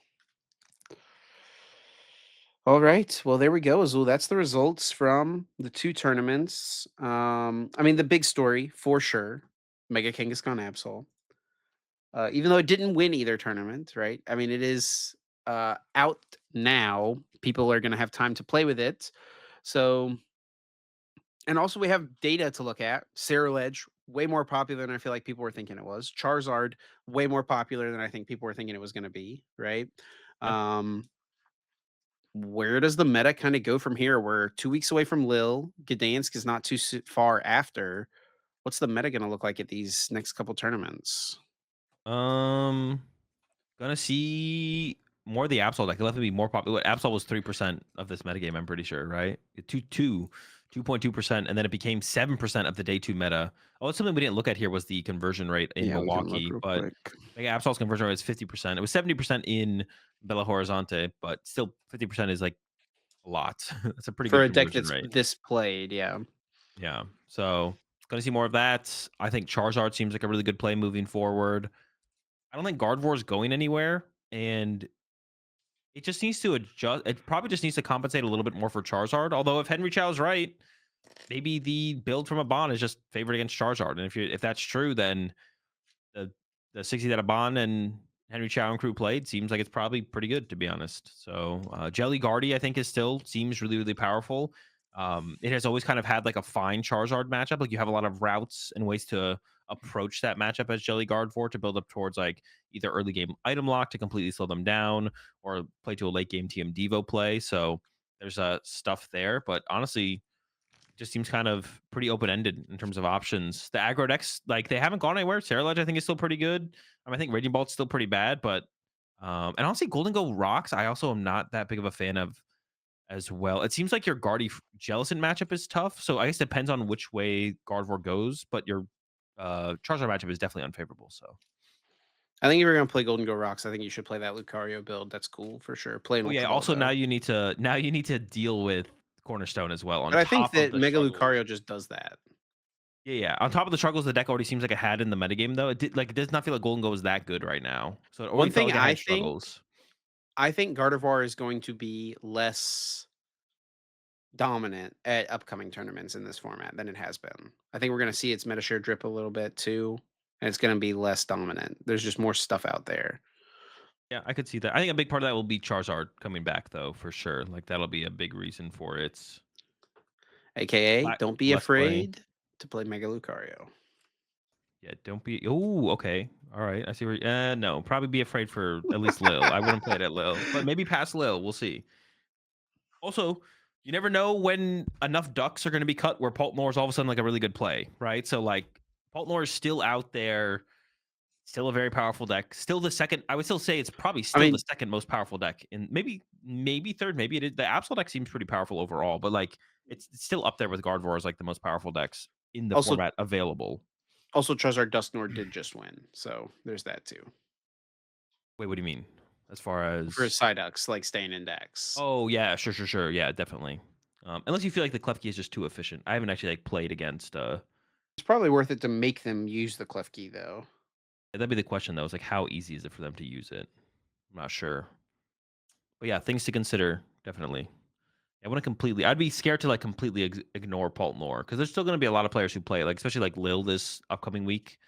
All right. Well, there we go, Azul. That's the results from the two tournaments. I mean, the big story for sure, Mega Kangaskhan Absol. Even though it didn't win either tournament, right? I mean, it is out now. People are going to have time to play with it. So, and also we have data to look at. Ledge, way more popular than I feel like people were thinking it was. Charizard, way more popular than I think people were thinking it was going to be, right? yeah. Um, Where does the meta kind of go from here? We're 2 weeks away from Lille. Gdansk is not too far after. What's the meta going to look like at these next couple tournaments? Um, gonna see more of the Absol deck. It'll have to be more popular. Absol was 3% of this metagame, I'm pretty sure, right? 2.2%, and then it became 7% of the day two meta. Oh, it's something we didn't look at here was the conversion rate in Yeah, we can look Milwaukee, real but quick. Mega Absol's conversion rate is 50%. It was 70% in Belo Horizonte, but still 50% is like a lot. That's a pretty For good a deck conversion that's rate. this played, yeah. Yeah. So gonna see more of that. I think Charizard seems like a really good play moving forward. I don't think Gardevoir is going anywhere, and it just needs to adjust. It probably just needs to compensate a little bit more for Charizard. Although if Henry Chow's right, maybe the build from a Bond is just favored against Charizard, and if that's true, then the the 60 that a Bond and Henry Chow and crew played seems like it's probably pretty good, to be honest. So Jelly Guardy, I think, is still seems really, really powerful. It has always kind of had like a fine Charizard matchup. Like you have a lot of routes and ways to approach that matchup as Jelly Guard for to build up towards like either early game item lock to completely slow them down or play to a late game TM Devo play. So there's stuff there. But honestly, just seems kind of pretty open ended in terms of options. The aggro decks, like they haven't gone anywhere. Ledge, I think, is still pretty good. I think Raging Bolt's still pretty bad, but and honestly, Golden Go Rocks, I also am not that big of a fan of as well. It seems like your Guardy Jellicent matchup is tough, so I guess it depends on which way Gardevoir goes, but your Charizard matchup is definitely unfavorable. So, I think if you're going to play Golden Go Rocks, I think you should play that Lucario build. That's cool for sure. Playing oh yeah, Ultra Ball, also though. now you need to deal with Cornerstone as well on But I think top of that the Mega struggles. Lucario just does that. Yeah, yeah. On top of the struggles the deck already seems like it had in the metagame, though. It does not feel like Golden Go is that good right now. So it already One felt thing like it I had think, struggles. I think Gardevoir is going to be less dominant at upcoming tournaments in this format than it has been. I think we're going to see its meta share drip a little bit too, and it's going to be less dominant. There's just more stuff out there. Yeah, I could see that. I think a big part of that will be Charizard coming back, though, for sure. Like that'll be a big reason for its AKA, don't be less play. afraid to play Mega Lucario. Yeah, don't be. Oh, okay. All right. I see where. No, probably be afraid for at least Lil. I wouldn't play it at Lil, but maybe past Lil. We'll see. Also, you never know when enough ducks are going to be cut where Poltmore is all of a sudden like a really good play, right? So like Poltmore is still out there. Still a very powerful deck. Still the second. I would still say it's probably I still the mean, second most powerful deck, and maybe third. Maybe it is. The Absol deck seems pretty powerful overall, but like it's still up there with Gardevoir as like the most powerful decks in the also format available. Charizard Dusknoir did just win, so there's that too. Wait, what do you mean? As far For as Psyducks, like staying in decks. oh yeah, sure, yeah, definitely. Unless you feel like the Klefki is just too efficient. I haven't actually like played against. It's probably worth it to make them use the Klefki though. That'd be the question though. Is like how easy is it for them to use it? I'm not sure, but yeah, things to consider definitely. I wouldn't completely. I'd be scared to like completely ignore Poltnor because there's still going to be a lot of players who play, like especially like Lil this upcoming week.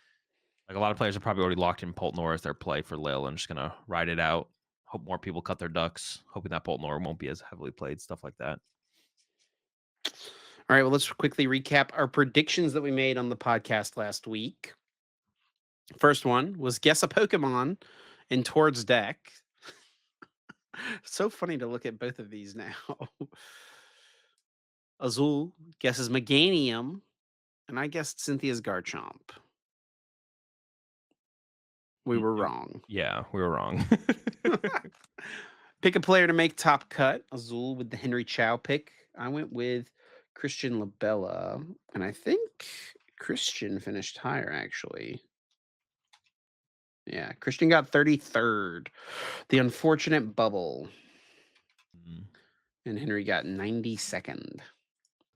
Like a lot of players are probably already locked in Poltnor as their play for Lil and just gonna ride it out. Hope more people cut their ducks, hoping that Poltnor won't be as heavily played, stuff like that. All right, well, let's quickly recap our predictions that we made on the podcast last week. First one was guess a Pokemon in Tord's deck. So funny to look at both of these now. Azul guesses Meganium, and I guessed Cynthia's Garchomp. We were wrong. Yeah, we were wrong. Pick a player to make top cut. Azul with the Henry Chow pick. I went with Christian Labella, and I think Christian finished higher actually. Yeah, Christian got 33rd. The unfortunate bubble. Mm. And Henry got 92nd.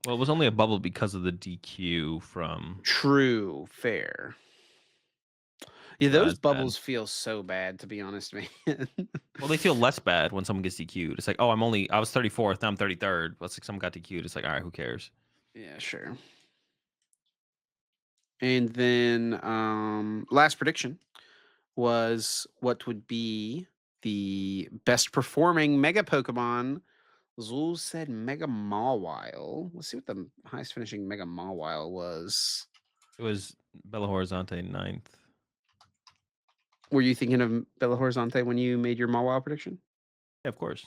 Well, it was only a bubble because of the DQ from. True, fair. Yeah, Yeah, those that's bad. bubbles feel so bad, to be honest, man. Well, they feel less bad when someone gets DQ'd. It's like, oh, I was 34th, now I'm 33rd. Let's like someone got DQ'd. It's like, all right, who cares? Yeah, sure. And then last prediction was what would be the best performing Mega Pokemon. Zul said Mega Mawile. Let's see what the highest finishing Mega Mawile was. It was Bella Horizonte ninth. Were you thinking of Bella Horizonte when you made your Mawile prediction? Yeah, of course.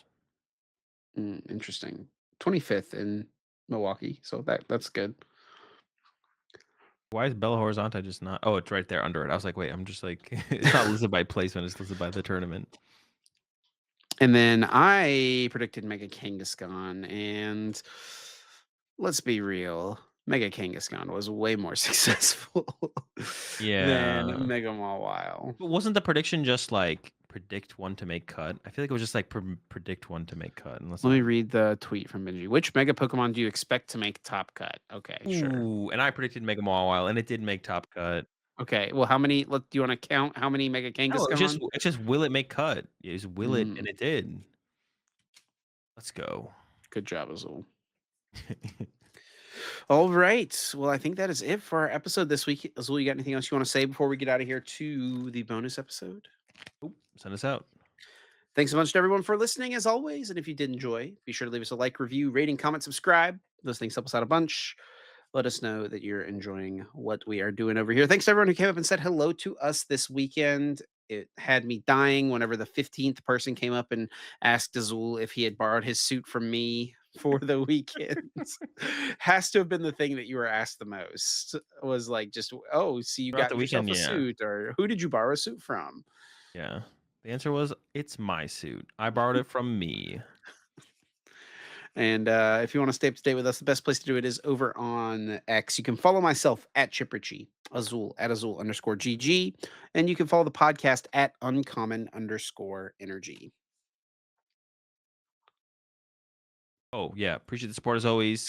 Interesting. 25th in Milwaukee, so that's good. Why is Bella Horizonte just not? Oh, it's right there under it. I was like, wait, I'm just like, it's not listed by placement. It's listed by the tournament. And then I predicted Mega Kangaskhan, and let's be real, Mega Kangaskhan was way more successful than Yeah. Mega Mawile. But wasn't the prediction just like predict one to make cut? I feel like it was just like predict one to make cut. Unless Let me I'm. read the tweet from Benji. Which Mega Pokemon do you expect to make top cut? Okay, sure. Ooh, and I predicted Mega Mawile, and it did make top cut. Okay, well, how many? Do you want to count how many Mega No, Kangaskhan? it's just will it make cut? Is will it, Mm, and it did. Let's go. good job, Azul. All right. Well, I think that is it for our episode this week. Azul, you got anything else you want to say before we get out of here to the bonus episode? Oop, send us out. Thanks so much to everyone for listening, as always. And if you did enjoy, be sure to leave us a like, review, rating, comment, subscribe. Those things help us out a bunch. Let us know that you're enjoying what we are doing over here. Thanks to everyone who came up and said hello to us this weekend. It had me dying whenever the 15th person came up and asked Azul if he had borrowed his suit from me for the weekend. Has to have been the thing that you were asked the most. Was like just, oh, so you Throughout got the yourself weekend, a yeah. suit, or who did you borrow a suit from? Yeah. The answer was it's my suit. I borrowed it from me. And if you want to stay up to date with us, the best place to do it is over on X. You can follow myself at Chip Ritchie, Azul at Azul underscore GG, and you can follow the podcast at uncommon underscore energy. Oh, yeah. Appreciate the support as always.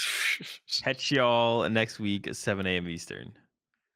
Catch y'all next week at 7 a.m. Eastern.